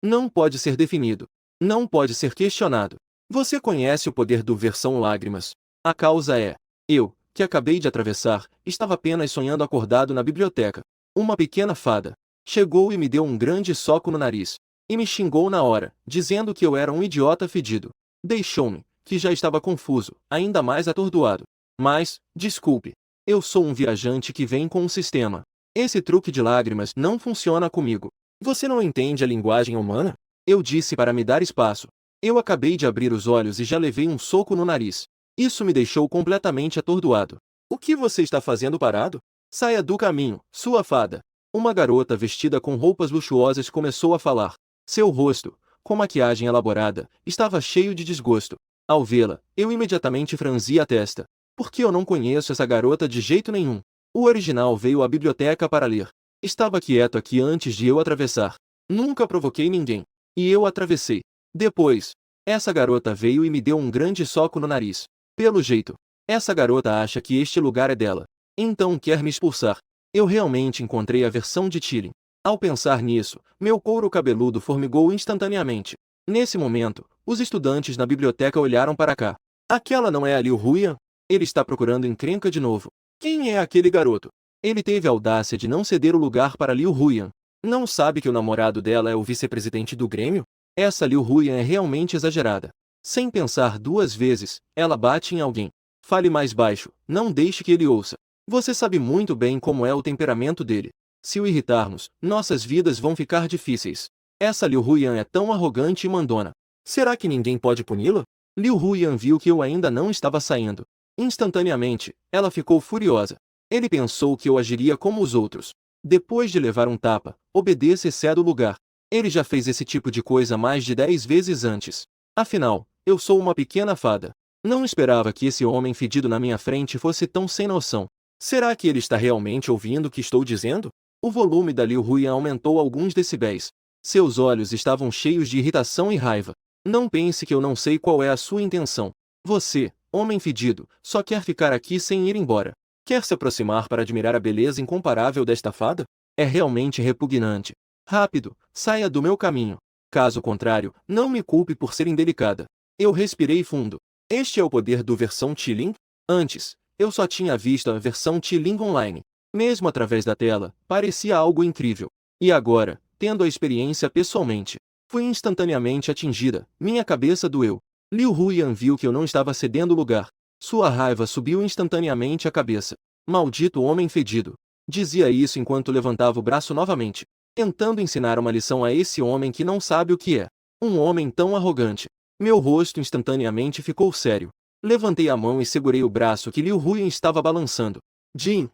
Não pode ser definido. Não pode ser questionado. Você conhece o poder do versão lágrimas. A causa é: eu, que acabei de atravessar, estava apenas sonhando acordado na biblioteca. Uma pequena fada chegou e me deu um grande soco no nariz. E me xingou na hora, dizendo que eu era um idiota fedido. Deixou-me, que já estava confuso, ainda mais atordoado. Mas, desculpe, eu sou um viajante que vem com um sistema. Esse truque de lágrimas não funciona comigo. Você não entende a linguagem humana? Eu disse para me dar espaço. Eu acabei de abrir os olhos e já levei um soco no nariz. Isso me deixou completamente atordoado. O que você está fazendo parado? Saia do caminho, sua fada. Uma garota vestida com roupas luxuosas começou a falar. Seu rosto, com maquiagem elaborada, estava cheio de desgosto. Ao vê-la, eu imediatamente franzi a testa. Porque eu não conheço essa garota de jeito nenhum. O original veio à biblioteca para ler. Estava quieto aqui antes de eu atravessar. Nunca provoquei ninguém. E eu atravessei. Depois, essa garota veio e me deu um grande soco no nariz. Pelo jeito, essa garota acha que este lugar é dela. Então quer me expulsar. Eu realmente encontrei a versão de Tilly. Ao pensar nisso, meu couro cabeludo formigou instantaneamente. Nesse momento, os estudantes na biblioteca olharam para cá. Aquela não é a Liu Huyan? Ele está procurando encrenca de novo. Quem é aquele garoto? Ele teve a audácia de não ceder o lugar para Liu Huyan. Não sabe que o namorado dela é o vice-presidente do Grêmio? Essa Liu Huyan é realmente exagerada. Sem pensar duas vezes, ela bate em alguém. Fale mais baixo, não deixe que ele ouça. Você sabe muito bem como é o temperamento dele. Se o irritarmos, nossas vidas vão ficar difíceis. Essa Liu Huyan é tão arrogante e mandona. Será que ninguém pode puni-la? Liu Huyan viu que eu ainda não estava saindo. Instantaneamente, ela ficou furiosa. Ele pensou que eu agiria como os outros. Depois de levar um tapa, obedeça e ceda o lugar. Ele já fez esse tipo de coisa mais de 10 vezes antes. Afinal, eu sou uma pequena fada. Não esperava que esse homem fedido na minha frente fosse tão sem noção. Será que ele está realmente ouvindo o que estou dizendo? O volume da Liu Huyan aumentou alguns decibéis. Seus olhos estavam cheios de irritação e raiva. Não pense que eu não sei qual é a sua intenção. Você, homem fedido, só quer ficar aqui sem ir embora. Quer se aproximar para admirar a beleza incomparável desta fada? É realmente repugnante. Rápido, saia do meu caminho. Caso contrário, não me culpe por ser indelicada. Eu respirei fundo. Este é o poder do versão Tilling? Antes, eu só tinha visto a versão Tilling online. Mesmo através da tela, parecia algo incrível. E agora, tendo a experiência pessoalmente, fui instantaneamente atingida. Minha cabeça doeu. Liu Huyan viu que eu não estava cedendo lugar. Sua raiva subiu instantaneamente à cabeça. Maldito homem fedido. Dizia isso enquanto levantava o braço novamente, tentando ensinar uma lição a esse homem que não sabe o que é. Um homem tão arrogante. Meu rosto instantaneamente ficou sério. Levantei a mão e segurei o braço que Liu Huyan estava balançando. Jin.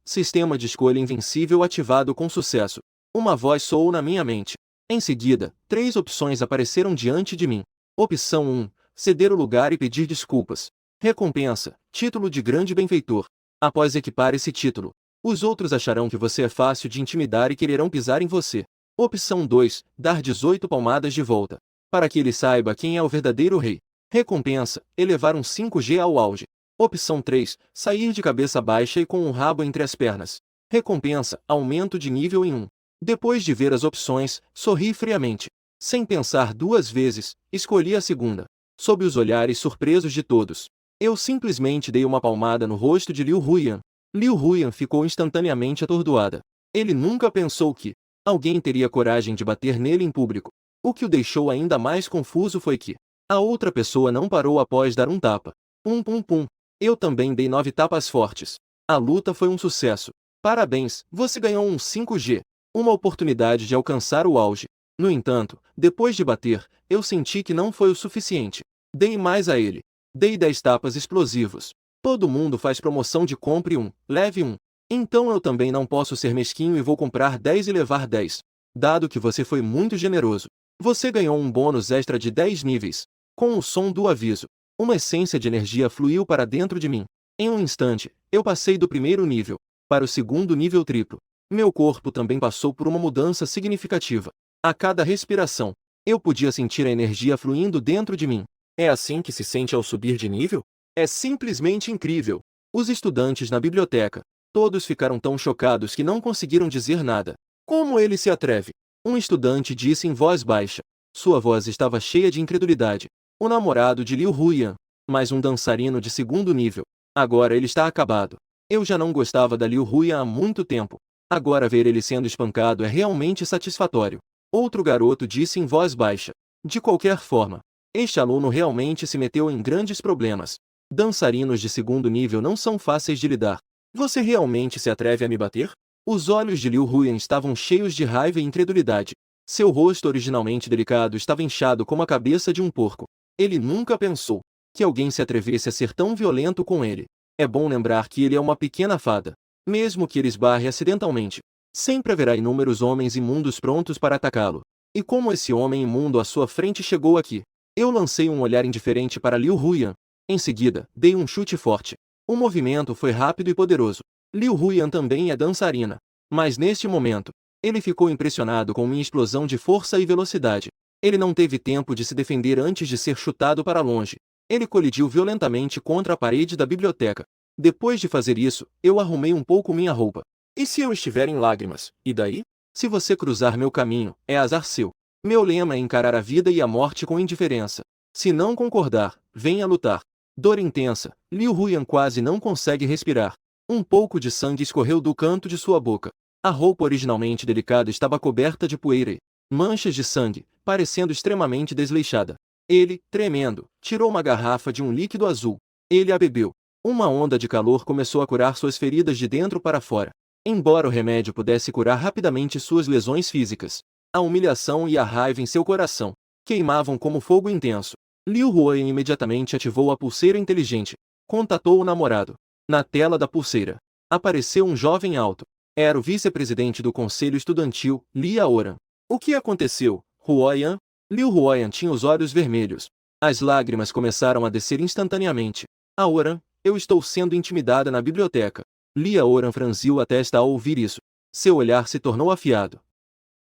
Sistema de escolha invencível ativado com sucesso. Uma voz soou na minha mente. Em seguida, 3 opções apareceram diante de mim. Opção 1. Ceder o lugar e pedir desculpas. Recompensa. Título de grande benfeitor. Após equipar esse título, os outros acharão que você é fácil de intimidar e quererão pisar em você. Opção 2. Dar 18 palmadas de volta. Para que ele saiba quem é o verdadeiro rei. Recompensa. Elevar um 5G ao auge. Opção 3. Sair de cabeça baixa e com um rabo entre as pernas. Recompensa. Aumento de nível em 1. Depois de ver as opções, sorri friamente. Sem pensar duas vezes, escolhi a segunda. Sob os olhares surpresos de todos, eu simplesmente dei uma palmada no rosto de Liu Huyan. Liu Huyan ficou instantaneamente atordoada. Ele nunca pensou que alguém teria coragem de bater nele em público. O que o deixou ainda mais confuso foi que a outra pessoa não parou após dar um tapa. Pum pum pum. Eu também dei 9 tapas fortes. A luta foi um sucesso. Parabéns, você ganhou um 5G. Uma oportunidade de alcançar o auge. No entanto, depois de bater, eu senti que não foi o suficiente. Dei mais a ele. Dei 10 tapas explosivos. Todo mundo faz promoção de compre um, leve um. Então eu também não posso ser mesquinho e vou comprar 10 e levar 10. Dado que você foi muito generoso, você ganhou um bônus extra de 10 níveis. Com o som do aviso, uma essência de energia fluiu para dentro de mim. Em um instante, eu passei do primeiro nível para o segundo nível triplo. Meu corpo também passou por uma mudança significativa. A cada respiração, eu podia sentir a energia fluindo dentro de mim. É assim que se sente ao subir de nível? É simplesmente incrível. Os estudantes na biblioteca, todos ficaram tão chocados que não conseguiram dizer nada. Como ele se atreve? Um estudante disse em voz baixa. Sua voz estava cheia de incredulidade. O namorado de Liu Huyan, mais um dançarino de segundo nível. Agora ele está acabado. Eu já não gostava da Liu Huyan há muito tempo. Agora ver ele sendo espancado é realmente satisfatório. Outro garoto disse em voz baixa. De qualquer forma, este aluno realmente se meteu em grandes problemas. Dançarinos de segundo nível não são fáceis de lidar. Você realmente se atreve a me bater? Os olhos de Liu Huyan estavam cheios de raiva e incredulidade. Seu rosto originalmente delicado estava inchado como a cabeça de um porco. Ele nunca pensou que alguém se atrevesse a ser tão violento com ele. É bom lembrar que ele é uma pequena fada. Mesmo que ele esbarre acidentalmente, sempre haverá inúmeros homens imundos prontos para atacá-lo. E como esse homem imundo à sua frente chegou aqui? Eu lancei um olhar indiferente para Liu Huyan. Em seguida, dei um chute forte. O movimento foi rápido e poderoso. Liu Huyan também é dançarina. Mas neste momento, ele ficou impressionado com minha explosão de força e velocidade. Ele não teve tempo de se defender antes de ser chutado para longe. Ele colidiu violentamente contra a parede da biblioteca. Depois de fazer isso, eu arrumei um pouco minha roupa. E se eu estiver em lágrimas, e daí? Se você cruzar meu caminho, é azar seu. Meu lema é encarar a vida e a morte com indiferença. Se não concordar, venha lutar. Dor intensa. Liu Huyan quase não consegue respirar. Um pouco de sangue escorreu do canto de sua boca. A roupa originalmente delicada estava coberta de poeira e manchas de sangue, parecendo extremamente desleixada. Ele, tremendo, tirou uma garrafa de um líquido azul. Ele a bebeu. Uma onda de calor começou a curar suas feridas de dentro para fora. Embora o remédio pudesse curar rapidamente suas lesões físicas, a humilhação e a raiva em seu coração queimavam como fogo intenso. Liu Huyan imediatamente ativou a pulseira inteligente. Contatou o namorado. Na tela da pulseira, apareceu um jovem alto. Era o vice-presidente do conselho estudantil, Li Aoran. O que aconteceu, Huoyan? Liu Huoyan tinha os olhos vermelhos. As lágrimas começaram a descer instantaneamente. Aoran, eu estou sendo intimidada na biblioteca. Li Aoran franziu a testa ao ouvir isso. Seu olhar se tornou afiado.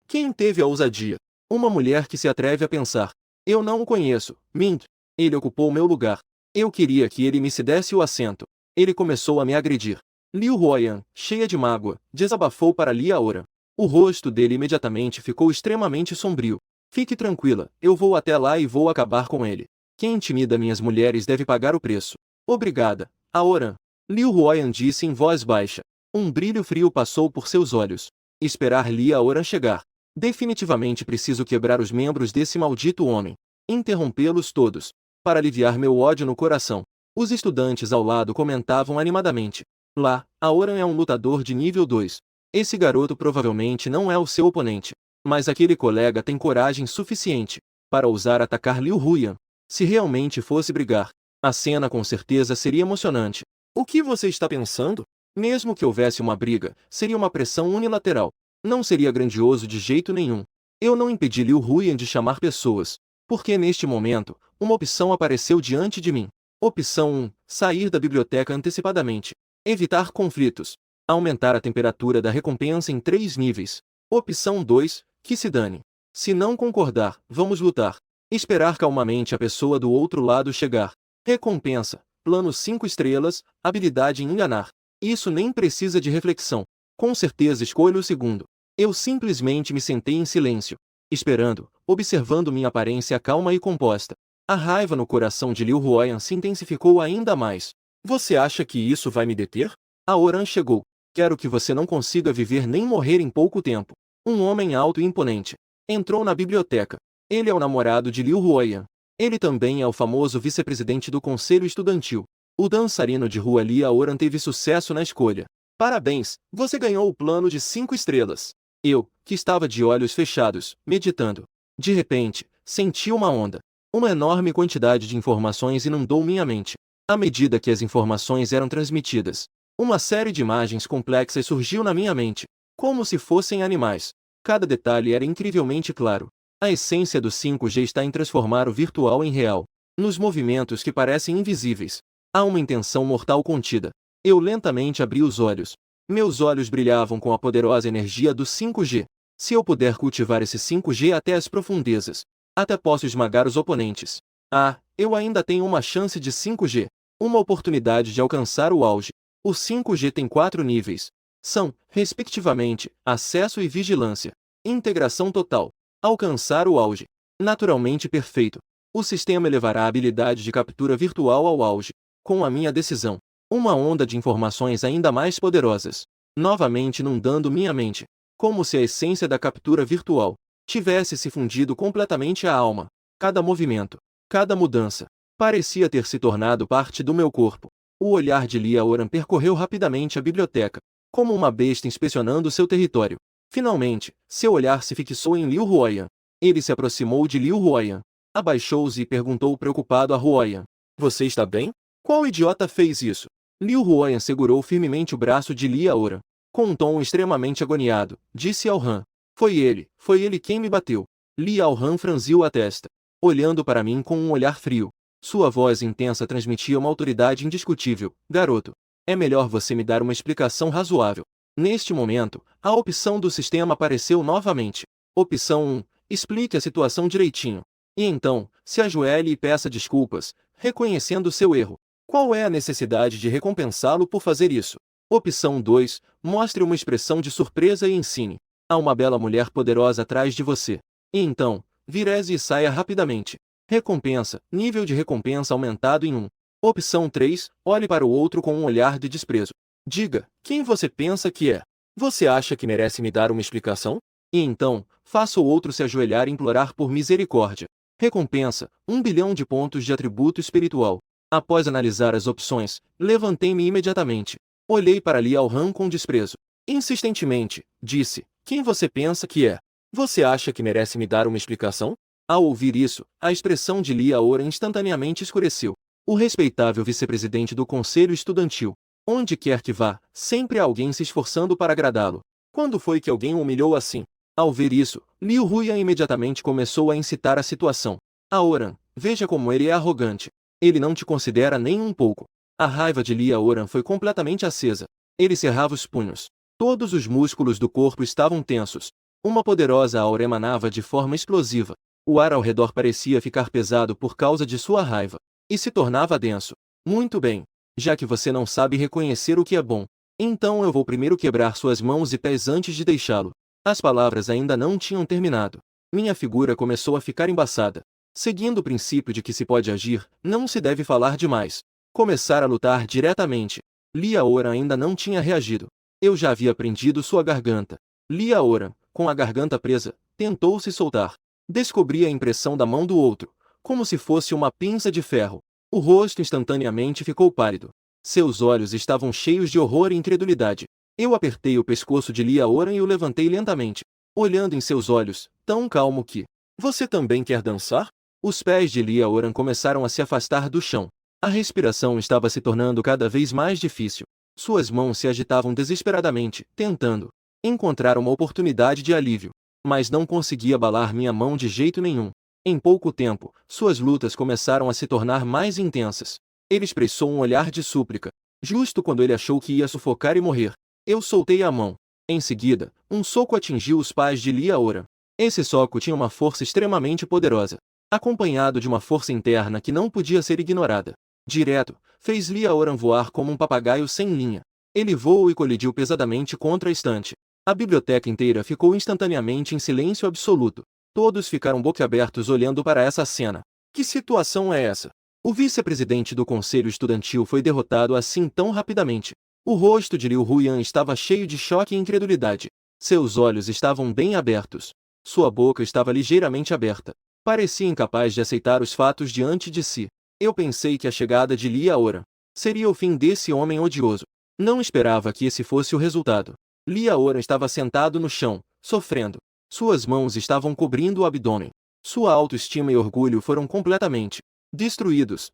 Quem teve a ousadia? Uma mulher que se atreve a pensar. Eu não o conheço, Mint. Ele ocupou meu lugar. Eu queria que ele me cedesse o assento. Ele começou a me agredir. Liu Huoyan, cheia de mágoa, desabafou para Li Aoran. O rosto dele imediatamente ficou extremamente sombrio. Fique tranquila, eu vou até lá e vou acabar com ele. Quem intimida minhas mulheres deve pagar o preço. Obrigada, Aoran. Liu Huoyan disse em voz baixa. Um brilho frio passou por seus olhos. Esperar Li Aoran chegar. Definitivamente preciso quebrar os membros desse maldito homem. Interrompê-los todos. Para aliviar meu ódio no coração. Os estudantes ao lado comentavam animadamente. Lá, Aoran é um lutador de nível 2. Esse garoto provavelmente não é o seu oponente. Mas aquele colega tem coragem suficiente para ousar atacar Liu Huyan. Se realmente fosse brigar, a cena com certeza seria emocionante. O que você está pensando? Mesmo que houvesse uma briga, seria uma pressão unilateral. Não seria grandioso de jeito nenhum. Eu não impedi Liu Huyan de chamar pessoas, porque neste momento, uma opção apareceu diante de mim. Opção 1. Sair da biblioteca antecipadamente. Evitar conflitos. Aumentar a temperatura da recompensa em 3 níveis. Opção 2. Que se dane. Se não concordar, vamos lutar. Esperar calmamente a pessoa do outro lado chegar. Recompensa. Plano 5 estrelas, habilidade em enganar. Isso nem precisa de reflexão. Com certeza escolho o segundo. Eu simplesmente me sentei em silêncio, esperando, observando minha aparência calma e composta. A raiva no coração de Liu Huoyan se intensificou ainda mais. Você acha que isso vai me deter? Aoran chegou. Quero que você não consiga viver nem morrer em pouco tempo. Um homem alto e imponente entrou na biblioteca. Ele é o namorado de Liu Huoyan. Ele também é o famoso vice-presidente do conselho estudantil. O dançarino de rua Li Aoran teve sucesso na escolha. Parabéns, você ganhou o plano de 5 estrelas. Eu, que estava de olhos fechados, meditando. De repente, senti uma onda. Uma enorme quantidade de informações inundou minha mente. À medida que as informações eram transmitidas, uma série de imagens complexas surgiu na minha mente, como se fossem animais. Cada detalhe era incrivelmente claro. A essência do 5G está em transformar o virtual em real. Nos movimentos que parecem invisíveis, há uma intenção mortal contida. Eu lentamente abri os olhos. Meus olhos brilhavam com a poderosa energia do 5G. Se eu puder cultivar esse 5G até as profundezas, até posso esmagar os oponentes. Ah, eu ainda tenho uma chance de 5G. Uma oportunidade de alcançar o auge. O 5G tem 4 níveis. São, respectivamente, acesso e vigilância. Integração total. Alcançar o auge. Naturalmente perfeito. O sistema elevará a habilidade de captura virtual ao auge. Com a minha decisão. Uma onda de informações ainda mais poderosas. Novamente inundando minha mente. Como se a essência da captura virtual tivesse se fundido completamente à alma. Cada movimento, cada mudança, parecia ter se tornado parte do meu corpo. O olhar de Lia Oran percorreu rapidamente a biblioteca, como uma besta inspecionando seu território. Finalmente, seu olhar se fixou em Liu Huoyan. Ele se aproximou de Liu Huoyan, abaixou-se e perguntou preocupado a Huoyan: "Você está bem? Qual idiota fez isso?" Liu Huoyan segurou firmemente o braço de Lia Oran. Com um tom extremamente agoniado, disse ao Han: foi ele quem me bateu." Lia Han franziu a testa, olhando para mim com um olhar frio. Sua voz intensa transmitia uma autoridade indiscutível: "Garoto, é melhor você me dar uma explicação razoável." Neste momento, a opção do sistema apareceu novamente. Opção 1. Explique a situação direitinho. E então, se ajoelhe e peça desculpas, reconhecendo seu erro. Qual é a necessidade de recompensá-lo por fazer isso? Opção 2. Mostre uma expressão de surpresa e ensine. Há uma bela mulher poderosa atrás de você. E então, vireze e saia rapidamente. Recompensa. Nível de recompensa aumentado em 1. Opção 3. Olhe para o outro com um olhar de desprezo. Diga, quem você pensa que é? Você acha que merece me dar uma explicação? E então, faça o outro se ajoelhar e implorar por misericórdia. Recompensa. 1 bilhão de pontos de atributo espiritual. Após analisar as opções, levantei-me imediatamente. Olhei para Liu Han com desprezo. Insistentemente, disse: "Quem você pensa que é? Você acha que merece me dar uma explicação?" Ao ouvir isso, a expressão de Liu Oran instantaneamente escureceu. O respeitável vice-presidente do conselho estudantil. Onde quer que vá, sempre há alguém se esforçando para agradá-lo. Quando foi que alguém o humilhou assim? Ao ver isso, Liu Huyan imediatamente começou a incitar a situação. Oran, veja como ele é arrogante. Ele não te considera nem um pouco." A raiva de Liu Oran foi completamente acesa. Ele cerrava os punhos. Todos os músculos do corpo estavam tensos. Uma poderosa aura emanava de forma explosiva. O ar ao redor parecia ficar pesado por causa de sua raiva. E se tornava denso. "Muito bem. Já que você não sabe reconhecer o que é bom, então eu vou primeiro quebrar suas mãos e pés antes de deixá-lo." As palavras ainda não tinham terminado. Minha figura começou a ficar embaçada. Seguindo o princípio de que se pode agir, não se deve falar demais. Começar a lutar diretamente. Liu Oran ainda não tinha reagido. Eu já havia prendido sua garganta. Liu Oran, com a garganta presa, tentou se soltar. Descobri a impressão da mão do outro, como se fosse uma pinça de ferro. O rosto instantaneamente ficou pálido. Seus olhos estavam cheios de horror e incredulidade. Eu apertei o pescoço de Liu Oran e o levantei lentamente, olhando em seus olhos, tão calmo que: "Você também quer dançar?" Os pés de Liu Oran começaram a se afastar do chão. A respiração estava se tornando cada vez mais difícil. Suas mãos se agitavam desesperadamente, tentando encontrar uma oportunidade de alívio. Mas não conseguia abalar minha mão de jeito nenhum. Em pouco tempo, suas lutas começaram a se tornar mais intensas. Ele expressou um olhar de súplica. Justo quando ele achou que ia sufocar e morrer, eu soltei a mão. Em seguida, um soco atingiu os pés de Liu Oran. Esse soco tinha uma força extremamente poderosa, acompanhado de uma força interna que não podia ser ignorada. Direto, fez Liu Oran voar como um papagaio sem linha. Ele voou e colidiu pesadamente contra a estante. A biblioteca inteira ficou instantaneamente em silêncio absoluto. Todos ficaram boquiabertos olhando para essa cena. Que situação é essa? O vice-presidente do conselho estudantil foi derrotado assim tão rapidamente. O rosto de Liu Huyan estava cheio de choque e incredulidade. Seus olhos estavam bem abertos. Sua boca estava ligeiramente aberta. Parecia incapaz de aceitar os fatos diante de si. Eu pensei que a chegada de Liu Oran seria o fim desse homem odioso. Não esperava que esse fosse o resultado. Liu Oran estava sentado no chão, sofrendo. Suas mãos estavam cobrindo o abdômen. Sua autoestima e orgulho foram completamente destruídos.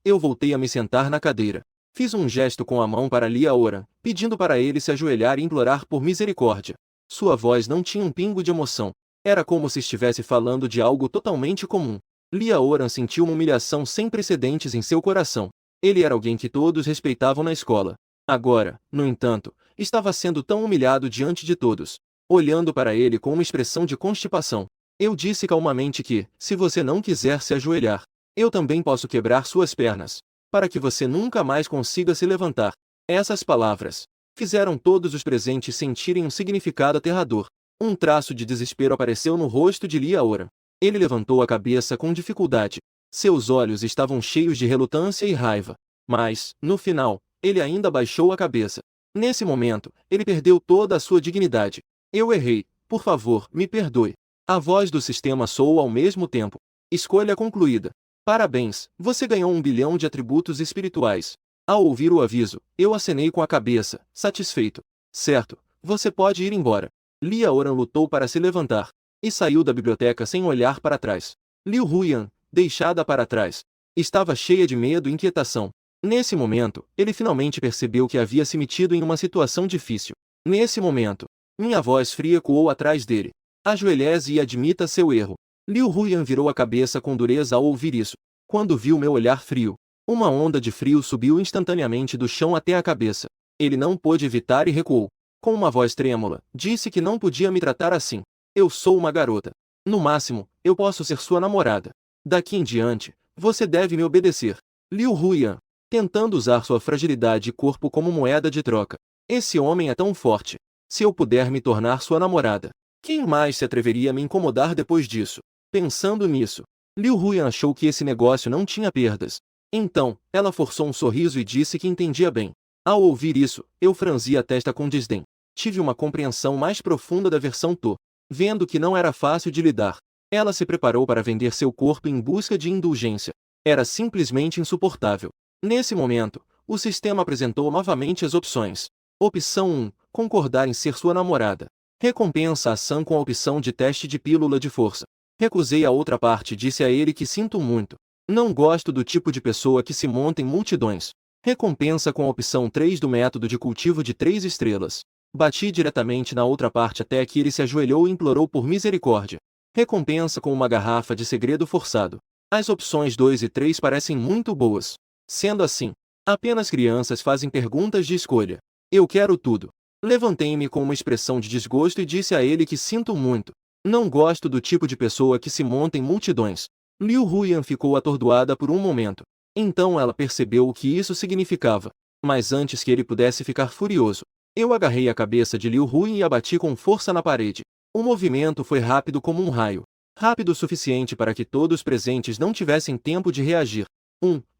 Eu voltei a me sentar na cadeira. Fiz um gesto com a mão para Liu Oran, pedindo para ele se ajoelhar e implorar por misericórdia. Sua voz não tinha um pingo de emoção. Era como se estivesse falando de algo totalmente comum. Liu Oran sentiu uma humilhação sem precedentes em seu coração. Ele era alguém que todos respeitavam na escola. Agora, no entanto, estava sendo tão humilhado diante de todos. Olhando para ele com uma expressão de constipação, eu disse calmamente que, se você não quiser se ajoelhar, eu também posso quebrar suas pernas, para que você nunca mais consiga se levantar. Essas palavras fizeram todos os presentes sentirem um significado aterrador. Um traço de desespero apareceu no rosto de Lia Oran. Ele levantou a cabeça com dificuldade. Seus olhos estavam cheios de relutância e raiva. Mas, no final, ele ainda baixou a cabeça. Nesse momento, ele perdeu toda a sua dignidade. Eu errei. Por favor, me perdoe. A voz do sistema soou ao mesmo tempo. Escolha concluída. Parabéns, você ganhou 1 bilhão de atributos espirituais. Ao ouvir o aviso, eu acenei com a cabeça, satisfeito. Certo, você pode ir embora. Lia Oran lutou para se levantar e saiu da biblioteca sem olhar para trás. Liu Huyan, deixada para trás, estava cheia de medo e inquietação. Nesse momento, ele finalmente percebeu que havia se metido em uma situação difícil. Nesse momento, minha voz fria ecoou atrás dele. Ajoelhe-se e admita seu erro. Liu Huyan virou a cabeça com dureza ao ouvir isso. Quando viu meu olhar frio, uma onda de frio subiu instantaneamente do chão até a cabeça. Ele não pôde evitar e recuou. Com uma voz trêmula, disse que não podia me tratar assim. Eu sou uma garota. No máximo, eu posso ser sua namorada. Daqui em diante, você deve me obedecer. Liu Huyan, tentando usar sua fragilidade e corpo como moeda de troca. Esse homem é tão forte. Se eu puder me tornar sua namorada, quem mais se atreveria a me incomodar depois disso? Pensando nisso, Liu Huyan achou que esse negócio não tinha perdas. Então, ela forçou um sorriso e disse que entendia bem. Ao ouvir isso, eu franzi a testa com desdém. Tive uma compreensão mais profunda da versão To. Vendo que não era fácil de lidar, ela se preparou para vender seu corpo em busca de indulgência. Era simplesmente insuportável. Nesse momento, o sistema apresentou novamente as opções. Opção 1. Concordar em ser sua namorada. Recompensa a Sam com a opção de teste de pílula de força. Recusei a outra parte e disse a ele que sinto muito. Não gosto do tipo de pessoa que se monta em multidões. Recompensa com a opção 3 do método de cultivo de 3 estrelas. Bati diretamente na outra parte até que ele se ajoelhou e implorou por misericórdia. Recompensa com uma garrafa de segredo forçado. As opções 2 e 3 parecem muito boas. Sendo assim, apenas crianças fazem perguntas de escolha. Eu quero tudo. Levantei-me com uma expressão de desgosto e disse a ele que sinto muito. Não gosto do tipo de pessoa que se monta em multidões. Liu Huyan ficou atordoada por um momento. Então ela percebeu o que isso significava. Mas antes que ele pudesse ficar furioso, eu agarrei a cabeça de Liu Huyan e a bati com força na parede. O movimento foi rápido como um raio. Rápido o suficiente para que todos os presentes não tivessem tempo de reagir.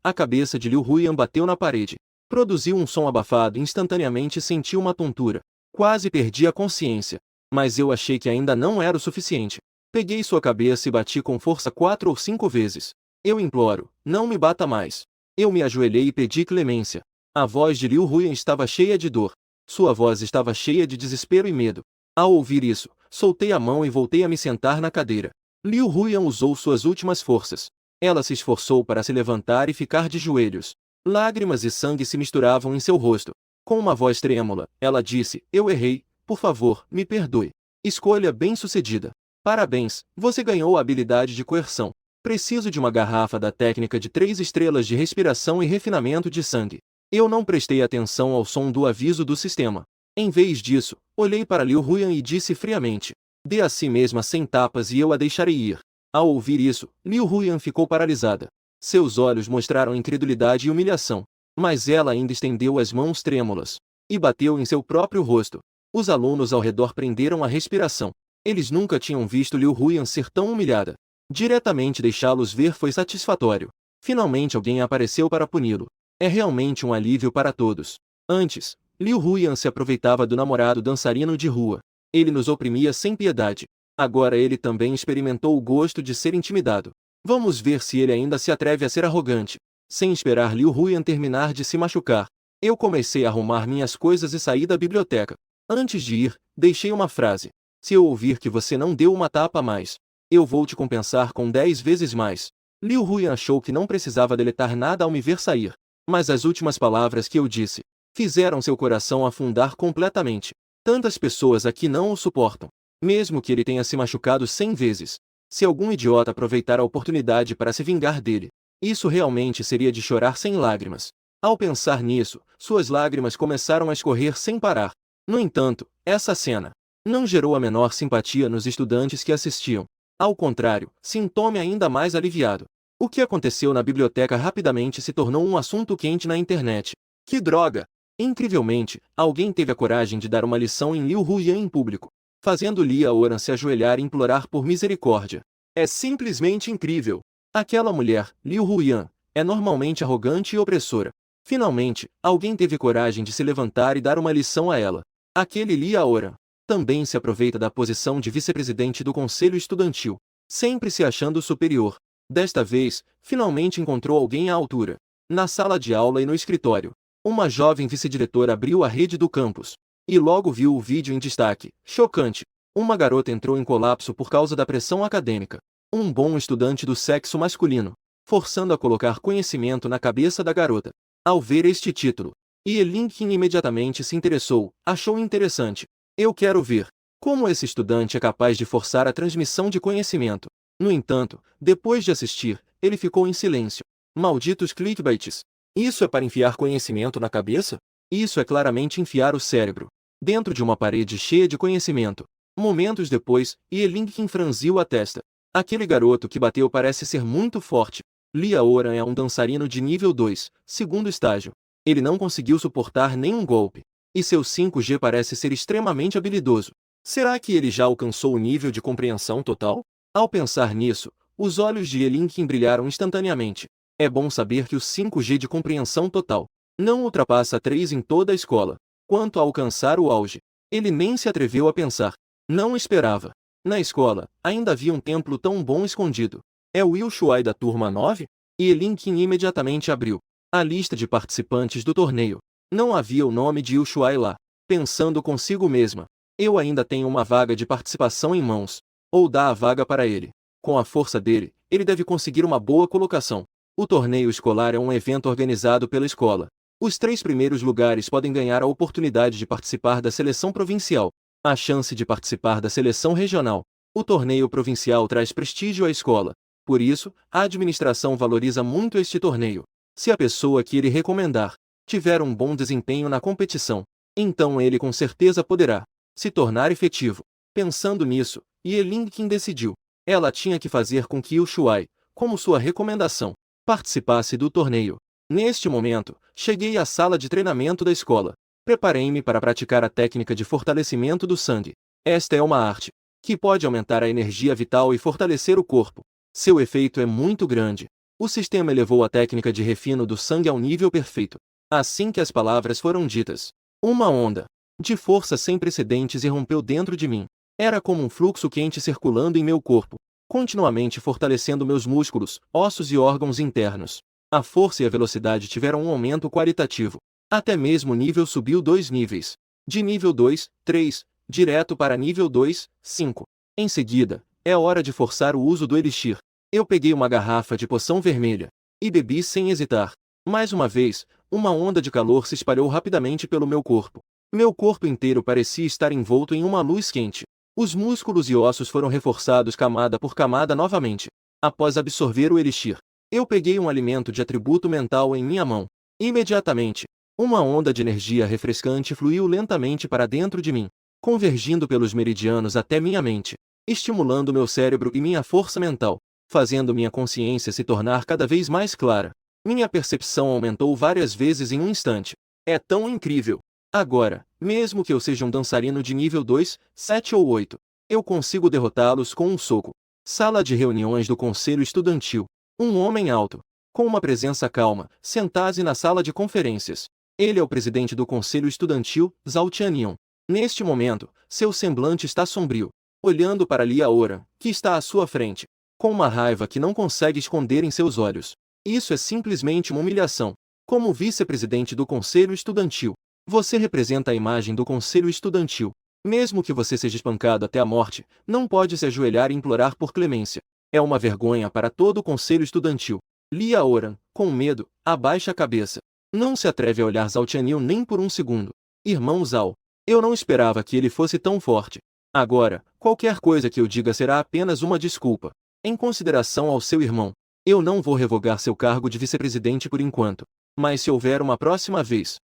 A cabeça de Liu Huyan bateu na parede. Produziu um som abafado e instantaneamente senti uma tontura. Quase perdi a consciência. Mas eu achei que ainda não era o suficiente. Peguei sua cabeça e bati com força 4 ou 5 vezes. Eu imploro, não me bata mais. Eu me ajoelhei e pedi clemência. A voz de Liu Huyan estava cheia de dor. Sua voz estava cheia de desespero e medo. Ao ouvir isso, soltei a mão e voltei a me sentar na cadeira. Liu Huyan usou suas últimas forças. Ela se esforçou para se levantar e ficar de joelhos. Lágrimas e sangue se misturavam em seu rosto. Com uma voz trêmula, ela disse, eu errei, por favor, me perdoe. Escolha bem-sucedida. Parabéns, você ganhou a habilidade de coerção. Preciso de uma garrafa da técnica de 3 estrelas de respiração e refinamento de sangue. Eu não prestei atenção ao som do aviso do sistema. Em vez disso, olhei para Liu Huyan e disse friamente, dê a si mesma 100 tapas e eu a deixarei ir. Ao ouvir isso, Liu Huyan ficou paralisada. Seus olhos mostraram incredulidade e humilhação. Mas ela ainda estendeu as mãos trêmulas e bateu em seu próprio rosto. Os alunos ao redor prenderam a respiração. Eles nunca tinham visto Liu Huyan ser tão humilhada. Diretamente deixá-los ver foi satisfatório. Finalmente alguém apareceu para puni-lo. É realmente um alívio para todos. Antes, Liu Huyan se aproveitava do namorado dançarino de rua. Ele nos oprimia sem piedade. Agora ele também experimentou o gosto de ser intimidado. Vamos ver se ele ainda se atreve a ser arrogante. Sem esperar Liu Huyan terminar de se machucar, eu comecei a arrumar minhas coisas e saí da biblioteca. Antes de ir, deixei uma frase. Se eu ouvir que você não deu uma tapa a mais, eu vou te compensar com 10 vezes mais. Liu Huyan achou que não precisava deletar nada ao me ver sair. Mas as últimas palavras que eu disse fizeram seu coração afundar completamente. Tantas pessoas aqui não o suportam. Mesmo que ele tenha se machucado 100 vezes. Se algum idiota aproveitar a oportunidade para se vingar dele, isso realmente seria de chorar sem lágrimas. Ao pensar nisso, suas lágrimas começaram a escorrer sem parar. No entanto, essa cena não gerou a menor simpatia nos estudantes que assistiam. Ao contrário, sintou-me ainda mais aliviado. O que aconteceu na biblioteca rapidamente se tornou um assunto quente na internet. Que droga! Incrivelmente, alguém teve a coragem de dar uma lição em Liu Huyan em público. fazendo Lia Oran se ajoelhar e implorar por misericórdia. É simplesmente incrível. Aquela mulher, Liu Huyan, é normalmente arrogante e opressora. Finalmente, alguém teve coragem de se levantar e dar uma lição a ela. Aquele Lia Oran também se aproveita da posição de vice-presidente do conselho estudantil, sempre se achando superior. Desta vez, finalmente encontrou alguém à altura. Na sala de aula e no escritório, uma jovem vice-diretora abriu a rede do campus e logo viu o vídeo em destaque. Chocante! Uma garota entrou em colapso por causa da pressão acadêmica. Um bom estudante do sexo masculino, forçando a colocar conhecimento na cabeça da garota. Ao ver este título, Linkin imediatamente se interessou, achou interessante. Eu quero ver como esse estudante é capaz de forçar a transmissão de conhecimento. No entanto, depois de assistir, ele ficou em silêncio. Malditos clickbaits! Isso é para enfiar conhecimento na cabeça? Isso é claramente enfiar o cérebro dentro de uma parede cheia de conhecimento. Momentos depois, Linkin franziu a testa. Aquele garoto que bateu parece ser muito forte. Lia Oran é um dançarino de nível 2, segundo estágio. Ele não conseguiu suportar nenhum golpe. E seu 5G parece ser extremamente habilidoso. Será que ele já alcançou o nível de compreensão total? Ao pensar nisso, os olhos de Linkin brilharam instantaneamente. É bom saber que o 5G de compreensão total não ultrapassa 3 em toda a escola. Quanto a alcançar o auge, ele nem se atreveu a pensar. Não esperava. Na escola, ainda havia um templo tão bom escondido. É o Wilshuai da turma 9? Linkin imediatamente abriu a lista de participantes do torneio. Não havia o nome de Wilshuai lá. Pensando consigo mesma, eu ainda tenho uma vaga de participação em mãos. Ou dá a vaga para ele. Com a força dele, ele deve conseguir uma boa colocação. O torneio escolar é um evento organizado pela escola. Os 3 primeiros lugares podem ganhar a oportunidade de participar da seleção provincial, a chance de participar da seleção regional. O torneio provincial traz prestígio à escola. Por isso, a administração valoriza muito este torneio. Se a pessoa que ele recomendar tiver um bom desempenho na competição, então ele com certeza poderá se tornar efetivo. Pensando nisso, Linkin decidiu. Ela tinha que fazer com que Wilshuai, como sua recomendação, participasse do torneio. Neste momento, cheguei à sala de treinamento da escola. Preparei-me para praticar a técnica de fortalecimento do sangue. Esta é uma arte que pode aumentar a energia vital e fortalecer o corpo. Seu efeito é muito grande. O sistema elevou a técnica de refino do sangue ao nível perfeito. Assim que as palavras foram ditas, uma onda de força sem precedentes irrompeu dentro de mim. Era como um fluxo quente circulando em meu corpo, continuamente fortalecendo meus músculos, ossos e órgãos internos. A força e a velocidade tiveram um aumento qualitativo. Até mesmo o nível subiu 2 níveis. De nível 2, 3, direto para nível 2, 5. Em seguida, é hora de forçar o uso do elixir. Eu peguei uma garrafa de poção vermelha e bebi sem hesitar. Mais uma vez, uma onda de calor se espalhou rapidamente pelo meu corpo. Meu corpo inteiro parecia estar envolto em uma luz quente. Os músculos e ossos foram reforçados camada por camada novamente. Após absorver o elixir, eu peguei um alimento de atributo mental em minha mão. Imediatamente, uma onda de energia refrescante fluiu lentamente para dentro de mim, convergindo pelos meridianos até minha mente, estimulando meu cérebro e minha força mental, fazendo minha consciência se tornar cada vez mais clara. Minha percepção aumentou várias vezes em um instante. É tão incrível! Agora, mesmo que eu seja um dançarino de nível 2, 7 ou 8, eu consigo derrotá-los com um soco. Sala de reuniões do conselho estudantil. Um homem alto, com uma presença calma, senta-se na sala de conferências. Ele é o presidente do conselho estudantil, Zhao Tianyong. Neste momento, seu semblante está sombrio, olhando para Lia Oran, que está à sua frente, com uma raiva que não consegue esconder em seus olhos. Isso é simplesmente uma humilhação. Como vice-presidente do conselho estudantil, você representa a imagem do conselho estudantil. Mesmo que você seja espancado até a morte, não pode se ajoelhar e implorar por clemência. É uma vergonha para todo o conselho estudantil. Lia Oran, com medo, abaixa a cabeça. Não se atreve a olhar Zhao Tianyong nem por um segundo. Irmão Zhao, eu não esperava que ele fosse tão forte. Agora, qualquer coisa que eu diga será apenas uma desculpa. Em consideração ao seu irmão, eu não vou revogar seu cargo de vice-presidente por enquanto. Mas se houver uma próxima vez...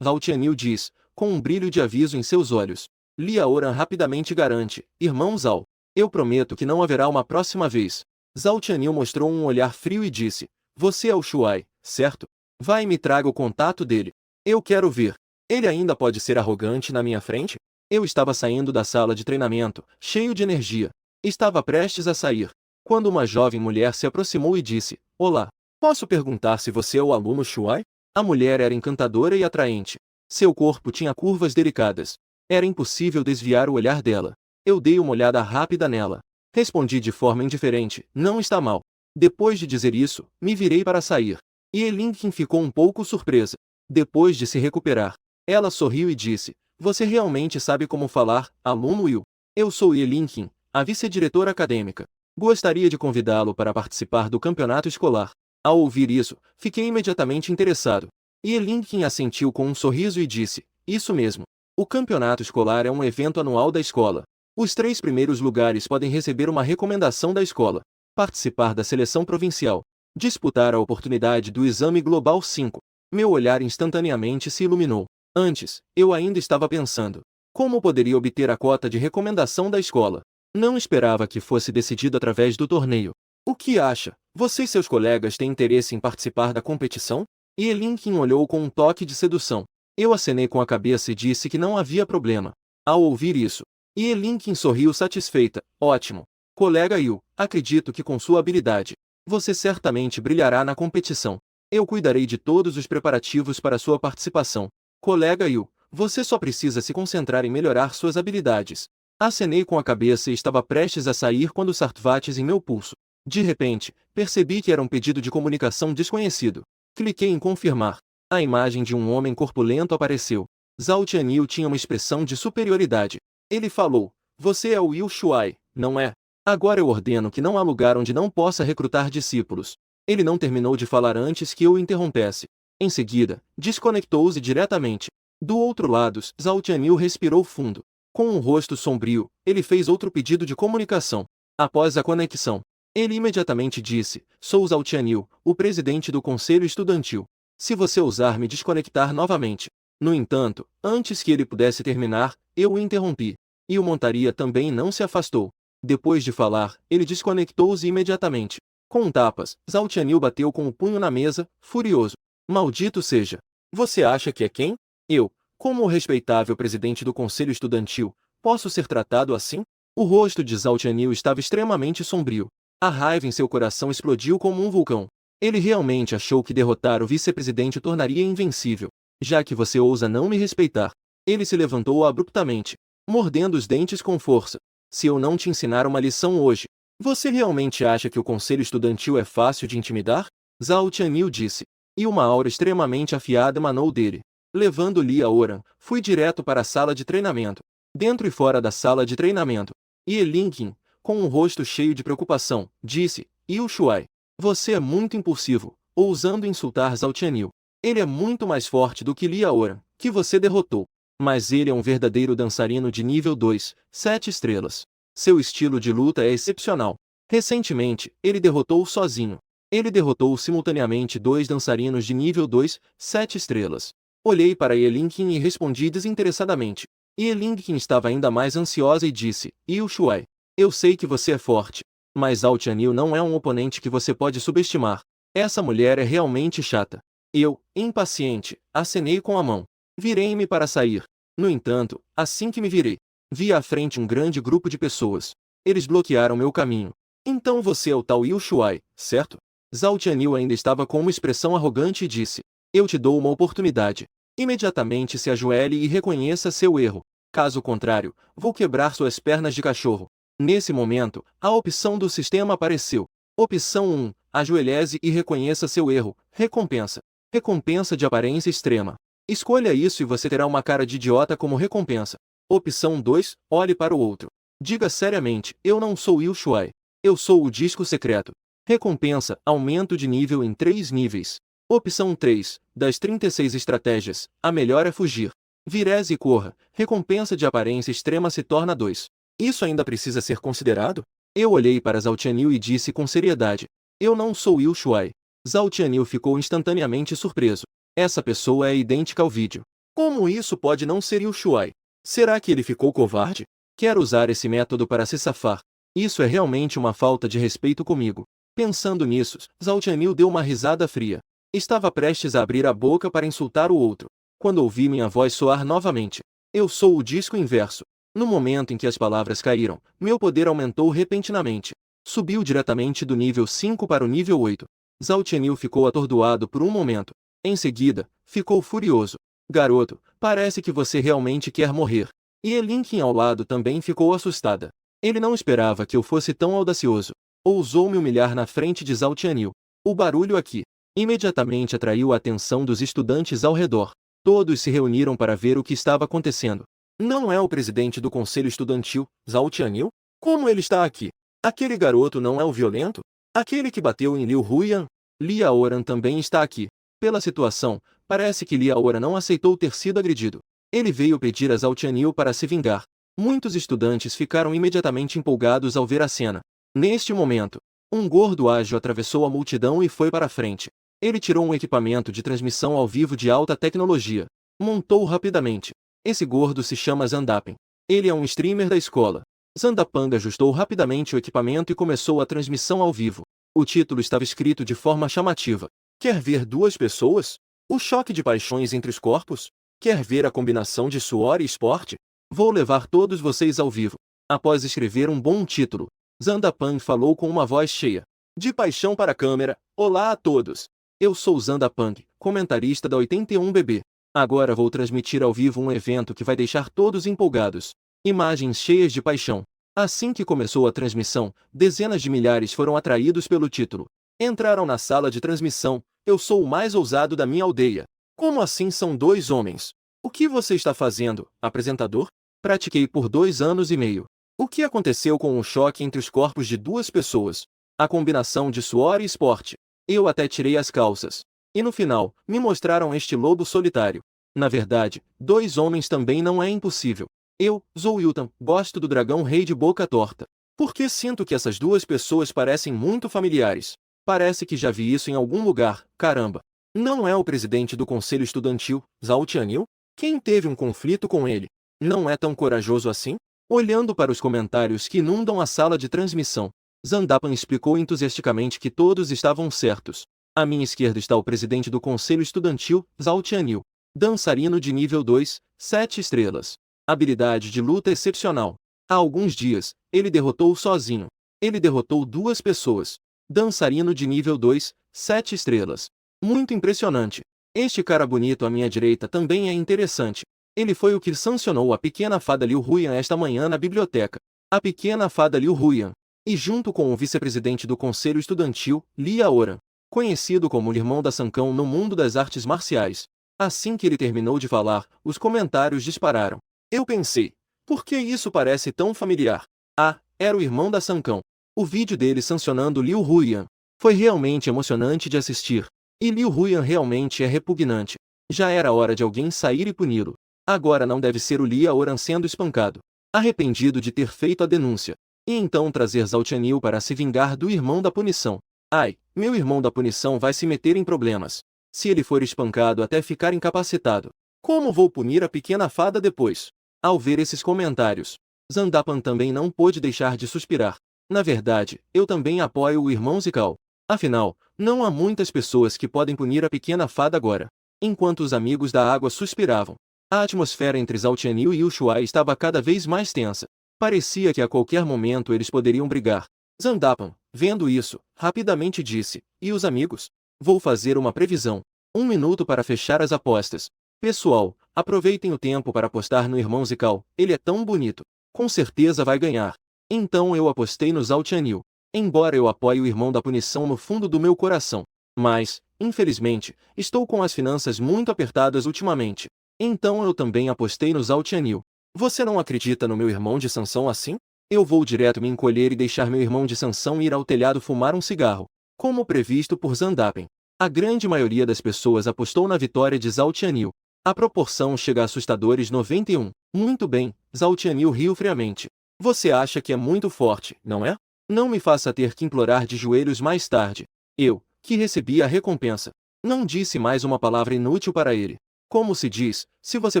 Zhao Tianyong diz, com um brilho de aviso em seus olhos. Lia Oran rapidamente garante, irmão Zhao, eu prometo que não haverá uma próxima vez. Zhao Tianyong mostrou um olhar frio e disse, você é o Shuai, certo? Vai e me traga o contato dele. Eu quero ver. Ele ainda pode ser arrogante na minha frente? Eu estava saindo da sala de treinamento, cheio de energia. Estava prestes a sair, quando uma jovem mulher se aproximou e disse: Olá, posso perguntar se você é o aluno Shuai? A mulher era encantadora e atraente. Seu corpo tinha curvas delicadas. Era impossível desviar o olhar dela. Eu dei uma olhada rápida nela. Respondi de forma indiferente: Não está mal. Depois de dizer isso, me virei para sair. E Lincoln ficou um pouco surpresa. Depois de se recuperar, ela sorriu e disse: Você realmente sabe como falar, aluno Will? Eu sou Lincoln, a vice-diretora acadêmica. Gostaria de convidá-lo para participar do campeonato escolar. Ao ouvir isso, fiquei imediatamente interessado. E Lincoln assentiu com um sorriso e disse: Isso mesmo. O campeonato escolar é um evento anual da escola. Os 3 primeiros lugares podem receber uma recomendação da escola, participar da seleção provincial, disputar a oportunidade do exame Global 5. Meu olhar instantaneamente se iluminou. Antes, eu ainda estava pensando: como poderia obter a cota de recomendação da escola? Não esperava que fosse decidido através do torneio. O que acha? Você e seus colegas têm interesse em participar da competição? E Lincoln olhou com um toque de sedução. Eu acenei com a cabeça e disse que não havia problema. Ao ouvir isso, Lincoln sorriu satisfeita. Ótimo. Colega Will, acredito que com sua habilidade, você certamente brilhará na competição. Eu cuidarei de todos os preparativos para sua participação. Colega Will, você só precisa se concentrar em melhorar suas habilidades. Acenei com a cabeça e estava prestes a sair quando Sartvates em meu pulso. De repente, percebi que era um pedido de comunicação desconhecido. Cliquei em confirmar. A imagem de um homem corpulento apareceu. Zhao Tianyu tinha uma expressão de superioridade. Ele falou: Você é o Will Shuai, não é? Agora eu ordeno que não há lugar onde não possa recrutar discípulos. Ele não terminou de falar antes que eu o interrompesse. Em seguida, desconectou-se diretamente. Do outro lado, Zhao Tianyu respirou fundo. Com um rosto sombrio, ele fez outro pedido de comunicação. Após a conexão, ele imediatamente disse: Sou Zhao Tianyu, o presidente do conselho estudantil. Se você ousar me desconectar novamente. No entanto, antes que ele pudesse terminar, eu o interrompi. E o montaria também não se afastou. Depois de falar, ele desconectou-se imediatamente. Com tapas, Zhao Tianyu bateu com o punho na mesa, furioso. Maldito seja! Você acha que é quem? Eu, como o respeitável presidente do conselho estudantil, posso ser tratado assim? O rosto de Zhao Tianyu estava extremamente sombrio. A raiva em seu coração explodiu como um vulcão. Ele realmente achou que derrotar o vice-presidente o tornaria invencível. Já que você ousa não me respeitar. Ele se levantou abruptamente, mordendo os dentes com força. Se eu não te ensinar uma lição hoje, você realmente acha que o conselho estudantil é fácil de intimidar? Zhao Tianyu disse. E uma aura extremamente afiada emanou dele. Levando Li Aoran, fui direto para a sala de treinamento. Dentro e fora da sala de treinamento. E Lincoln, com um rosto cheio de preocupação, disse: Will Shuai, você é muito impulsivo, ousando insultar Zhao Tianyu. Ele é muito mais forte do que Li Aoran, que você derrotou. Mas ele é um verdadeiro dançarino de nível 2, 7 estrelas. Seu estilo de luta é excepcional. Recentemente, ele derrotou sozinho. Ele derrotou simultaneamente 2 dançarinos de nível 2, 7 estrelas. Olhei para Lincoln e respondi desinteressadamente. Lincoln estava ainda mais ansiosa e disse: Will Shuai, eu sei que você é forte. Mas Zhao Tianyu não é um oponente que você pode subestimar. Essa mulher é realmente chata. Eu, impaciente, acenei com a mão. Virei-me para sair. No entanto, assim que me virei, vi à frente um grande grupo de pessoas. Eles bloquearam meu caminho. Então você é o tal Will Shuai, certo? Zhao Tianyu ainda estava com uma expressão arrogante e disse: Eu te dou uma oportunidade. Imediatamente se ajoelhe e reconheça seu erro. Caso contrário, vou quebrar suas pernas de cachorro. Nesse momento, a opção do sistema apareceu. Opção 1. Ajoelhe-se e reconheça seu erro. Recompensa. Recompensa de aparência extrema. Escolha isso e você terá uma cara de idiota como recompensa. Opção 2. Olhe para o outro. Diga seriamente: Eu não sou Will Shuai. Eu sou o disco secreto. Recompensa: aumento de nível em 3 níveis. Opção 3. Das 36 estratégias, a melhor é fugir. Vireze e corra. Recompensa de aparência extrema se torna 2. Isso ainda precisa ser considerado? Eu olhei para Zhao Tianyu e disse com seriedade: Eu não sou Will Shuai. Zhao Tianyu ficou instantaneamente surpreso. Essa pessoa é idêntica ao vídeo. Como isso pode não ser Will Shuai? Será que ele ficou covarde? Quero usar esse método para se safar. Isso é realmente uma falta de respeito comigo. Pensando nisso, Zhao Tianyu deu uma risada fria. Estava prestes a abrir a boca para insultar o outro, quando ouvi minha voz soar novamente. Eu sou o disco inverso. No momento em que as palavras caíram, meu poder aumentou repentinamente. Subiu diretamente do nível 5 para o nível 8. Zhao Tianyu ficou atordoado por um momento. Em seguida, ficou furioso. Garoto, parece que você realmente quer morrer. E Elinkin ao lado também ficou assustada. Ele não esperava que eu fosse tão audacioso. Ousou me humilhar na frente de Zhao Tianyu. O barulho aqui imediatamente atraiu a atenção dos estudantes ao redor. Todos se reuniram para ver o que estava acontecendo. Não é o presidente do conselho estudantil, Zhao Tianyu? Como ele está aqui? Aquele garoto não é o violento? Aquele que bateu em Liu Huyan? Lia Oran também está aqui. Pela situação, parece que Lia Oran não aceitou ter sido agredido. Ele veio pedir a Zhao Tianyu para se vingar. Muitos estudantes ficaram imediatamente empolgados ao ver a cena. Neste momento, um gordo ágil atravessou a multidão e foi para a frente. Ele tirou um equipamento de transmissão ao vivo de alta tecnologia. Montou rapidamente. Esse gordo se chama Zandapen. Ele é um streamer da escola. Zandapen ajustou rapidamente o equipamento e começou a transmissão ao vivo. O título estava escrito de forma chamativa. Quer ver duas pessoas? O choque de paixões entre os corpos? Quer ver a combinação de suor e esporte? Vou levar todos vocês ao vivo. Após escrever um bom título, Zandapen falou com uma voz cheia de paixão para a câmera. Olá a todos. Eu sou Zandapen, comentarista da 81BB. Agora vou transmitir ao vivo um evento que vai deixar todos empolgados. Imagens cheias de paixão. Assim que começou a transmissão, dezenas de milhares foram atraídos pelo título. Entraram na sala de transmissão. Eu sou o mais ousado da minha aldeia. Como assim são dois homens? O que você está fazendo, apresentador? Pratiquei por 2 anos e meio. O que aconteceu com o choque entre os corpos de duas pessoas? A combinação de suor e esporte. Eu até tirei as calças. E no final, me mostraram este lobo solitário. Na verdade, 2 homens também não é impossível. Eu, Zhou Yutan, gosto do dragão rei de boca torta. Porque sinto que essas duas pessoas parecem muito familiares. Parece que já vi isso em algum lugar, caramba. Não é o presidente do conselho estudantil, Zhao Tianyu? Quem teve um conflito com ele? Não é tão corajoso assim? Olhando para os comentários que inundam a sala de transmissão, Zandapen explicou entusiasticamente que todos estavam certos. À minha esquerda está o presidente do conselho estudantil, Zhao Tianyu. Dançarino de nível 2, 7 estrelas. Habilidade de luta excepcional. Há alguns dias, ele derrotou sozinho. Ele derrotou 2 pessoas. Dançarino de nível 2, 7 estrelas. Muito impressionante. Este cara bonito à minha direita também é interessante. Ele foi o que sancionou a pequena fada Liu Huyan esta manhã na biblioteca. A pequena fada Liu Huyan. E junto com o vice-presidente do conselho estudantil, Lia Oran, conhecido como o irmão da Sancão no mundo das artes marciais. Assim que ele terminou de falar, os comentários dispararam. Eu pensei, por que isso parece tão familiar? Ah, era o irmão da Sancão. O vídeo dele sancionando Liu Huyan. Foi realmente emocionante de assistir. E Liu Huyan realmente é repugnante. Já era hora de alguém sair e puni-lo. Agora não deve ser o Lia Oran sendo espancado. Arrependido de ter feito a denúncia. E então trazer Zhao Tianyu para se vingar do irmão da punição. Ai, meu irmão da punição vai se meter em problemas. Se ele for espancado até ficar incapacitado, como vou punir a pequena fada depois? Ao ver esses comentários, Zandapen também não pôde deixar de suspirar. Na verdade, eu também apoio o irmão Zikao. Afinal, não há muitas pessoas que podem punir a pequena fada agora. Enquanto os amigos da água suspiravam, a atmosfera entre Zhao Tianyu e Ushuai estava cada vez mais tensa. Parecia que a qualquer momento eles poderiam brigar. Zandapen, vendo isso, rapidamente disse, e os amigos? Vou fazer uma previsão. 1 minuto para fechar as apostas. Pessoal, aproveitem o tempo para apostar no irmão Zikao, ele é tão bonito. Com certeza vai ganhar. Então eu apostei no Zhao Tianyu. Embora eu apoie o irmão da punição no fundo do meu coração. Mas, infelizmente, estou com as finanças muito apertadas ultimamente. Então eu também apostei no Zhao Tianyu. Você não acredita no meu irmão de Sansão assim? Eu vou direto me encolher e deixar meu irmão de Sansão ir ao telhado fumar um cigarro. Como previsto por Zandapen. A grande maioria das pessoas apostou na vitória de Zhao Tianyu. A proporção chega a assustadores 91. Muito bem, Zhao Tianyu riu friamente. Você acha que é muito forte, não é? Não me faça ter que implorar de joelhos mais tarde. Eu, que recebi a recompensa, não disse mais uma palavra inútil para ele. Como se diz, se você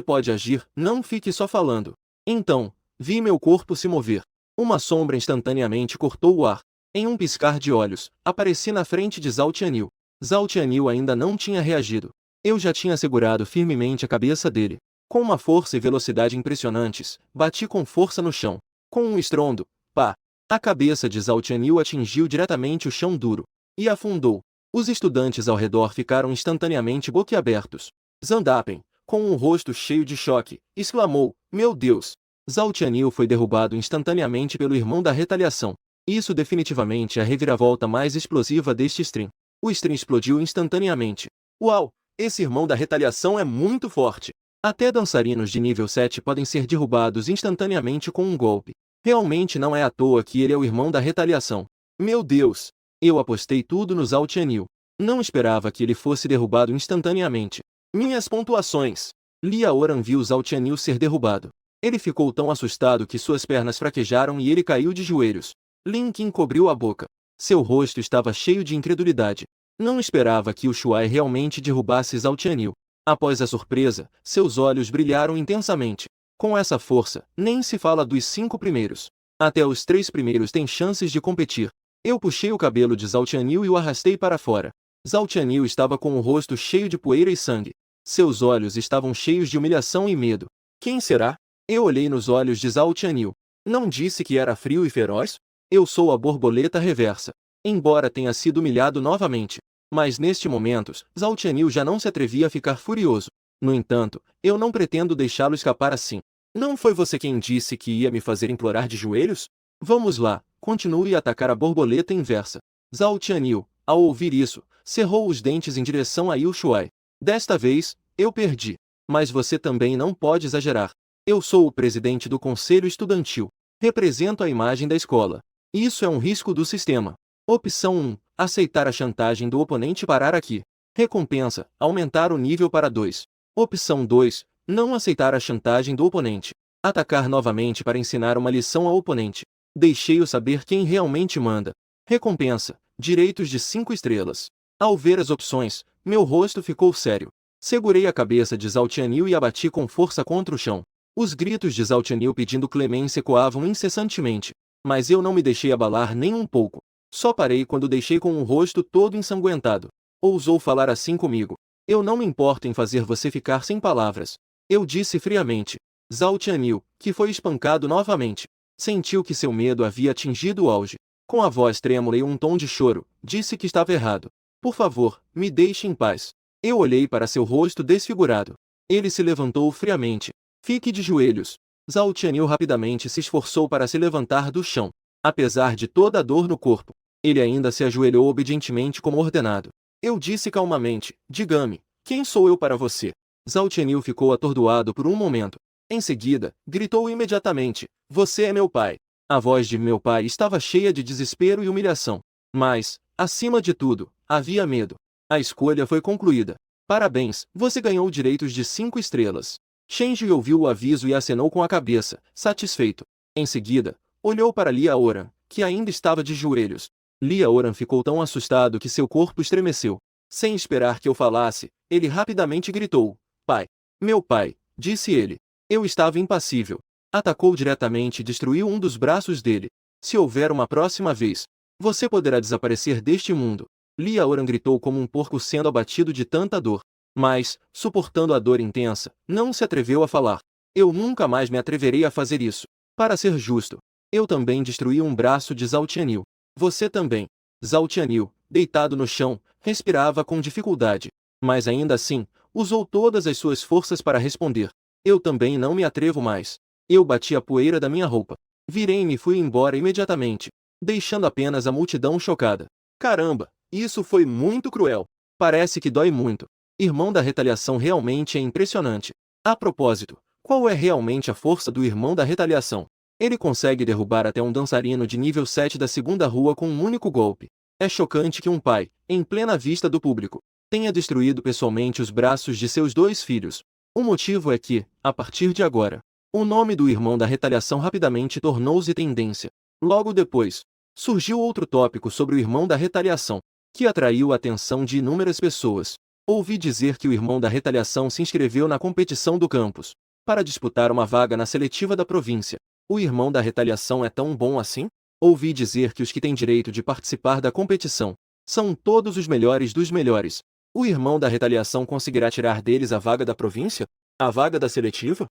pode agir, não fique só falando. Então, vi meu corpo se mover. Uma sombra instantaneamente cortou o ar. Em um piscar de olhos, apareci na frente de Zhao Tianyu. Zhao Tianyu ainda não tinha reagido. Eu já tinha segurado firmemente a cabeça dele. Com uma força e velocidade impressionantes, bati com força no chão. Com um estrondo, pá! A cabeça de Zhao Tianyu atingiu diretamente o chão duro e afundou. Os estudantes ao redor ficaram instantaneamente boquiabertos. Zandapen, com um rosto cheio de choque, exclamou: Meu Deus! Zhao Tianyu foi derrubado instantaneamente pelo irmão da retaliação. Isso definitivamente é a reviravolta mais explosiva deste stream. O stream explodiu instantaneamente. Uau! Esse irmão da retaliação é muito forte. Até dançarinos de nível 7 podem ser derrubados instantaneamente com um golpe. Realmente não é à toa que ele é o irmão da retaliação. Meu Deus! Eu apostei tudo no Zhao Tianyu. Não esperava que ele fosse derrubado instantaneamente. Minhas pontuações. Lia Oran viu Zhao Tianyu ser derrubado. Ele ficou tão assustado que suas pernas fraquejaram e ele caiu de joelhos. Lin Qin cobriu a boca. Seu rosto estava cheio de incredulidade. Não esperava que o Shuai realmente derrubasse Zhao Tianyu. Após a surpresa, seus olhos brilharam intensamente. Com essa força, nem se fala dos 5 primeiros. Até os 3 primeiros têm chances de competir. Eu puxei o cabelo de Zhao Tianyu e o arrastei para fora. Zhao Tianyu estava com o rosto cheio de poeira e sangue. Seus olhos estavam cheios de humilhação e medo. Quem será? Eu olhei nos olhos de Zhao Tianyu. Não disse que era frio e feroz? Eu sou a borboleta reversa. Embora tenha sido humilhado novamente. Mas neste momento, Zhao Tianyu já não se atrevia a ficar furioso. No entanto, eu não pretendo deixá-lo escapar assim. Não foi você quem disse que ia me fazer implorar de joelhos? Vamos lá, continue a atacar a borboleta inversa. Zhao Tianyu, ao ouvir isso, cerrou os dentes em direção a Yu Shuai. Desta vez, eu perdi. Mas você também não pode exagerar. Eu sou o presidente do conselho estudantil. Represento a imagem da escola. Isso é um risco do sistema. Opção 1. Aceitar a chantagem do oponente e parar aqui. Recompensa: aumentar o nível para 2. Opção 2. Não aceitar a chantagem do oponente. Atacar novamente para ensinar uma lição ao oponente. Deixei-o saber quem realmente manda. Recompensa: direitos de 5 estrelas. Ao ver as opções, meu rosto ficou sério. Segurei a cabeça de Zhao Tianyu e a bati com força contra o chão. Os gritos de Zhao Tianyu pedindo clemência ecoavam incessantemente. Mas eu não me deixei abalar nem um pouco. Só parei quando deixei com o rosto todo ensanguentado. Ousou falar assim comigo. Eu não me importo em fazer você ficar sem palavras. Eu disse friamente. Zhao Tianyu, que foi espancado novamente, sentiu que seu medo havia atingido o auge. Com a voz trêmula e um tom de choro, disse que estava errado. Por favor, me deixe em paz. Eu olhei para seu rosto desfigurado. Ele se levantou friamente. Fique de joelhos. Zhao Tianyu rapidamente se esforçou para se levantar do chão. Apesar de toda a dor no corpo, ele ainda se ajoelhou obedientemente como ordenado. Eu disse calmamente: diga-me, quem sou eu para você? Zhao Tianyu ficou atordoado por um momento. Em seguida, gritou imediatamente: você é meu pai. A voz de meu pai estava cheia de desespero e humilhação. Mas, acima de tudo, havia medo. A escolha foi concluída. Parabéns, você ganhou direitos de 5 estrelas. Shenji ouviu o aviso e acenou com a cabeça, satisfeito. Em seguida, olhou para Lia Oran, que ainda estava de joelhos. Lia Oran ficou tão assustado que seu corpo estremeceu. Sem esperar que eu falasse, ele rapidamente gritou: pai! Meu pai! Disse ele. Eu estava impassível. Atacou diretamente e destruiu um dos braços dele. Se houver uma próxima vez, você poderá desaparecer deste mundo. Lia Oran gritou como um porco sendo abatido de tanta dor. Mas, suportando a dor intensa, não se atreveu a falar. Eu nunca mais me atreverei a fazer isso. Para ser justo, eu também destruí um braço de Zhao Tianyu. Você também. Zhao Tianyu, deitado no chão, respirava com dificuldade. Mas ainda assim, usou todas as suas forças para responder. Eu também não me atrevo mais. Eu bati a poeira da minha roupa. Virei-me e fui embora imediatamente, deixando apenas a multidão chocada. Caramba, isso foi muito cruel. Parece que dói muito. Irmão da retaliação realmente é impressionante. A propósito, qual é realmente a força do irmão da retaliação? Ele consegue derrubar até um dançarino de nível 7 da segunda rua com um único golpe. É chocante que um pai, em plena vista do público, tenha destruído pessoalmente os braços de seus 2 filhos. O motivo é que, a partir de agora, o nome do irmão da retaliação rapidamente tornou-se tendência. Logo depois, surgiu outro tópico sobre o irmão da retaliação, que atraiu a atenção de inúmeras pessoas. Ouvi dizer que o irmão da retaliação se inscreveu na competição do campus, para disputar uma vaga na seletiva da província. O irmão da retaliação é tão bom assim? Ouvi dizer que os que têm direito de participar da competição são todos os melhores dos melhores. O irmão da retaliação conseguirá tirar deles a vaga da província? A vaga da seletiva?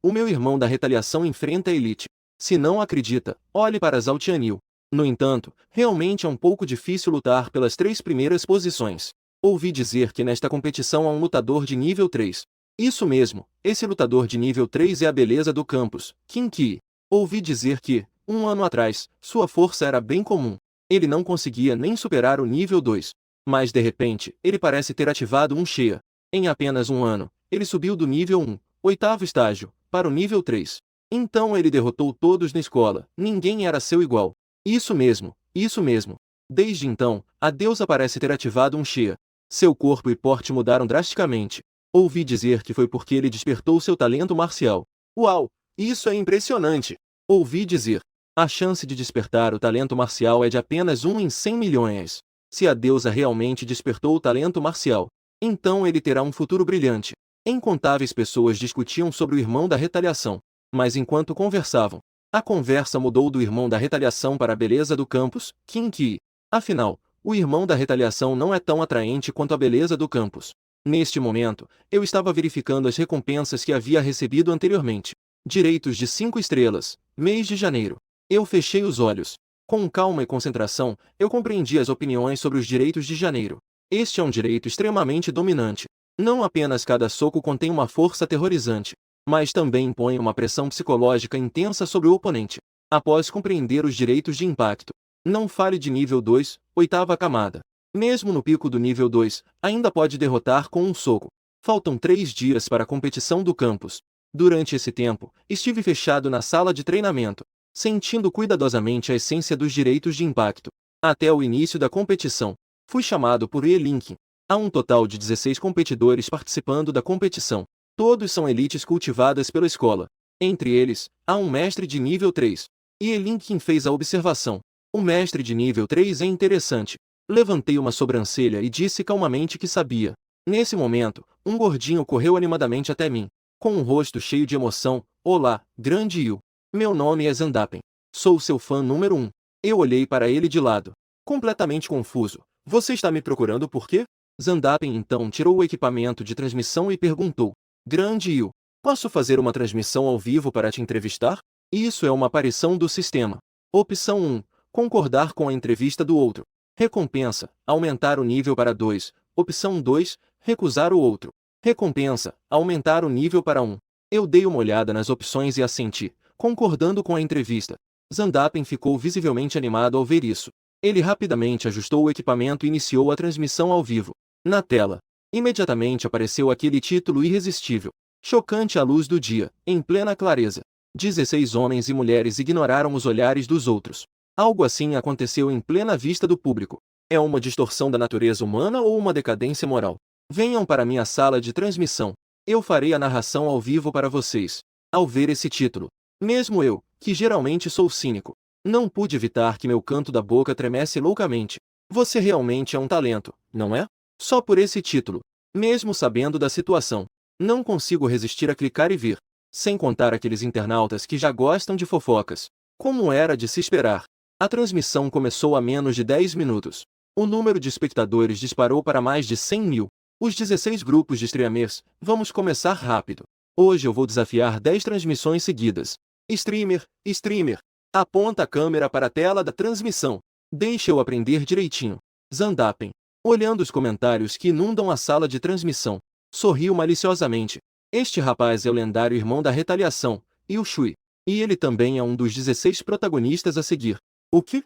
O meu irmão da retaliação enfrenta a elite. Se não acredita, olhe para Zaltianil. No entanto, realmente é um pouco difícil lutar pelas 3 primeiras posições. Ouvi dizer que nesta competição há um lutador de nível 3. Isso mesmo, esse lutador de nível 3 é a beleza do campus, Qin Qi. Ouvi dizer que, um ano atrás, sua força era bem comum. Ele não conseguia nem superar o nível 2. Mas de repente, ele parece ter ativado um Xia. Em apenas um ano, ele subiu do nível 1, oitavo estágio, para o nível 3. Então ele derrotou todos na escola, ninguém era seu igual. Isso mesmo, isso mesmo. Desde então, a deusa parece ter ativado um Xia. Seu corpo e porte mudaram drasticamente. Ouvi dizer que foi porque ele despertou seu talento marcial. Uau! Isso é impressionante! Ouvi dizer. A chance de despertar o talento marcial é de apenas 1 em 100 milhões. Se a deusa realmente despertou o talento marcial, então ele terá um futuro brilhante. Incontáveis pessoas discutiam sobre o irmão da retaliação. Mas enquanto conversavam, a conversa mudou do irmão da retaliação para a beleza do campus, Qin Qi. Afinal, o irmão da retaliação não é tão atraente quanto a beleza do campus. Neste momento, eu estava verificando as recompensas que havia recebido anteriormente. Direitos de 5 estrelas, mês de janeiro. Eu fechei os olhos. Com calma e concentração, eu compreendi as opiniões sobre os direitos de janeiro. Este é um direito extremamente dominante. Não apenas cada soco contém uma força aterrorizante, mas também impõe uma pressão psicológica intensa sobre o oponente. Após compreender os direitos de impacto, não fale de nível 2, oitava camada. Mesmo no pico do nível 2, ainda pode derrotar com um soco. Faltam 3 dias para a competição do campus. Durante esse tempo, estive fechado na sala de treinamento, sentindo cuidadosamente a essência dos direitos de impacto. Até o início da competição, fui chamado por Linkin. Há um total de 16 competidores participando da competição. Todos são elites cultivadas pela escola. Entre eles, há um mestre de nível 3. Linkin fez a observação. O mestre de nível 3 é interessante. Levantei uma sobrancelha e disse calmamente que sabia. Nesse momento, um gordinho correu animadamente até mim. Com um rosto cheio de emoção. Olá, grande Yu. Meu nome é Zandapen. Sou seu fã número 1. Eu olhei para ele de lado. Completamente confuso. Você está me procurando por quê? Zandapen então tirou o equipamento de transmissão e perguntou. Grande Yu, posso fazer uma transmissão ao vivo para te entrevistar? Isso é uma aparição do sistema. Opção 1. Concordar com a entrevista do outro. Recompensa. Aumentar o nível para 2. Opção 2. Recusar o outro. Recompensa. Aumentar o nível para 1. Eu dei uma olhada nas opções e assenti, concordando com a entrevista. Zandapen ficou visivelmente animado ao ver isso. Ele rapidamente ajustou o equipamento e iniciou a transmissão ao vivo. Na tela, imediatamente apareceu aquele título irresistível. Chocante à luz do dia, em plena clareza. 16 homens e mulheres ignoraram os olhares dos outros. Algo assim aconteceu em plena vista do público. É uma distorção da natureza humana ou uma decadência moral? Venham para minha sala de transmissão. Eu farei a narração ao vivo para vocês. Ao ver esse título, mesmo eu, que geralmente sou cínico, não pude evitar que meu canto da boca tremesse loucamente. Você realmente é um talento, não é? Só por esse título, mesmo sabendo da situação, não consigo resistir a clicar e vir. Sem contar aqueles internautas que já gostam de fofocas. Como era de se esperar. A transmissão começou há menos de 10 minutos. O número de espectadores disparou para mais de 100 mil. Os 16 grupos de streamers, vamos começar rápido. Hoje eu vou desafiar 10 transmissões seguidas. Streamer, aponta a câmera para a tela da transmissão. Deixa eu aprender direitinho. Zandapen, olhando os comentários que inundam a sala de transmissão, sorriu maliciosamente. Este rapaz é o lendário irmão da retaliação, Yu Shui. E ele também é um dos 16 protagonistas a seguir. O quê?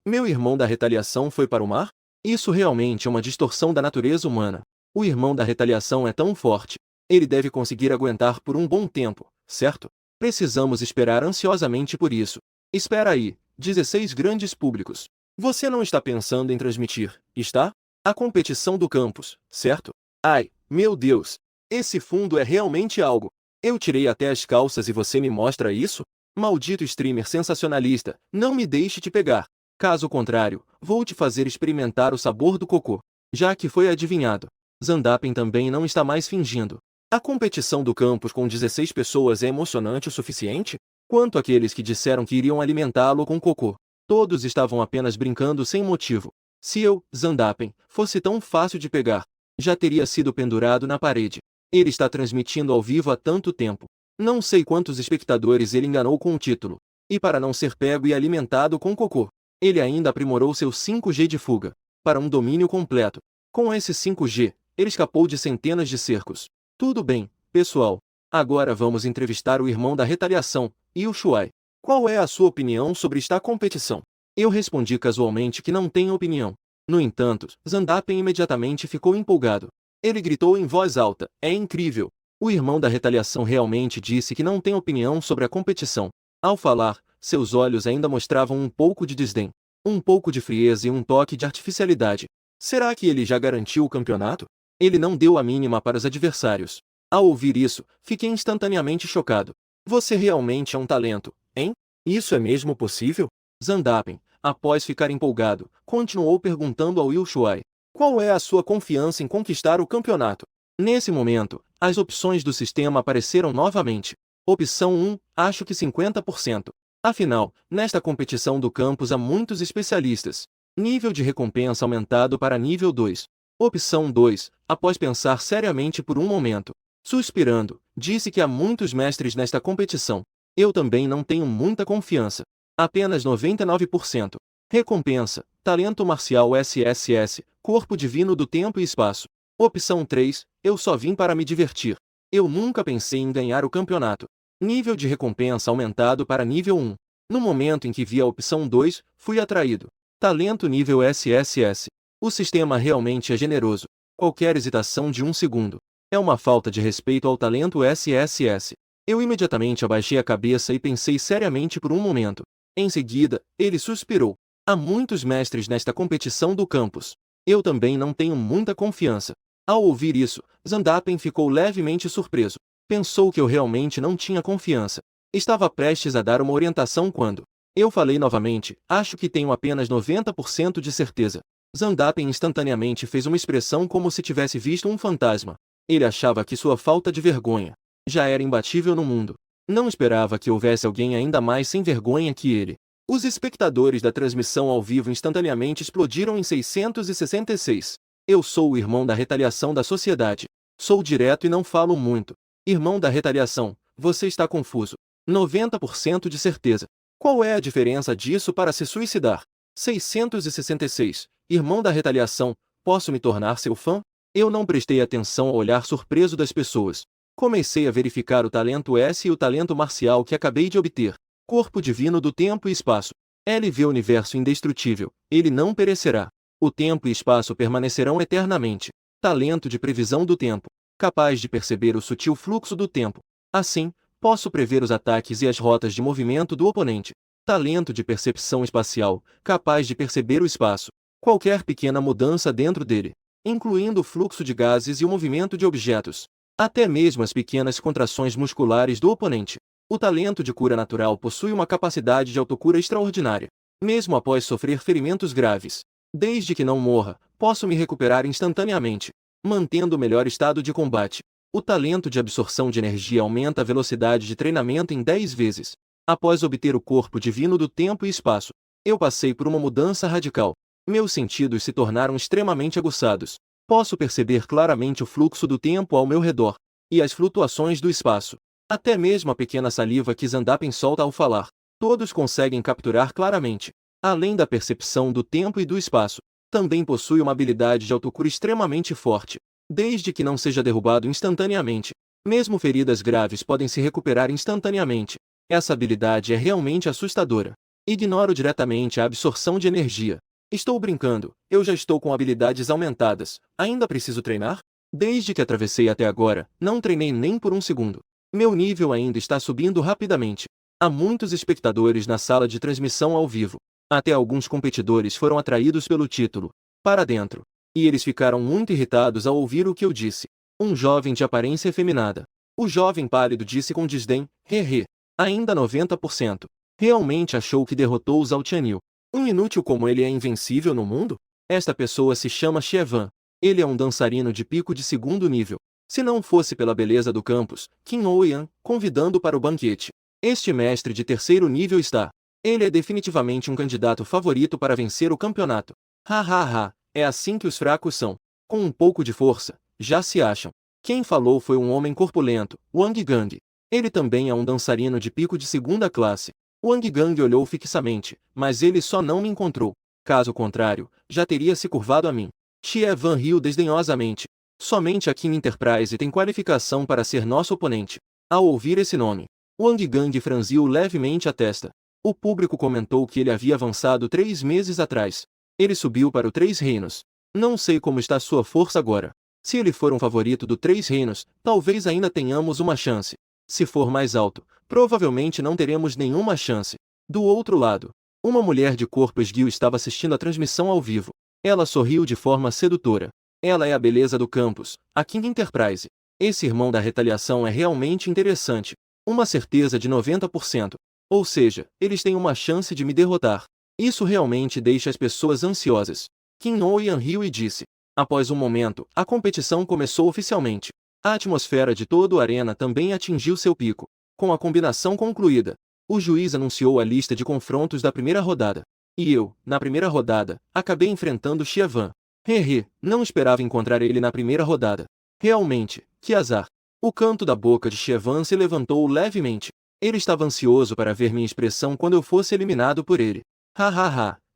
Meu irmão da retaliação foi para o mar? Isso realmente é uma distorção da natureza humana. O irmão da retaliação é tão forte. Ele deve conseguir aguentar por um bom tempo, certo? Precisamos esperar ansiosamente por isso. Espera aí, 16 grandes públicos. Você não está pensando em transmitir, está? A competição do campus, certo? Ai, meu Deus! Esse fundo é realmente algo. Eu tirei até as calças e você me mostra isso? Maldito streamer sensacionalista, não me deixe te pegar. Caso contrário, vou te fazer experimentar o sabor do cocô. Já que foi adivinhado. Zandapen também não está mais fingindo. A competição do campus com 16 pessoas é emocionante o suficiente? Quanto àqueles que disseram que iriam alimentá-lo com cocô. Todos estavam apenas brincando sem motivo. Se eu, Zandapen, fosse tão fácil de pegar, já teria sido pendurado na parede. Ele está transmitindo ao vivo há tanto tempo. Não sei quantos espectadores ele enganou com o título. E para não ser pego e alimentado com cocô, ele ainda aprimorou seu 5G de fuga, para um domínio completo. Com esse 5G, ele escapou de centenas de cercos. Tudo bem, pessoal. Agora vamos entrevistar o irmão da retaliação, Yu Shuai. Qual é a sua opinião sobre esta competição? Eu respondi casualmente que não tenho opinião. No entanto, Zandapen imediatamente ficou empolgado. Ele gritou em voz alta: é incrível! O irmão da retaliação realmente disse que não tem opinião sobre a competição. Ao falar, seus olhos ainda mostravam um pouco de desdém, um pouco de frieza e um toque de artificialidade. Será que ele já garantiu o campeonato? Ele não deu a mínima para os adversários. Ao ouvir isso, fiquei instantaneamente chocado. Você realmente é um talento, hein? Isso é mesmo possível? Zandapen, após ficar empolgado, continuou perguntando ao Yu Shuai: qual é a sua confiança em conquistar o campeonato? Nesse momento, as opções do sistema apareceram novamente. Opção 1, acho que 50%. Afinal, nesta competição do campus há muitos especialistas. Nível de recompensa aumentado para nível 2. Opção 2, após pensar seriamente por um momento. Suspirando, disse que há muitos mestres nesta competição. Eu também não tenho muita confiança. Apenas 99%. Recompensa, talento marcial SSS, corpo divino do tempo e espaço. Opção 3, eu só vim para me divertir. Eu nunca pensei em ganhar o campeonato. Nível de recompensa aumentado para nível 1. No momento em que vi a opção 2, fui atraído. Talento nível SSS. O sistema realmente é generoso. Qualquer hesitação de um segundo é uma falta de respeito ao talento SSS. Eu imediatamente abaixei a cabeça e pensei seriamente por um momento. Em seguida, ele suspirou. Há muitos mestres nesta competição do campus. Eu também não tenho muita confiança. Ao ouvir isso, Zandapen ficou levemente surpreso. Pensou que eu realmente não tinha confiança. Estava prestes a dar uma orientação quando eu falei novamente: acho que tenho apenas 90% de certeza. Zandapen instantaneamente fez uma expressão como se tivesse visto um fantasma. Ele achava que sua falta de vergonha já era imbatível no mundo. Não esperava que houvesse alguém ainda mais sem vergonha que ele. Os espectadores da transmissão ao vivo instantaneamente explodiram em 666. Eu sou o irmão da retaliação da sociedade. Sou direto e não falo muito. Irmão da retaliação, você está confuso. 90% de certeza. Qual é a diferença disso para se suicidar? 666. Irmão da retaliação, posso me tornar seu fã? Eu não prestei atenção ao olhar surpreso das pessoas. Comecei a verificar o talento S e o talento marcial que acabei de obter. Corpo divino do tempo e espaço. LV universo indestrutível. Ele não perecerá. O tempo e espaço permanecerão eternamente. Talento de previsão do tempo. Capaz de perceber o sutil fluxo do tempo. Assim, posso prever os ataques e as rotas de movimento do oponente. Talento de percepção espacial. Capaz de perceber o espaço. Qualquer pequena mudança dentro dele, incluindo o fluxo de gases e o movimento de objetos. Até mesmo as pequenas contrações musculares do oponente. O talento de cura natural possui uma capacidade de autocura extraordinária. Mesmo após sofrer ferimentos graves. Desde que não morra, posso me recuperar instantaneamente, mantendo o melhor estado de combate. O talento de absorção de energia aumenta a velocidade de treinamento em 10 vezes. Após obter o corpo divino do tempo e espaço, eu passei por uma mudança radical. Meus sentidos se tornaram extremamente aguçados. Posso perceber claramente o fluxo do tempo ao meu redor, e as flutuações do espaço. Até mesmo a pequena saliva que Zandapen solta ao falar. Todos conseguem capturar claramente. Além da percepção do tempo e do espaço, também possui uma habilidade de autocura extremamente forte. Desde que não seja derrubado instantaneamente. Mesmo feridas graves podem se recuperar instantaneamente. Essa habilidade é realmente assustadora. Ignoro diretamente a absorção de energia. Estou brincando, eu já estou com habilidades aumentadas. Ainda preciso treinar? Desde que atravessei até agora, não treinei nem por um segundo. Meu nível ainda está subindo rapidamente. Há muitos espectadores na sala de transmissão ao vivo. Até alguns competidores foram atraídos pelo título para dentro. E eles ficaram muito irritados ao ouvir o que eu disse. Um jovem de aparência efeminada. O jovem pálido disse com desdém: hehe. Ainda 90%. Realmente achou que derrotou o Zhao Tianyu. Um inútil como ele é invencível no mundo? Esta pessoa se chama Xievan. Ele é um dançarino de pico de segundo nível. Se não fosse pela beleza do campus, Qin Ouyan, convidando para o banquete. Este mestre de terceiro nível está. Ele é definitivamente um candidato favorito para vencer o campeonato. Ha ha ha, é assim que os fracos são. Com um pouco de força, já se acham. Quem falou foi um homem corpulento, Wang Gang. Ele também é um dançarino de pico de segunda classe. Wang Gang olhou fixamente, mas ele só não me encontrou. Caso contrário, já teria se curvado a mim. Xie Van riu desdenhosamente. Somente a Kim Enterprise tem qualificação para ser nosso oponente. Ao ouvir esse nome, Wang Gang franziu levemente a testa. O público comentou que ele havia avançado 3 meses atrás. Ele subiu para o Três Reinos. Não sei como está sua força agora. Se ele for um favorito do Três Reinos, talvez ainda tenhamos uma chance. Se for mais alto, provavelmente não teremos nenhuma chance. Do outro lado, uma mulher de corpo esguio estava assistindo a transmissão ao vivo. Ela sorriu de forma sedutora. Ela é a beleza do campus, a King Enterprise. Esse irmão da retaliação é realmente interessante. Uma certeza de 90%. Ou seja, eles têm uma chance de me derrotar. Isso realmente deixa as pessoas ansiosas. Kim Oh-yeon riu e disse. Após um momento, a competição começou oficialmente. A atmosfera de toda a arena também atingiu seu pico. Com a combinação concluída, o juiz anunciou a lista de confrontos da primeira rodada. E eu, na primeira rodada, acabei enfrentando Xie Van. Não esperava encontrar ele na primeira rodada. Realmente, que azar. O canto da boca de Xie Van se levantou levemente. Ele estava ansioso para ver minha expressão quando eu fosse eliminado por ele.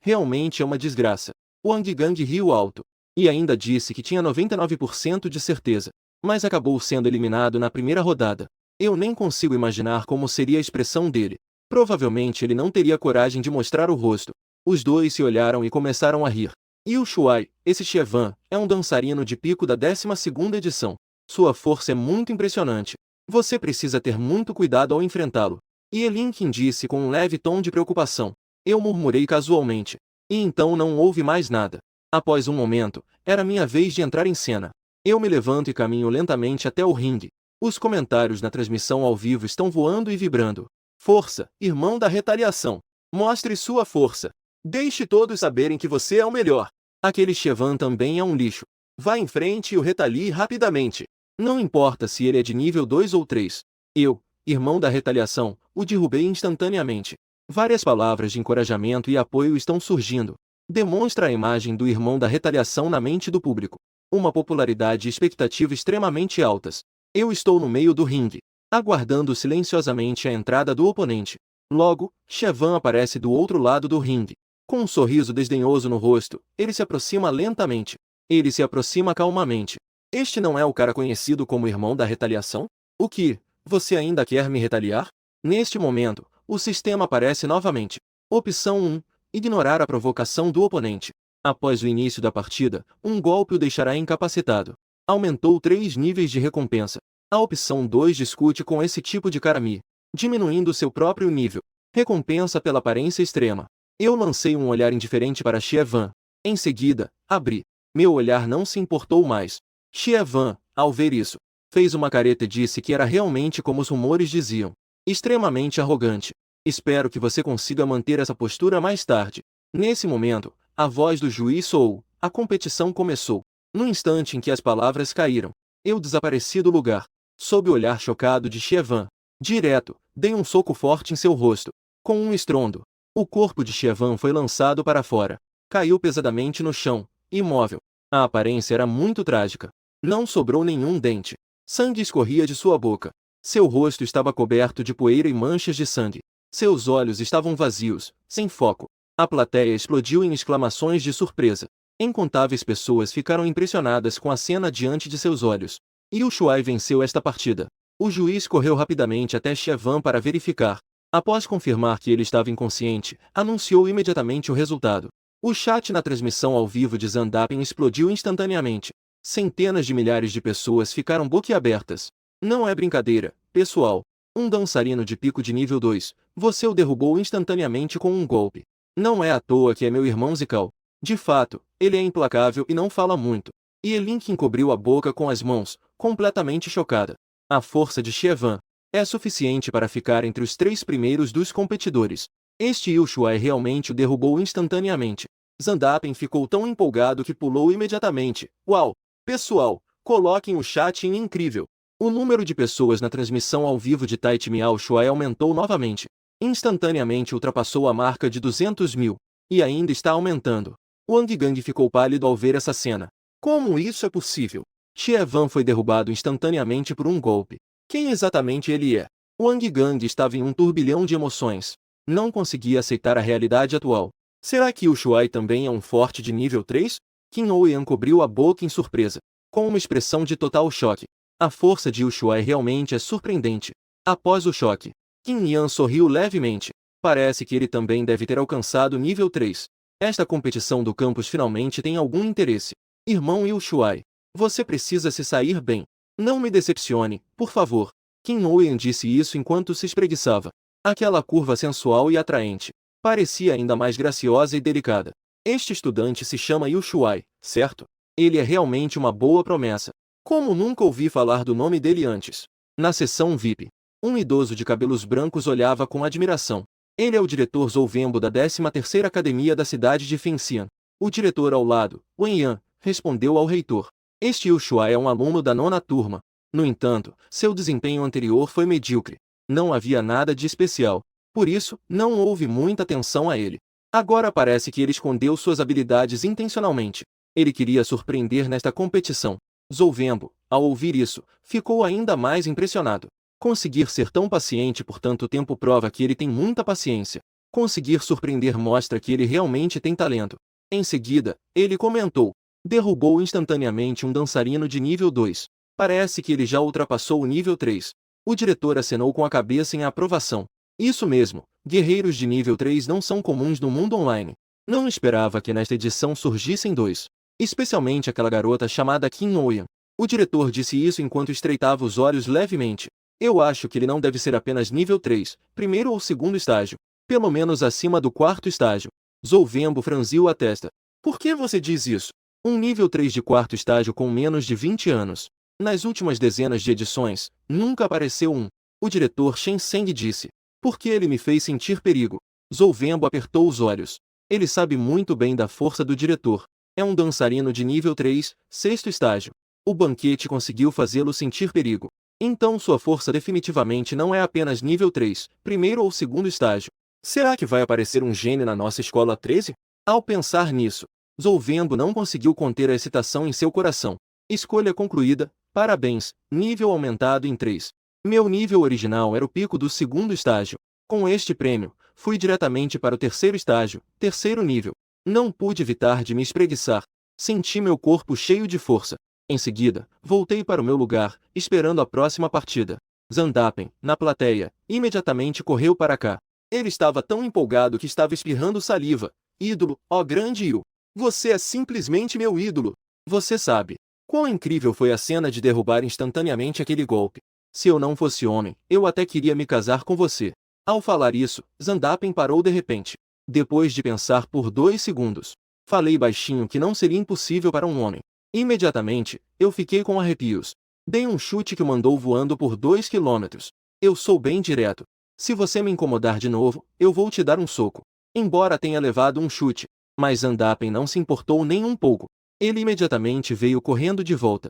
Realmente é uma desgraça. Wang Gang riu alto. E ainda disse que tinha 99% de certeza. Mas acabou sendo eliminado na primeira rodada. Eu nem consigo imaginar como seria a expressão dele. Provavelmente ele não teria coragem de mostrar o rosto. Os dois se olharam e começaram a rir. Yu Shuai, esse Xie Van, é um dançarino de pico da 12ª edição. Sua força é muito impressionante. Você precisa ter muito cuidado ao enfrentá-lo. E Elinkin disse com um leve tom de preocupação. Eu murmurei casualmente. E então não houve mais nada. Após um momento, era minha vez de entrar em cena. Eu me levanto e caminho lentamente até o ringue. Os comentários na transmissão ao vivo estão voando e vibrando. Força, irmão da retaliação. Mostre sua força. Deixe todos saberem que você é o melhor. Aquele Xie Van também é um lixo. Vá em frente e o retalie rapidamente. Não importa se ele é de nível 2 ou 3. Eu, irmão da retaliação, o derrubei instantaneamente. Várias palavras de encorajamento e apoio estão surgindo. Demonstra a imagem do irmão da retaliação na mente do público. Uma popularidade e expectativa extremamente altas. Eu estou no meio do ringue, aguardando silenciosamente a entrada do oponente. Logo, Xie Van aparece do outro lado do ringue. Com um sorriso desdenhoso no rosto, ele se aproxima lentamente. Ele se aproxima calmamente. Este não é o cara conhecido como irmão da retaliação? O que? Você ainda quer me retaliar? Neste momento, o sistema aparece novamente. Opção 1. Ignorar a provocação do oponente. Após o início da partida, um golpe o deixará incapacitado. Aumentou 3 níveis de recompensa. A opção 2 discute com esse tipo de Karami, diminuindo seu próprio nível. Recompensa pela aparência extrema. Eu lancei um olhar indiferente para Xie Van. Em seguida, abri. Meu olhar não se importou mais. Xie Van, ao ver isso, fez uma careta e disse que era realmente como os rumores diziam. Extremamente arrogante. Espero que você consiga manter essa postura mais tarde. Nesse momento, a voz do juiz soou. A competição começou. No instante em que as palavras caíram, eu desapareci do lugar. Sob o olhar chocado de Xie Van, direto, dei um soco forte em seu rosto. Com um estrondo, o corpo de Xie Van foi lançado para fora. Caiu pesadamente no chão, imóvel. A aparência era muito trágica. Não sobrou nenhum dente. Sangue escorria de sua boca. Seu rosto estava coberto de poeira e manchas de sangue. Seus olhos estavam vazios, sem foco. A plateia explodiu em exclamações de surpresa. Incontáveis pessoas ficaram impressionadas com a cena diante de seus olhos. Yu Shuai venceu esta partida. O juiz correu rapidamente até Xie Van para verificar. Após confirmar que ele estava inconsciente, anunciou imediatamente o resultado. O chat na transmissão ao vivo de Zandapen explodiu instantaneamente. Centenas de milhares de pessoas ficaram boquiabertas. Não é brincadeira, pessoal. Um dançarino de pico de nível 2, você o derrubou instantaneamente com um golpe. Não é à toa que é meu irmão Zikal. De fato, ele é implacável e não fala muito. E Elinkin cobriu a boca com as mãos, completamente chocada. A força de Xie Van é suficiente para ficar entre os 3 primeiros dos competidores. Este Yu Shuai realmente o derrubou instantaneamente. Zandapen ficou tão empolgado que pulou imediatamente. Uau! Pessoal, coloquem o chat em incrível. O número de pessoas na transmissão ao vivo de Taichi Miao Shuai aumentou novamente. Instantaneamente ultrapassou a marca de 200 mil. E ainda está aumentando. Wang Gang ficou pálido ao ver essa cena. Como isso é possível? Xie-Van foi derrubado instantaneamente por um golpe. Quem exatamente ele é? Wang Gang estava em um turbilhão de emoções. Não conseguia aceitar a realidade atual. Será que o Shuai também é um forte de nível 3? Qin Ouyan cobriu a boca em surpresa, com uma expressão de total choque. A força de Ushuai realmente é surpreendente. Após o choque, Qin Yan sorriu levemente. Parece que ele também deve ter alcançado nível 3. Esta competição do campus finalmente tem algum interesse. Irmão Ushuai, você precisa se sair bem. Não me decepcione, por favor. Qin Ouyan disse isso enquanto se espreguiçava. Aquela curva sensual e atraente parecia ainda mais graciosa e delicada. Este estudante se chama Ushuai, certo? Ele é realmente uma boa promessa. Como nunca ouvi falar do nome dele antes. Na sessão VIP, um idoso de cabelos brancos olhava com admiração. Ele é o diretor Zouvembo da 13ª Academia da cidade de Fengxian. O diretor ao lado, Wen Yan, respondeu ao reitor. Este Ushuai é um aluno da 9ª turma. No entanto, seu desempenho anterior foi medíocre. Não havia nada de especial. Por isso, não houve muita atenção a ele. Agora parece que ele escondeu suas habilidades intencionalmente. Ele queria surpreender nesta competição. Zouvembo, ao ouvir isso, ficou ainda mais impressionado. Conseguir ser tão paciente por tanto tempo prova que ele tem muita paciência. Conseguir surpreender mostra que ele realmente tem talento. Em seguida, ele comentou. Derrubou instantaneamente um dançarino de nível 2. Parece que ele já ultrapassou o nível 3. O diretor acenou com a cabeça em aprovação. Isso mesmo, guerreiros de nível 3 não são comuns no mundo online. Não esperava que nesta edição surgissem dois. Especialmente aquela garota chamada Qin Ouyan. O diretor disse isso enquanto estreitava os olhos levemente. Eu acho que ele não deve ser apenas nível 3, primeiro ou segundo estágio. Pelo menos acima do 4º estágio. Zouvembo franziu a testa. Por que você diz isso? Um nível 3 de 4º estágio com menos de 20 anos. Nas últimas dezenas de edições, nunca apareceu um. O diretor Shen Seng disse. Porque ele me fez sentir perigo. Zouvembo apertou os olhos. Ele sabe muito bem da força do diretor. É um dançarino de nível 3, 6º estágio. O banquete conseguiu fazê-lo sentir perigo. Então sua força definitivamente não é apenas nível 3, primeiro ou segundo estágio. Será que vai aparecer um gênio na nossa escola 13? Ao pensar nisso, Zouvembo não conseguiu conter a excitação em seu coração. Escolha concluída, parabéns, nível aumentado em 3. Meu nível original era o pico do segundo estágio. Com este prêmio, fui diretamente para o 3º estágio, 3º nível. Não pude evitar de me espreguiçar. Senti meu corpo cheio de força. Em seguida, voltei para o meu lugar, esperando a próxima partida. Zandapen, na plateia, imediatamente correu para cá. Ele estava tão empolgado que estava espirrando saliva. Ídolo, ó grande Yu. Você é simplesmente meu ídolo. Você sabe. Quão incrível foi a cena de derrubar instantaneamente aquele golpe. Se eu não fosse homem, eu até queria me casar com você. Ao falar isso, Zandapen parou de repente. Depois de pensar por 2 segundos. Falei baixinho que não seria impossível para um homem. Imediatamente, eu fiquei com arrepios. Dei um chute que o mandou voando por 2 quilômetros. Eu sou bem direto. Se você me incomodar de novo, eu vou te dar um soco. Embora tenha levado um chute. Mas Zandapen não se importou nem um pouco. Ele imediatamente veio correndo de volta.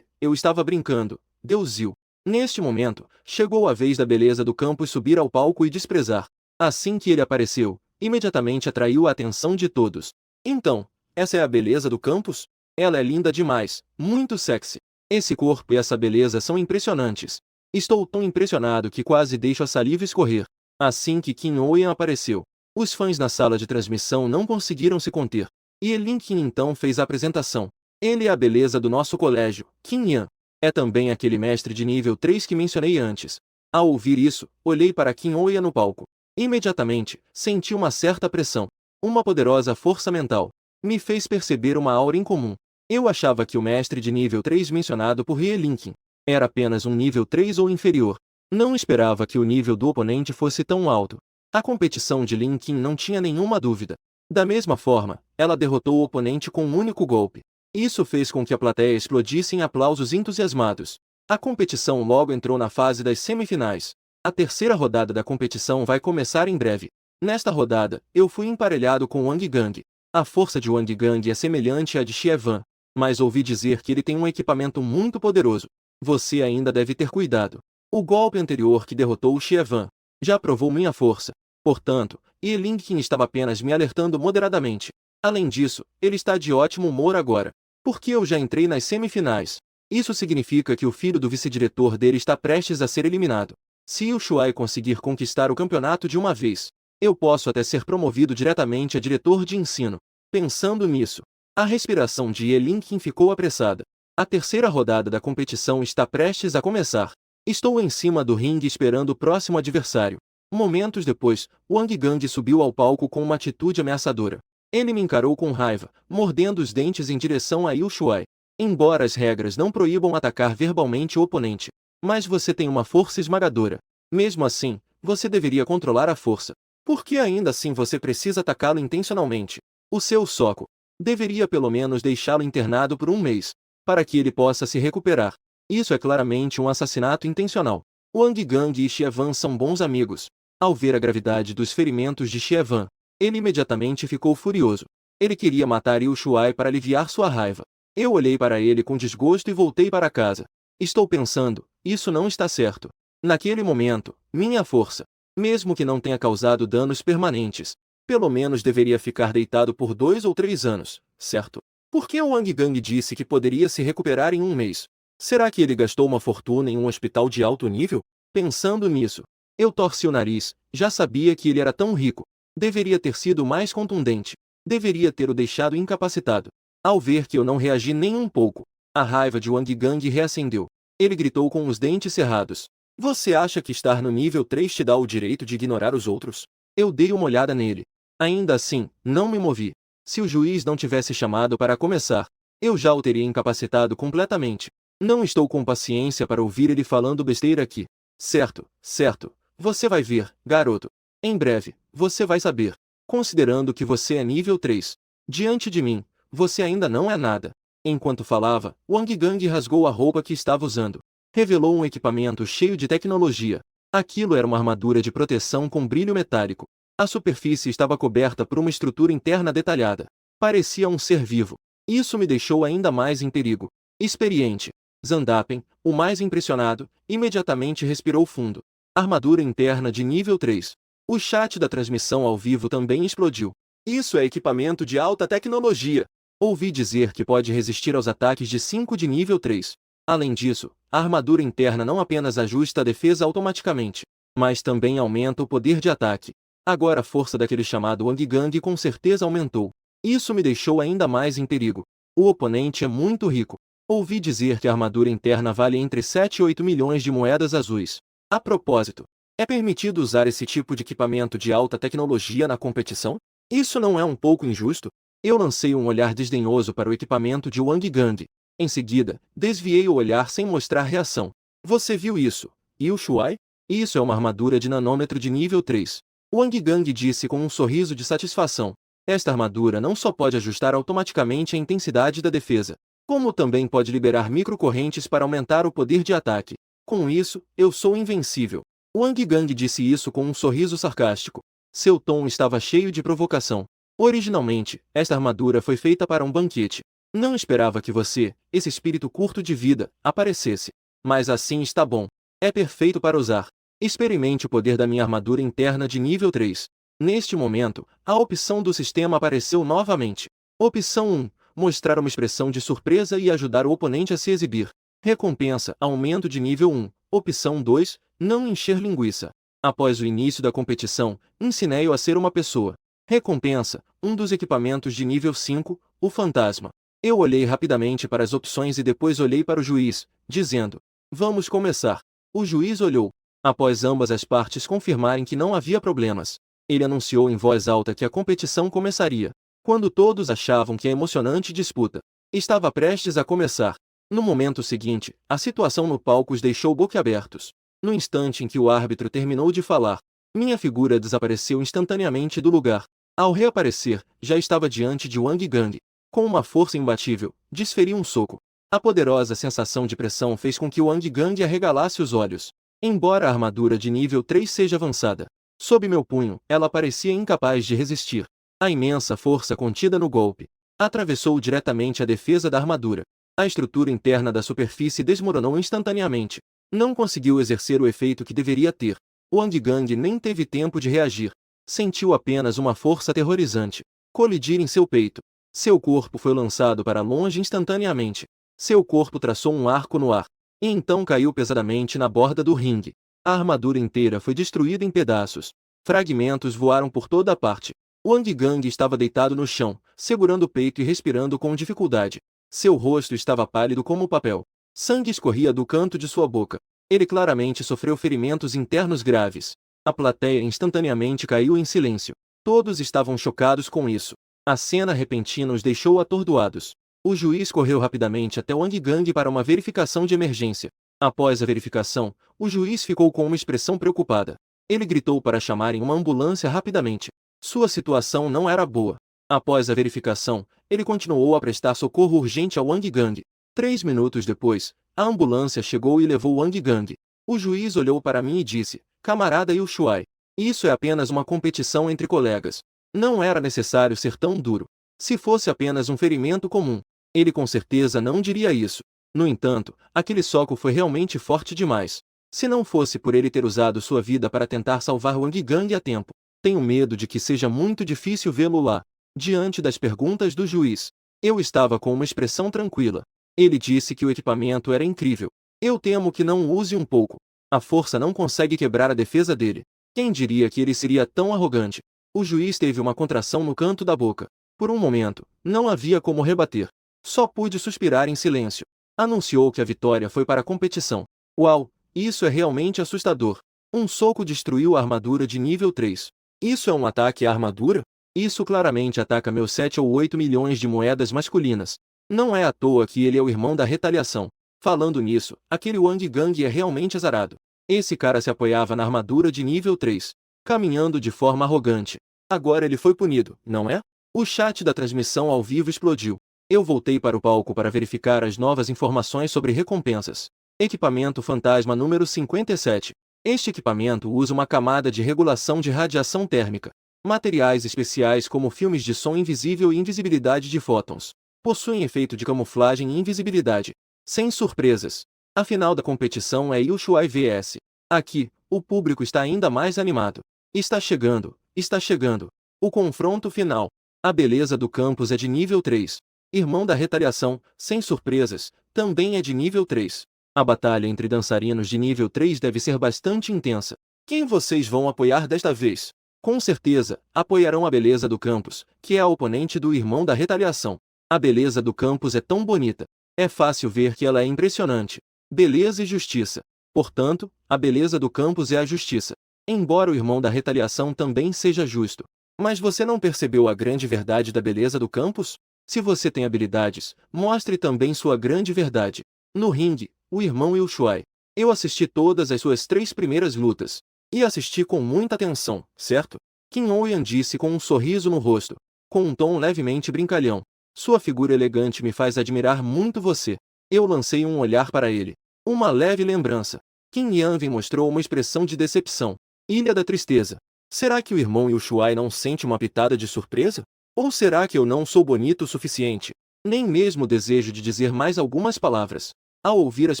Eu estava brincando, Deusil. Neste momento, chegou a vez da beleza do campus subir ao palco e desprezar. Assim que ele apareceu, imediatamente atraiu a atenção de todos. Então, essa é a beleza do campus? Ela é linda demais, muito sexy. Esse corpo e essa beleza são impressionantes. Estou tão impressionado que quase deixo a saliva escorrer. Assim que Qin Ouyan apareceu, os fãs na sala de transmissão não conseguiram se conter. E Lin Qin então fez a apresentação. Ele é a beleza do nosso colégio, Qin Yan. É também aquele mestre de nível 3 que mencionei antes. Ao ouvir isso, olhei para Qin Ouyan no palco. Imediatamente, senti uma certa pressão. Uma poderosa força mental. Me fez perceber uma aura incomum. Eu achava que o mestre de nível 3 mencionado por Lin Qin era apenas um nível 3 ou inferior. Não esperava que o nível do oponente fosse tão alto. A competição de Lin Qin não tinha nenhuma dúvida. Da mesma forma, ela derrotou o oponente com um único golpe. Isso fez com que a plateia explodisse em aplausos entusiasmados. A competição logo entrou na fase das semifinais. A 3ª rodada da competição vai começar em breve. Nesta rodada, eu fui emparelhado com Wang Gang. A força de Wang Gang é semelhante à de Xie-Van, mas ouvi dizer que ele tem um equipamento muito poderoso. Você ainda deve ter cuidado. O golpe anterior que derrotou o Xie-Van já provou minha força. Portanto, Lin Qin estava apenas me alertando moderadamente. Além disso, ele está de ótimo humor agora. Porque eu já entrei nas semifinais. Isso significa que o filho do vice-diretor dele está prestes a ser eliminado. Se o Shuai conseguir conquistar o campeonato de uma vez, eu posso até ser promovido diretamente a diretor de ensino. Pensando nisso, a respiração de Ye Linqin ficou apressada. A terceira rodada da competição está prestes a começar. Estou em cima do ringue esperando o próximo adversário. Momentos depois, Wang Gang subiu ao palco com uma atitude ameaçadora. Ele me encarou com raiva, mordendo os dentes em direção a Yu Shuai. Embora as regras não proíbam atacar verbalmente o oponente, mas você tem uma força esmagadora. Mesmo assim, você deveria controlar a força. Porque ainda assim você precisa atacá-lo intencionalmente. O seu soco deveria pelo menos deixá-lo internado por um mês, para que ele possa se recuperar. Isso é claramente um assassinato intencional. Wang Gang e Xievan são bons amigos. Ao ver a gravidade dos ferimentos de Xievan, ele imediatamente ficou furioso. Ele queria matar Yu Shuai para aliviar sua raiva. Eu olhei para ele com desgosto e voltei para casa. Estou pensando, isso não está certo. Naquele momento, minha força, mesmo que não tenha causado danos permanentes, pelo menos deveria ficar deitado por 2 ou 3 anos, certo? Porque o Wang Gang disse que poderia se recuperar em um mês. Será que ele gastou uma fortuna em um hospital de alto nível? Pensando nisso, eu torci o nariz, já sabia que ele era tão rico. Deveria ter sido mais contundente. Deveria ter o deixado incapacitado. Ao ver que eu não reagi nem um pouco, a raiva de Wang Gang reacendeu. Ele gritou com os dentes cerrados. Você acha que estar no nível 3 te dá o direito de ignorar os outros? Eu dei uma olhada nele. Ainda assim, não me movi. Se o juiz não tivesse chamado para começar, eu já o teria incapacitado completamente. Não estou com paciência para ouvir ele falando besteira aqui. Certo, certo. Você vai ver, garoto. Em breve, você vai saber. Considerando que você é nível 3. Diante de mim, você ainda não é nada. Enquanto falava, Wang Gang rasgou a roupa que estava usando. Revelou um equipamento cheio de tecnologia. Aquilo era uma armadura de proteção com brilho metálico. A superfície estava coberta por uma estrutura interna detalhada. Parecia um ser vivo. Isso me deixou ainda mais em perigo. Experiente. Zandapen, o mais impressionado, imediatamente respirou fundo. Armadura interna de nível 3. O chat da transmissão ao vivo também explodiu. Isso é equipamento de alta tecnologia. Ouvi dizer que pode resistir aos ataques de 5 de nível 3. Além disso, a armadura interna não apenas ajusta a defesa automaticamente, mas também aumenta o poder de ataque. Agora a força daquele chamado Wang Gang com certeza aumentou. Isso me deixou ainda mais em perigo. O oponente é muito rico. Ouvi dizer que a armadura interna vale entre 7 e 8 milhões de moedas azuis. A propósito, é permitido usar esse tipo de equipamento de alta tecnologia na competição? Isso não é um pouco injusto? Eu lancei um olhar desdenhoso para o equipamento de Wang Gang. Em seguida, desviei o olhar sem mostrar reação. Você viu isso, Yu Shuai? Isso é uma armadura de nanômetro de nível 3. Wang Gang disse com um sorriso de satisfação. Esta armadura não só pode ajustar automaticamente a intensidade da defesa, como também pode liberar microcorrentes para aumentar o poder de ataque. Com isso, eu sou invencível. Wang Gang disse isso com um sorriso sarcástico. Seu tom estava cheio de provocação. Originalmente, esta armadura foi feita para um banquete. Não esperava que você, esse espírito curto de vida, aparecesse. Mas assim está bom. É perfeito para usar. Experimente o poder da minha armadura interna de nível 3. Neste momento, a opção do sistema apareceu novamente. Opção 1. Mostrar uma expressão de surpresa e ajudar o oponente a se exibir. Recompensa, aumento de nível 1. Opção 2. Não encher linguiça. Após o início da competição, ensinei-o a ser uma pessoa. Recompensa, um dos equipamentos de nível 5, o fantasma. Eu olhei rapidamente para as opções e depois olhei para o juiz, dizendo: vamos começar. O juiz olhou. Após ambas as partes confirmarem que não havia problemas, ele anunciou em voz alta que a competição começaria. Quando todos achavam que a emocionante disputa estava prestes a começar, no momento seguinte, a situação no palco os deixou boquiabertos. No instante em que o árbitro terminou de falar, minha figura desapareceu instantaneamente do lugar. Ao reaparecer, já estava diante de Wang Gang. Com uma força imbatível, desferi um soco. A poderosa sensação de pressão fez com que Wang Gang arregalasse os olhos. Embora a armadura de nível 3 seja avançada, sob meu punho, ela parecia incapaz de resistir. A imensa força contida no golpe atravessou diretamente a defesa da armadura. A estrutura interna da superfície desmoronou instantaneamente. Não conseguiu exercer o efeito que deveria ter. Wang Gang nem teve tempo de reagir. Sentiu apenas uma força aterrorizante colidir em seu peito. Seu corpo foi lançado para longe instantaneamente. Seu corpo traçou um arco no ar. E então caiu pesadamente na borda do ringue. A armadura inteira foi destruída em pedaços. Fragmentos voaram por toda a parte. Wang Gang estava deitado no chão, segurando o peito e respirando com dificuldade. Seu rosto estava pálido como papel. Sangue escorria do canto de sua boca. Ele claramente sofreu ferimentos internos graves. A plateia instantaneamente caiu em silêncio. Todos estavam chocados com isso. A cena repentina os deixou atordoados. O juiz correu rapidamente até Wang Gang para uma verificação de emergência. Após a verificação, o juiz ficou com uma expressão preocupada. Ele gritou para chamarem uma ambulância rapidamente. Sua situação não era boa. Após a verificação, ele continuou a prestar socorro urgente ao Wang Gang. 3 minutos depois, a ambulância chegou e levou Wang Gang. O juiz olhou para mim e disse: "Camarada Yu Shuai, isso é apenas uma competição entre colegas. Não era necessário ser tão duro. Se fosse apenas um ferimento comum, ele com certeza não diria isso. No entanto, aquele soco foi realmente forte demais. Se não fosse por ele ter usado sua vida para tentar salvar Wang Gang a tempo, tenho medo de que seja muito difícil vê-lo lá." Diante das perguntas do juiz, eu estava com uma expressão tranquila. Ele disse que o equipamento era incrível. Eu temo que não o use um pouco. A força não consegue quebrar a defesa dele. Quem diria que ele seria tão arrogante? O juiz teve uma contração no canto da boca. Por um momento, não havia como rebater. Só pude suspirar em silêncio. Anunciou que a vitória foi para a competição. Uau, isso é realmente assustador. Um soco destruiu a armadura de nível 3. Isso é um ataque à armadura? Isso claramente ataca meus 7 ou 8 milhões de moedas masculinas. Não é à toa que ele é o irmão da retaliação. Falando nisso, aquele Wang Gang é realmente azarado. Esse cara se apoiava na armadura de nível 3, caminhando de forma arrogante. Agora ele foi punido, não é? O chat da transmissão ao vivo explodiu. Eu voltei para o palco para verificar as novas informações sobre recompensas. Equipamento fantasma número 57. Este equipamento usa uma camada de regulação de radiação térmica. Materiais especiais como filmes de som invisível e invisibilidade de fótons. Possuem efeito de camuflagem e invisibilidade. Sem surpresas. A final da competição é Yu Shuai vs. Aqui, o público está ainda mais animado. Está chegando, está chegando. O confronto final. A beleza do campus é de nível 3. Irmão da retaliação, sem surpresas, também é de nível 3. A batalha entre dançarinos de nível 3 deve ser bastante intensa. Quem vocês vão apoiar desta vez? Com certeza, apoiarão a beleza do campus, que é a oponente do irmão da retaliação. A beleza do campus é tão bonita. É fácil ver que ela é impressionante. Beleza e justiça. Portanto, a beleza do campus é a justiça. Embora o irmão da retaliação também seja justo. Mas você não percebeu a grande verdade da beleza do campus? Se você tem habilidades, mostre também sua grande verdade. No ringue, o irmão Yu Shuai. Eu assisti todas as suas 3 primeiras lutas. E assisti com muita atenção, certo? Qin Ouyan disse com um sorriso no rosto, com um tom levemente brincalhão. Sua figura elegante me faz admirar muito você. Eu lancei um olhar para ele. Uma leve lembrança. Qin Yanvin mostrou uma expressão de decepção. Ilha da Tristeza. Será que o irmão Yu Shuai não sente uma pitada de surpresa? Ou será que eu não sou bonito o suficiente? Nem mesmo o desejo de dizer mais algumas palavras. Ao ouvir as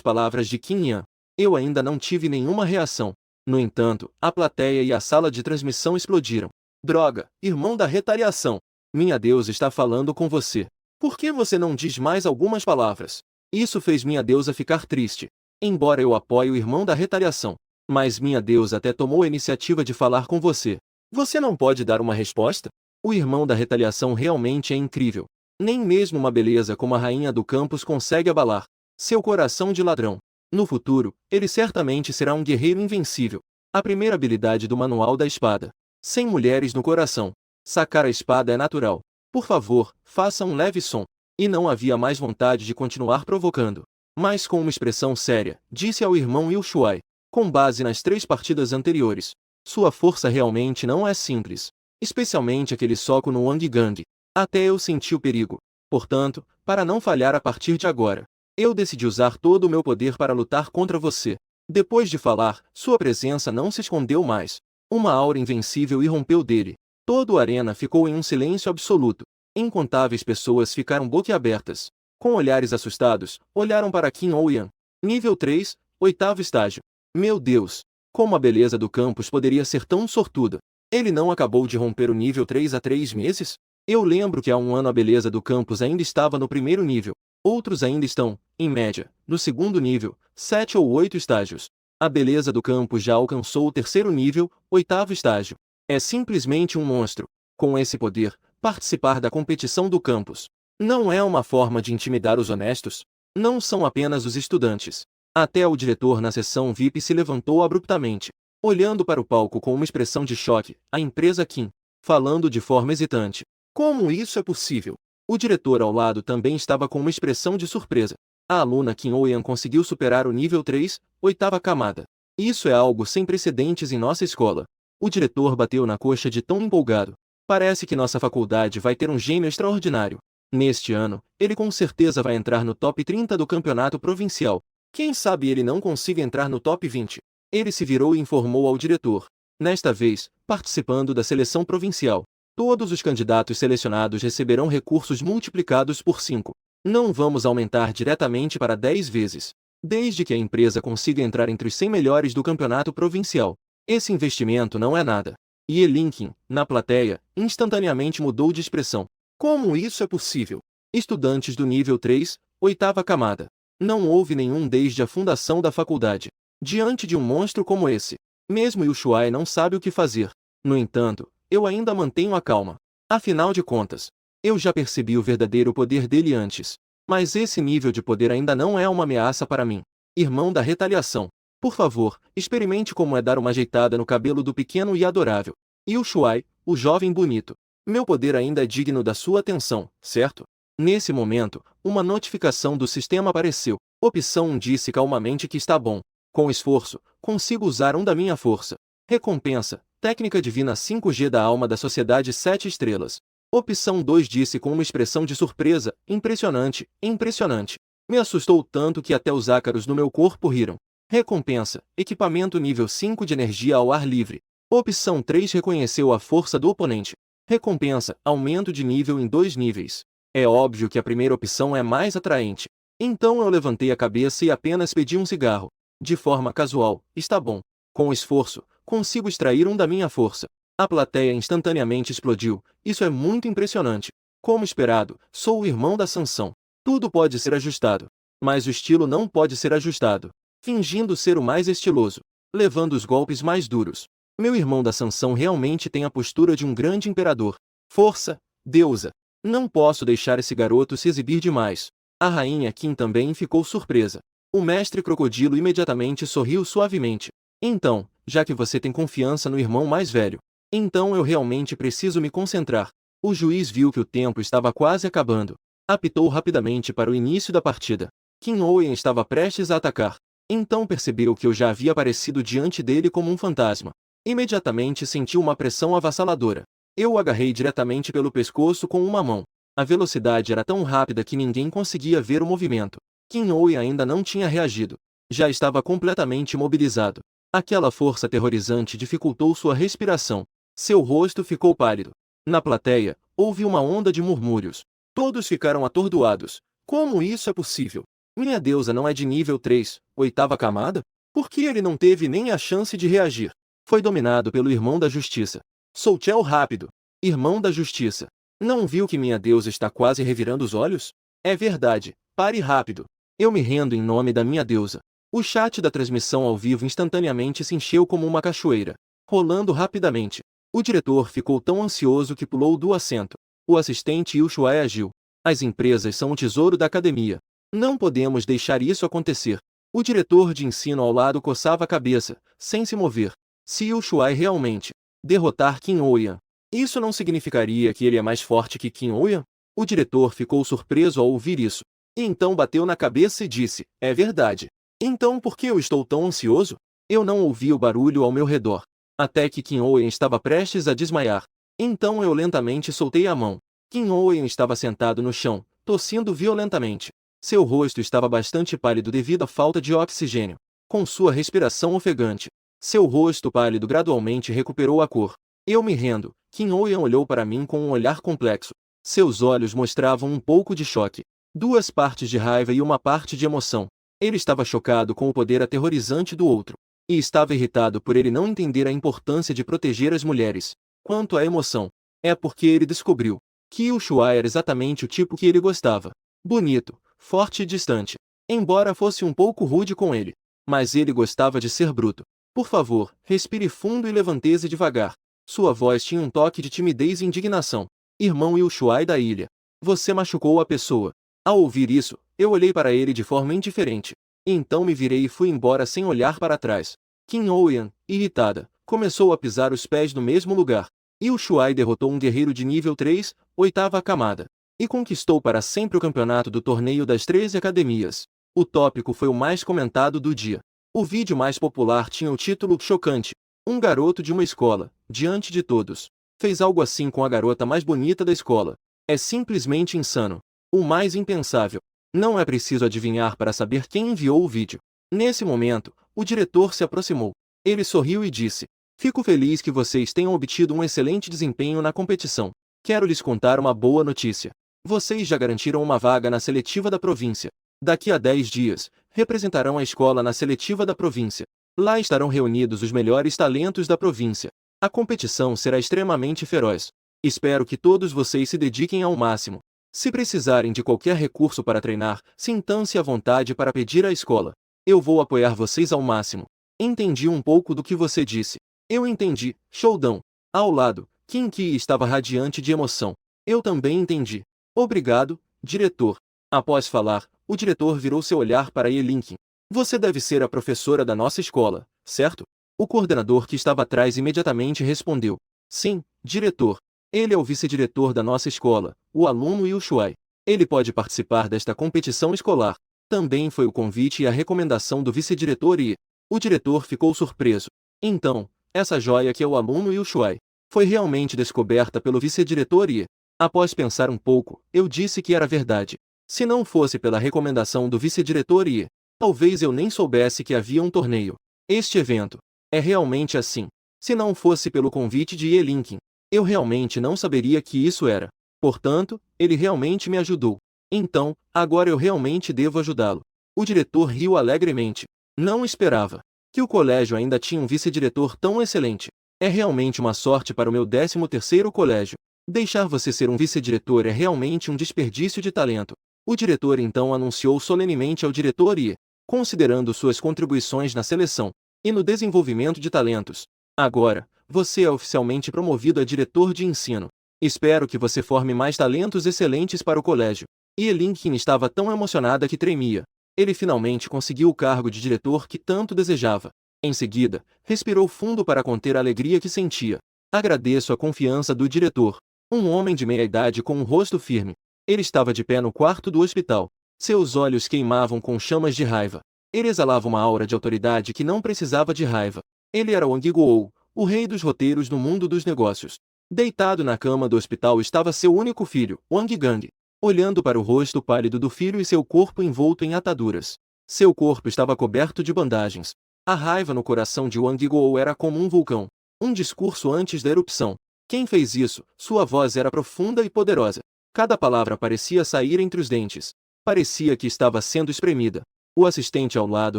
palavras de Qin Yan, eu ainda não tive nenhuma reação. No entanto, a plateia e a sala de transmissão explodiram. Droga, irmão da retaliação. Minha deusa está falando com você. Por que você não diz mais algumas palavras? Isso fez minha deusa ficar triste. Embora eu apoie o irmão da retaliação. Mas minha deusa até tomou a iniciativa de falar com você. Você não pode dar uma resposta? O irmão da retaliação realmente é incrível. Nem mesmo uma beleza como a rainha do campus consegue abalar seu coração de ladrão. No futuro, ele certamente será um guerreiro invencível. A primeira habilidade do manual da espada. Sem mulheres no coração. Sacar a espada é natural. Por favor, faça um leve som. E não havia mais vontade de continuar provocando. Mas com uma expressão séria, disse ao irmão Yu Shuai. Com base nas 3 partidas anteriores. Sua força realmente não é simples. Especialmente aquele soco no Wang Gang. Até eu senti o perigo. Portanto, para não falhar a partir de agora, eu decidi usar todo o meu poder para lutar contra você. Depois de falar, sua presença não se escondeu mais. Uma aura invencível irrompeu dele. Toda a arena ficou em um silêncio absoluto. Incontáveis pessoas ficaram boquiabertas. Com olhares assustados, olharam para Qin Ouyan. Nível 3, 8º estágio. Meu Deus! Como a beleza do campus poderia ser tão sortuda? Ele não acabou de romper o nível 3 há 3 meses? Eu lembro que há um ano a beleza do campus ainda estava no primeiro nível. Outros ainda estão, em média, no segundo nível, 7 ou 8 estágios. A beleza do campus já alcançou o terceiro nível, 8º estágio. É simplesmente um monstro. Com esse poder, participar da competição do campus não é uma forma de intimidar os honestos? Não são apenas os estudantes. Até o diretor na sessão VIP se levantou abruptamente, olhando para o palco com uma expressão de choque. A empresa Kim, falando de forma hesitante. Como isso é possível? O diretor ao lado também estava com uma expressão de surpresa. A aluna Kim Oyan conseguiu superar o nível 3, 8ª camada. Isso é algo sem precedentes em nossa escola. O diretor bateu na coxa de tão empolgado. Parece que nossa faculdade vai ter um gênio extraordinário. Neste ano, ele com certeza vai entrar no top 30 do campeonato provincial. Quem sabe ele não consiga entrar no top 20. Ele se virou e informou ao diretor. Nesta vez, participando da seleção provincial, todos os candidatos selecionados receberão recursos multiplicados por 5. Não vamos aumentar diretamente para 10 vezes. Desde que a empresa consiga entrar entre os 100 melhores do campeonato provincial. Esse investimento não é nada. E Lincoln, na plateia, instantaneamente mudou de expressão. Como isso é possível? Estudantes do nível 3, 8ª camada. Não houve nenhum desde a fundação da faculdade. Diante de um monstro como esse, mesmo Yu Shuai não sabe o que fazer. No entanto, eu ainda mantenho a calma. Afinal de contas, eu já percebi o verdadeiro poder dele antes. Mas esse nível de poder ainda não é uma ameaça para mim. Irmão da retaliação. Por favor, experimente como é dar uma ajeitada no cabelo do pequeno e adorável Yu Shuai, o jovem bonito. Meu poder ainda é digno da sua atenção, certo? Nesse momento, uma notificação do sistema apareceu. Opção 1 disse calmamente que está bom. Com esforço, consigo usar um da minha força. Recompensa, técnica divina 5G da alma da sociedade 7 estrelas. Opção 2 disse com uma expressão de surpresa, impressionante, impressionante. Me assustou tanto que até os ácaros no meu corpo riram. Recompensa, equipamento nível 5 de energia ao ar livre. Opção 3 reconheceu a força do oponente. Recompensa, aumento de nível em 2 níveis. É óbvio que a primeira opção é mais atraente. Então eu levantei a cabeça e apenas pedi um cigarro. De forma casual, está bom. Com esforço, consigo extrair um da minha força. A plateia instantaneamente explodiu. Isso é muito impressionante. Como esperado, sou o irmão da Sansão. Tudo pode ser ajustado. Mas o estilo não pode ser ajustado. Fingindo ser o mais estiloso. Levando os golpes mais duros. Meu irmão da Sansão realmente tem a postura de um grande imperador. Força, deusa. Não posso deixar esse garoto se exibir demais. A rainha Kim também ficou surpresa. O mestre crocodilo imediatamente sorriu suavemente. Então, já que você tem confiança no irmão mais velho, então eu realmente preciso me concentrar. O juiz viu que o tempo estava quase acabando. Apitou rapidamente para o início da partida. Kim Oyen estava prestes a atacar. Então percebeu que eu já havia aparecido diante dele como um fantasma. Imediatamente sentiu uma pressão avassaladora. Eu o agarrei diretamente pelo pescoço com uma mão. A velocidade era tão rápida que ninguém conseguia ver o movimento. Kim Oyen ainda não tinha reagido. Já estava completamente imobilizado. Aquela força aterrorizante dificultou sua respiração. Seu rosto ficou pálido. Na plateia, houve uma onda de murmúrios. Todos ficaram atordoados. Como isso é possível? Minha deusa não é de nível 3, 8ª camada? Por que ele não teve nem a chance de reagir? Foi dominado pelo irmão da justiça. Soltel rápido. Irmão da justiça. Não viu que minha deusa está quase revirando os olhos? É verdade. Pare rápido. Eu me rendo em nome da minha deusa. O chat da transmissão ao vivo instantaneamente se encheu como uma cachoeira, rolando rapidamente. O diretor ficou tão ansioso que pulou do assento. O assistente Yu Shuai agiu. As empresas são o tesouro da academia. Não podemos deixar isso acontecer. O diretor de ensino ao lado coçava a cabeça, sem se mover. Se Yu Shuai realmente derrotar Kim Oyan, isso não significaria que ele é mais forte que Kim Oyan? O diretor ficou surpreso ao ouvir isso. E então bateu na cabeça e disse, é verdade. Então por que eu estou tão ansioso? Eu não ouvi o barulho ao meu redor. Até que Kim Oyen estava prestes a desmaiar. Então eu lentamente soltei a mão. Kim Oyen estava sentado no chão, tossindo violentamente. Seu rosto estava bastante pálido devido à falta de oxigênio. Com sua respiração ofegante, seu rosto pálido gradualmente recuperou a cor. Eu me rendo. Kim Oyen olhou para mim com um olhar complexo. Seus olhos mostravam um pouco de choque. 2 partes de raiva e uma parte de emoção. Ele estava chocado com o poder aterrorizante do outro. E estava irritado por ele não entender a importância de proteger as mulheres. Quanto à emoção, é porque ele descobriu que Yu Shuai era exatamente o tipo que ele gostava. Bonito, forte e distante. Embora fosse um pouco rude com ele. Mas ele gostava de ser bruto. Por favor, respire fundo e levante-se devagar. Sua voz tinha um toque de timidez e indignação. Irmão Yu Shuai da ilha. Você machucou a pessoa. Ao ouvir isso, eu olhei para ele de forma indiferente. Então me virei e fui embora sem olhar para trás. Qin Ouyan, irritada, começou a pisar os pés no mesmo lugar. Yu Shuai derrotou um guerreiro de nível 3, oitava camada, e conquistou para sempre o campeonato do torneio das 13 academias. O tópico foi o mais comentado do dia. O vídeo mais popular tinha o título chocante: um garoto de uma escola, diante de todos, fez algo assim com a garota mais bonita da escola. É simplesmente insano. O mais impensável. Não é preciso adivinhar para saber quem enviou o vídeo. Nesse momento, o diretor se aproximou. Ele sorriu e disse: Fico feliz que vocês tenham obtido um excelente desempenho na competição. Quero lhes contar uma boa notícia. Vocês já garantiram uma vaga na seletiva da província. Daqui a 10 dias, representarão a escola na seletiva da província. Lá estarão reunidos os melhores talentos da província. A competição será extremamente feroz. Espero que todos vocês se dediquem ao máximo. Se precisarem de qualquer recurso para treinar, sintam-se à vontade para pedir à escola. Eu vou apoiar vocês ao máximo. Entendi um pouco do que você disse. Eu entendi, Shoudan. Ao lado, Qin Qi estava radiante de emoção. Eu também entendi. Obrigado, diretor. Após falar, o diretor virou seu olhar para Yelinkin. Você deve ser a professora da nossa escola, certo? O coordenador que estava atrás imediatamente respondeu. Sim, diretor. Ele é o vice-diretor da nossa escola, o aluno Yu Shuai. Ele pode participar desta competição escolar. Também foi o convite e a recomendação do vice-diretor e... O diretor ficou surpreso. Então, essa joia que é o aluno Yu Shuai foi realmente descoberta pelo vice-diretor e... Após pensar um pouco, eu disse que era verdade. Se não fosse pela recomendação do vice-diretor e... Talvez eu nem soubesse que havia um torneio. Este evento. É realmente assim. Se não fosse pelo convite de Yelinkin, eu realmente não saberia que isso era. Portanto, ele realmente me ajudou. Então, agora eu realmente devo ajudá-lo. O diretor riu alegremente. Não esperava que o colégio ainda tinha um vice-diretor tão excelente. É realmente uma sorte para o meu 13º colégio. Deixar você ser um vice-diretor é realmente um desperdício de talento. O diretor então anunciou solenemente ao diretor e, considerando suas contribuições na seleção e no desenvolvimento de talentos, agora, você é oficialmente promovido a diretor de ensino. Espero que você forme mais talentos excelentes para o colégio. E Yelinkin estava tão emocionada que tremia. Ele finalmente conseguiu o cargo de diretor que tanto desejava. Em seguida, respirou fundo para conter a alegria que sentia. Agradeço a confiança do diretor. Um homem de meia idade com um rosto firme. Ele estava de pé no quarto do hospital. Seus olhos queimavam com chamas de raiva. Ele exalava uma aura de autoridade que não precisava de raiva. Ele era Wang Guo, o rei dos roteiros no mundo dos negócios. Deitado na cama do hospital estava seu único filho, Wang Gang, olhando para o rosto pálido do filho e seu corpo envolto em ataduras. Seu corpo estava coberto de bandagens. A raiva no coração de Wang Guo era como um vulcão. Um discurso antes da erupção. Quem fez isso? Sua voz era profunda e poderosa. Cada palavra parecia sair entre os dentes. Parecia que estava sendo espremida. O assistente ao lado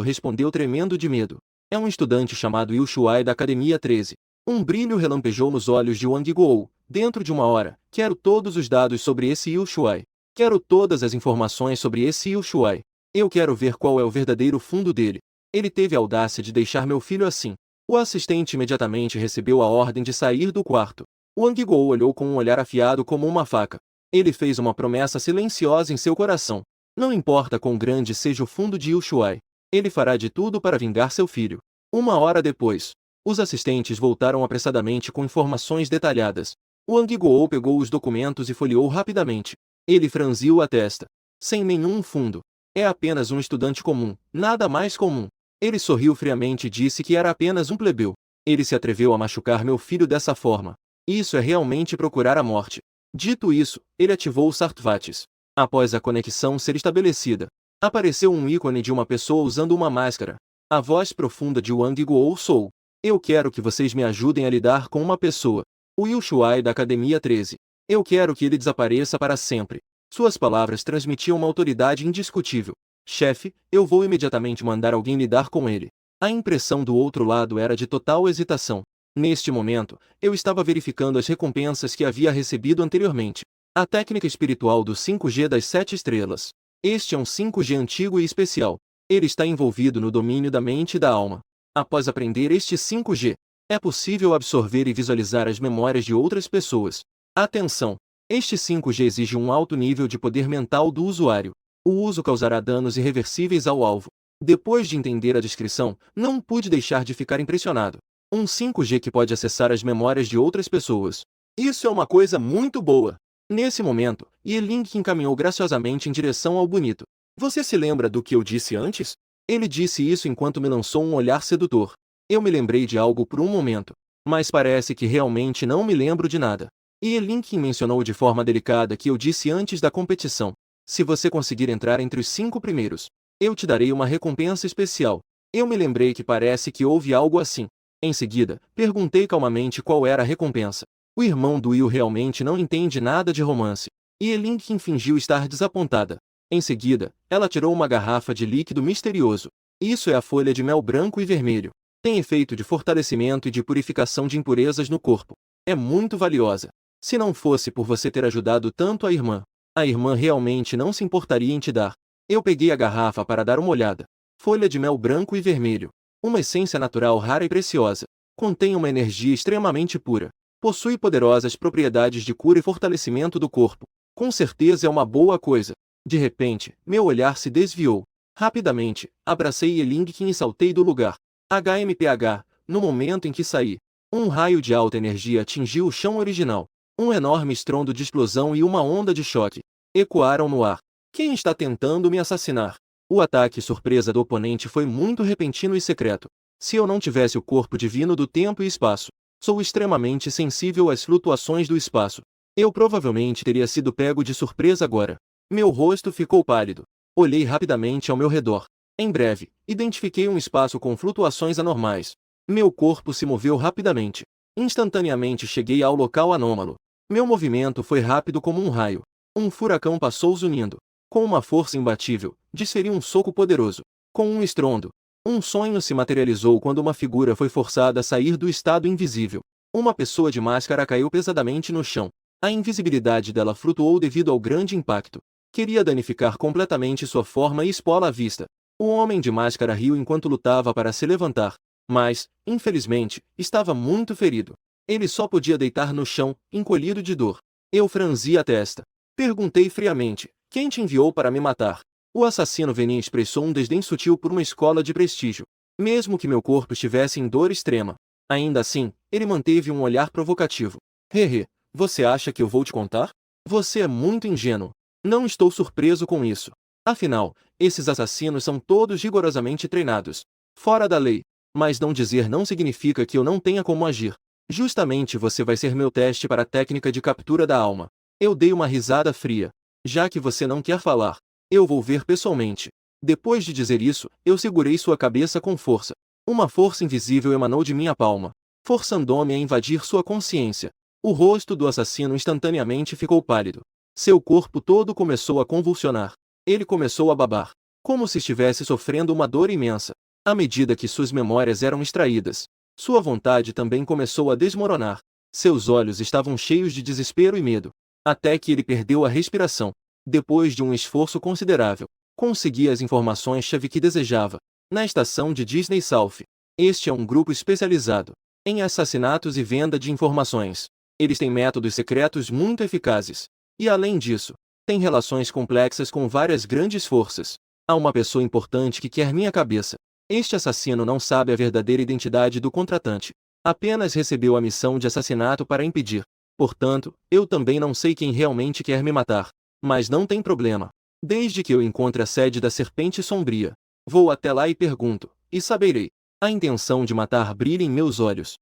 respondeu tremendo de medo. É um estudante chamado Yu Shuai da Academia 13. Um brilho relampejou nos olhos de Wang Guo. Dentro de uma hora, quero todos os dados sobre esse Yu Shuai. Quero todas as informações sobre esse Yu Shuai. Eu quero ver qual é o verdadeiro fundo dele. Ele teve a audácia de deixar meu filho assim. O assistente imediatamente recebeu a ordem de sair do quarto. Wang Guo olhou com um olhar afiado como uma faca. Ele fez uma promessa silenciosa em seu coração. Não importa quão grande seja o fundo de Yu Shuai, ele fará de tudo para vingar seu filho. Uma hora depois, os assistentes voltaram apressadamente com informações detalhadas. Wang Guo pegou os documentos e folheou rapidamente. Ele franziu a testa. Sem nenhum fundo. É apenas um estudante comum, nada mais comum. Ele sorriu friamente e disse que era apenas um plebeu. Ele se atreveu a machucar meu filho dessa forma. Isso é realmente procurar a morte. Dito isso, ele ativou o Sartvatis. Após a conexão ser estabelecida, apareceu um ícone de uma pessoa usando uma máscara. A voz profunda de Wang Guo soou. Eu quero que vocês me ajudem a lidar com uma pessoa. O Yu Shuai da Academia 13. Eu quero que ele desapareça para sempre. Suas palavras transmitiam uma autoridade indiscutível. Chefe, eu vou imediatamente mandar alguém lidar com ele. A impressão do outro lado era de total hesitação. Neste momento, eu estava verificando as recompensas que havia recebido anteriormente. A técnica espiritual do 5G das 7 estrelas. Este é um 5G antigo e especial. Ele está envolvido no domínio da mente e da alma. Após aprender este 5G, é possível absorver e visualizar as memórias de outras pessoas. Atenção! Este 5G exige um alto nível de poder mental do usuário. O uso causará danos irreversíveis ao alvo. Depois de entender a descrição, não pude deixar de ficar impressionado. Um 5G que pode acessar as memórias de outras pessoas. Isso é uma coisa muito boa. Nesse momento, Yelink encaminhou graciosamente em direção ao bonito. Você se lembra do que eu disse antes? Ele disse isso enquanto me lançou um olhar sedutor. Eu me lembrei de algo por um momento, mas parece que realmente não me lembro de nada. Yelink mencionou de forma delicada que eu disse antes da competição. Se você conseguir entrar entre os 5 primeiros, eu te darei uma recompensa especial. Eu me lembrei que parece que houve algo assim. Em seguida, perguntei calmamente qual era a recompensa. O irmão do Will realmente não entende nada de romance. Yelink fingiu estar desapontada. Em seguida, ela tirou uma garrafa de líquido misterioso. Isso é a folha de mel branco e vermelho. Tem efeito de fortalecimento e de purificação de impurezas no corpo. É muito valiosa. Se não fosse por você ter ajudado tanto a irmã realmente não se importaria em te dar. Eu peguei a garrafa para dar uma olhada. Folha de mel branco e vermelho. Uma essência natural rara e preciosa. Contém uma energia extremamente pura. Possui poderosas propriedades de cura e fortalecimento do corpo. Com certeza é uma boa coisa. De repente, meu olhar se desviou. Rapidamente, abracei Yelink e saltei do lugar. HMPH, no momento em que saí. Um raio de alta energia atingiu o chão original. Um enorme estrondo de explosão e uma onda de choque ecoaram no ar. Quem está tentando me assassinar? O ataque surpresa do oponente foi muito repentino e secreto. Se eu não tivesse o corpo divino do tempo e espaço, sou extremamente sensível às flutuações do espaço. Eu provavelmente teria sido pego de surpresa agora. Meu rosto ficou pálido. Olhei rapidamente ao meu redor. Em breve, identifiquei um espaço com flutuações anormais. Meu corpo se moveu rapidamente. Instantaneamente cheguei ao local anômalo. Meu movimento foi rápido como um raio. Um furacão passou zunindo. Com uma força imbatível, desferi um soco poderoso. Com um estrondo, um sonho se materializou quando uma figura foi forçada a sair do estado invisível. Uma pessoa de máscara caiu pesadamente no chão. A invisibilidade dela flutuou devido ao grande impacto. Queria danificar completamente sua forma e expô-la à vista. O homem de máscara riu enquanto lutava para se levantar, mas, infelizmente, estava muito ferido. Ele só podia deitar no chão, encolhido de dor. Eu franzi a testa. Perguntei friamente: quem te enviou para me matar? O assassino Venin expressou um desdém sutil por uma escola de prestígio. Mesmo que meu corpo estivesse em dor extrema. Ainda assim, ele manteve um olhar provocativo. Hehe, você acha que eu vou te contar? Você é muito ingênuo. Não estou surpreso com isso. Afinal, esses assassinos são todos rigorosamente treinados. Fora da lei. Mas não dizer não significa que eu não tenha como agir. Justamente você vai ser meu teste para a técnica de captura da alma. Eu dei uma risada fria. Já que você não quer falar, eu vou ver pessoalmente. Depois de dizer isso, eu segurei sua cabeça com força. Uma força invisível emanou de minha palma, forçando-me a invadir sua consciência. O rosto do assassino instantaneamente ficou pálido. Seu corpo todo começou a convulsionar. Ele começou a babar, como se estivesse sofrendo uma dor imensa. À medida que suas memórias eram extraídas, sua vontade também começou a desmoronar. Seus olhos estavam cheios de desespero e medo. Até que ele perdeu a respiração. Depois de um esforço considerável, consegui as informações-chave que desejava. Na estação de Disney South. Este é um grupo especializado em assassinatos e venda de informações. Eles têm métodos secretos muito eficazes. E além disso, têm relações complexas com várias grandes forças. Há uma pessoa importante que quer minha cabeça. Este assassino não sabe a verdadeira identidade do contratante. Apenas recebeu a missão de assassinato para impedir. Portanto, eu também não sei quem realmente quer me matar. Mas não tem problema. Desde que eu encontre a sede da Serpente Sombria, vou até lá e pergunto, e saberei. A intenção de matar brilha em meus olhos.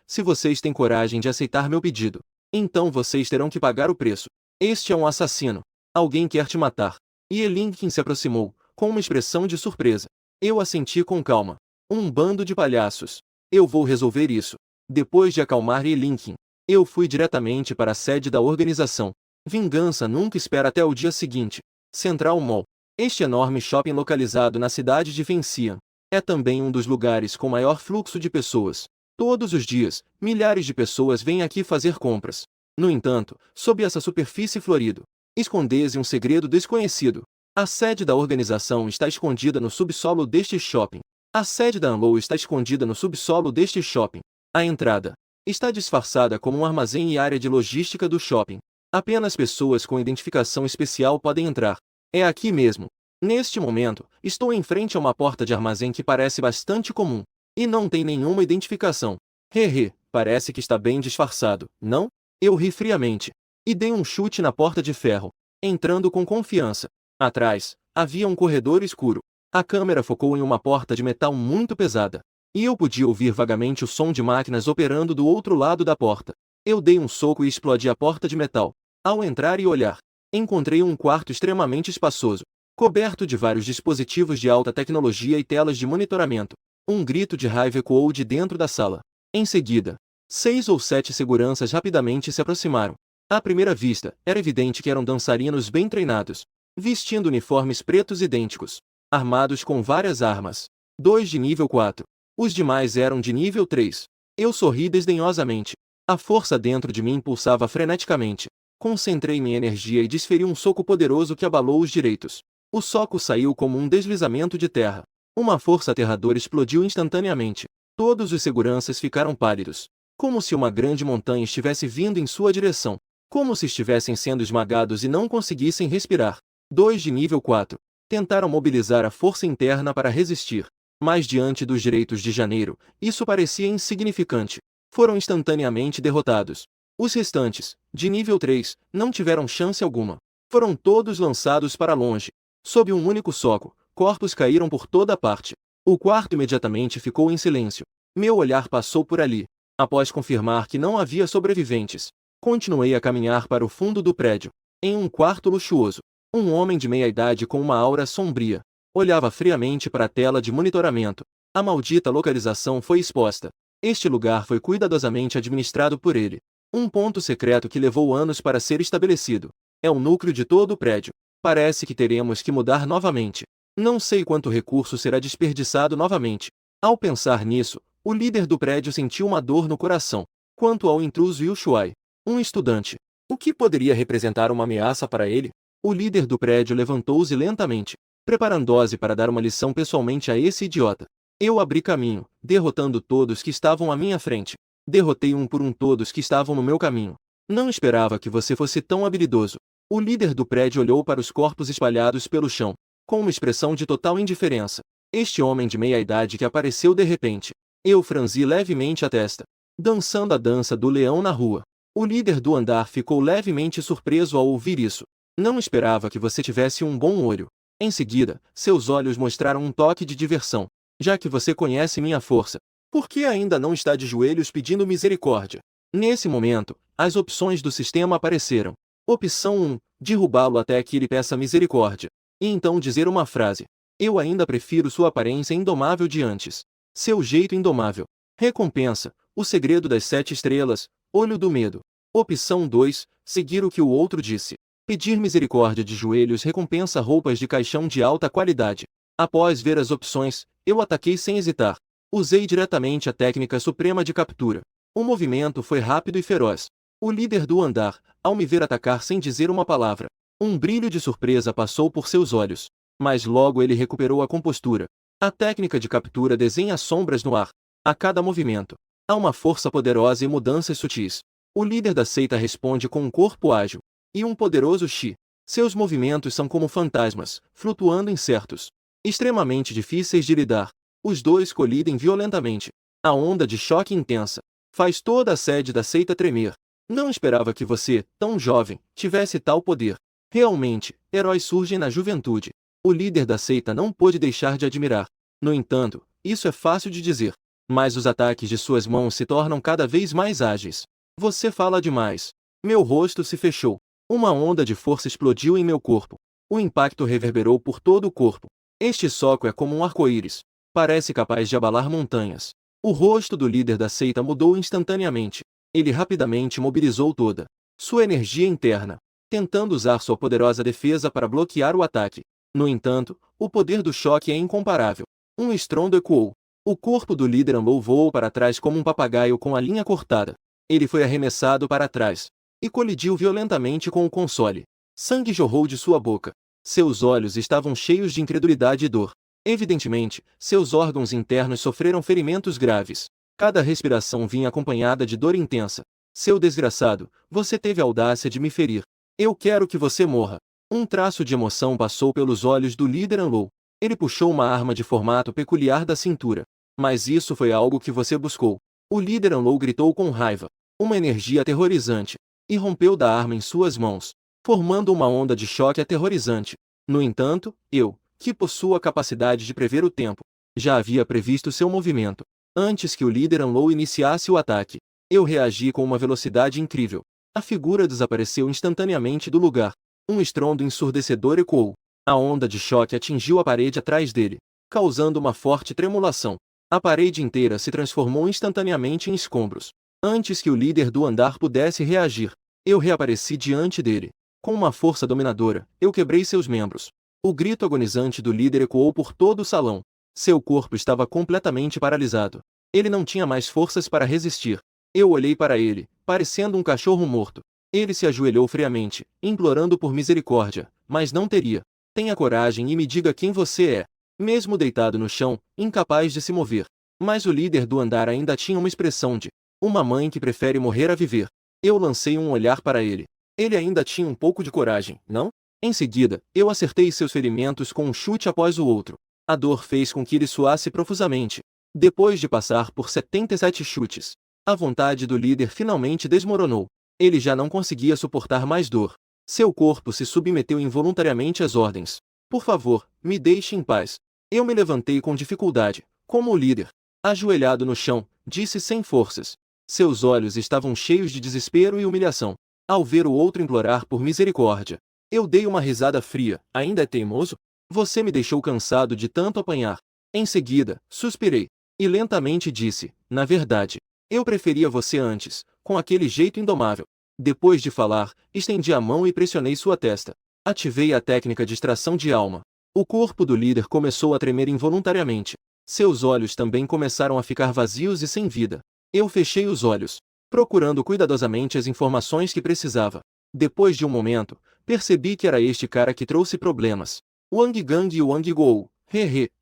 Se vocês têm coragem de aceitar meu pedido, então vocês terão que pagar o preço. Este é um assassino. Alguém quer te matar. E Elinkin se aproximou, com uma expressão de surpresa. Eu assenti com calma. Um bando de palhaços. Eu vou resolver isso. Depois de acalmar Elinkin, eu fui diretamente para a sede da organização. Vingança nunca espera até o dia seguinte. Central Mall. Este enorme shopping localizado na cidade de Vencian é também um dos lugares com maior fluxo de pessoas. Todos os dias, milhares de pessoas vêm aqui fazer compras. No entanto, sob essa superfície florido, esconde-se um segredo desconhecido. A sede da organização está escondida no subsolo deste shopping. A sede da Unlow está escondida no subsolo deste shopping. A entrada está disfarçada como um armazém e área de logística do shopping. Apenas pessoas com identificação especial podem entrar. É aqui mesmo. Neste momento, estou em frente a uma porta de armazém que parece bastante comum. E não tem nenhuma identificação. Hehe, parece que está bem disfarçado, não? Eu ri friamente. E dei um chute na porta de ferro, entrando com confiança. Atrás, havia um corredor escuro. A câmera focou em uma porta de metal muito pesada. E eu podia ouvir vagamente o som de máquinas operando do outro lado da porta. Eu dei um soco e explodi a porta de metal. Ao entrar e olhar, encontrei um quarto extremamente espaçoso, coberto de vários dispositivos de alta tecnologia e telas de monitoramento. Um grito de raiva ecoou de dentro da sala. Em seguida, 6 ou 7 seguranças rapidamente se aproximaram. À primeira vista, era evidente que eram dançarinos bem treinados, vestindo uniformes pretos idênticos, armados com várias armas. 2 de nível 4. Os demais eram de nível 3. Eu sorri desdenhosamente. A força dentro de mim pulsava freneticamente. Concentrei minha energia e desferi um soco poderoso que abalou os direitos. O soco saiu como um deslizamento de terra. Uma força aterradora explodiu instantaneamente. Todos os seguranças ficaram pálidos, como se uma grande montanha estivesse vindo em sua direção, como se estivessem sendo esmagados e não conseguissem respirar. 2 de nível 4. Tentaram mobilizar a força interna para resistir, mas diante dos direitos de janeiro, isso parecia insignificante. Foram instantaneamente derrotados. Os restantes, de nível 3, não tiveram chance alguma. Foram todos lançados para longe. Sob um único soco, corpos caíram por toda parte. O quarto imediatamente ficou em silêncio. Meu olhar passou por ali. Após confirmar que não havia sobreviventes, continuei a caminhar para o fundo do prédio. Em um quarto luxuoso, um homem de meia-idade com uma aura sombria olhava friamente para a tela de monitoramento. A maldita localização foi exposta. Este lugar foi cuidadosamente administrado por ele. Um ponto secreto que levou anos para ser estabelecido. É o núcleo de todo o prédio. Parece que teremos que mudar novamente. Não sei quanto recurso será desperdiçado novamente. Ao pensar nisso, o líder do prédio sentiu uma dor no coração. Quanto ao intruso Yushuai, um estudante, o que poderia representar uma ameaça para ele? O líder do prédio levantou-se lentamente, preparando-se para dar uma lição pessoalmente a esse idiota. Eu abri caminho, derrotando todos que estavam à minha frente. Derrotei um por um todos que estavam no meu caminho. Não esperava que você fosse tão habilidoso. O líder do prédio olhou para os corpos espalhados pelo chão, com uma expressão de total indiferença. Este homem de meia-idade que apareceu de repente. Eu franzi levemente a testa, dançando a dança do leão na rua. O líder do andar ficou levemente surpreso ao ouvir isso. Não esperava que você tivesse um bom olho. Em seguida, seus olhos mostraram um toque de diversão. Já que você conhece minha força, por que ainda não está de joelhos pedindo misericórdia? Nesse momento, as opções do sistema apareceram. Opção 1, derrubá-lo até que ele peça misericórdia. E então dizer uma frase. Eu ainda prefiro sua aparência indomável de antes. Seu jeito indomável. Recompensa, o segredo das 7 estrelas, olho do medo. Opção 2, seguir o que o outro disse. Pedir misericórdia de joelhos recompensa roupas de caixão de alta qualidade. Após ver as opções, eu ataquei sem hesitar. Usei diretamente a técnica suprema de captura. O movimento foi rápido e feroz. O líder do andar, ao me ver atacar sem dizer uma palavra, um brilho de surpresa passou por seus olhos. Mas logo ele recuperou a compostura. A técnica de captura desenha sombras no ar. A cada movimento, há uma força poderosa e mudanças sutis. O líder da seita responde com um corpo ágil e um poderoso chi. Seus movimentos são como fantasmas, flutuando incertos, extremamente difíceis de lidar. Os dois colidem violentamente. A onda de choque intensa faz toda a sede da seita tremer. Não esperava que você, tão jovem, tivesse tal poder. Realmente, heróis surgem na juventude. O líder da seita não pôde deixar de admirar. No entanto, isso é fácil de dizer. Mas os ataques de suas mãos se tornam cada vez mais ágeis. Você fala demais. Meu rosto se fechou. Uma onda de força explodiu em meu corpo. O impacto reverberou por todo o corpo. Este soco é como um arco-íris. Parece capaz de abalar montanhas. O rosto do líder da seita mudou instantaneamente. Ele rapidamente mobilizou toda sua energia interna, tentando usar sua poderosa defesa para bloquear o ataque. No entanto, o poder do choque é incomparável. Um estrondo ecoou. O corpo do líder Ambo voou para trás como um papagaio com a linha cortada. Ele foi arremessado para trás. e colidiu violentamente com o console. Sangue jorrou de sua boca. Seus olhos estavam cheios de incredulidade e dor. Evidentemente, seus órgãos internos sofreram ferimentos graves. Cada respiração vinha acompanhada de dor intensa. Seu desgraçado, você teve a audácia de me ferir. Eu quero que você morra. Um traço de emoção passou pelos olhos do líder Anlou. Ele puxou uma arma de formato peculiar da cintura. Mas isso foi algo que você buscou. O líder Anlou gritou com raiva. Uma energia aterrorizante. E rompeu da arma em suas mãos, formando uma onda de choque aterrorizante. No entanto, eu, que possuo a capacidade de prever o tempo, já havia previsto seu movimento. Antes que o líder Anlou iniciasse o ataque, eu reagi com uma velocidade incrível. A figura desapareceu instantaneamente do lugar. Um estrondo ensurdecedor ecoou. A onda de choque atingiu a parede atrás dele, causando uma forte tremulação. A parede inteira se transformou instantaneamente em escombros. Antes que o líder do andar pudesse reagir, eu reapareci diante dele. Com uma força dominadora, eu quebrei seus membros. O grito agonizante do líder ecoou por todo o salão. Seu corpo estava completamente paralisado. Ele não tinha mais forças para resistir. Eu olhei para ele, parecendo um cachorro morto. Ele se ajoelhou friamente, implorando por misericórdia, mas não teria. Tenha coragem e me diga quem você é. Mesmo deitado no chão, incapaz de se mover. Mas o líder do andar ainda tinha uma expressão de uma mãe que prefere morrer a viver. Eu lancei um olhar para ele. Ele ainda tinha um pouco de coragem, não? Em seguida, eu acertei seus ferimentos com um chute após o outro. A dor fez com que ele suasse profusamente. Depois de passar por 77 chutes, a vontade do líder finalmente desmoronou. Ele já não conseguia suportar mais dor. Seu corpo se submeteu involuntariamente às ordens. Por favor, me deixe em paz. Eu me levantei com dificuldade, como o líder. Ajoelhado no chão, disse sem forças. Seus olhos estavam cheios de desespero e humilhação. Ao ver o outro implorar por misericórdia, eu dei uma risada fria. Ainda é teimoso? Você me deixou cansado de tanto apanhar. Em seguida, suspirei. E lentamente disse, na verdade, eu preferia você antes, com aquele jeito indomável. Depois de falar, estendi a mão e pressionei sua testa. Ativei a técnica de extração de alma. O corpo do líder começou a tremer involuntariamente. Seus olhos também começaram a ficar vazios e sem vida. Eu fechei os olhos, procurando cuidadosamente as informações que precisava. Depois de um momento, percebi que era este cara que trouxe problemas. Wang Gang e Wang Gou.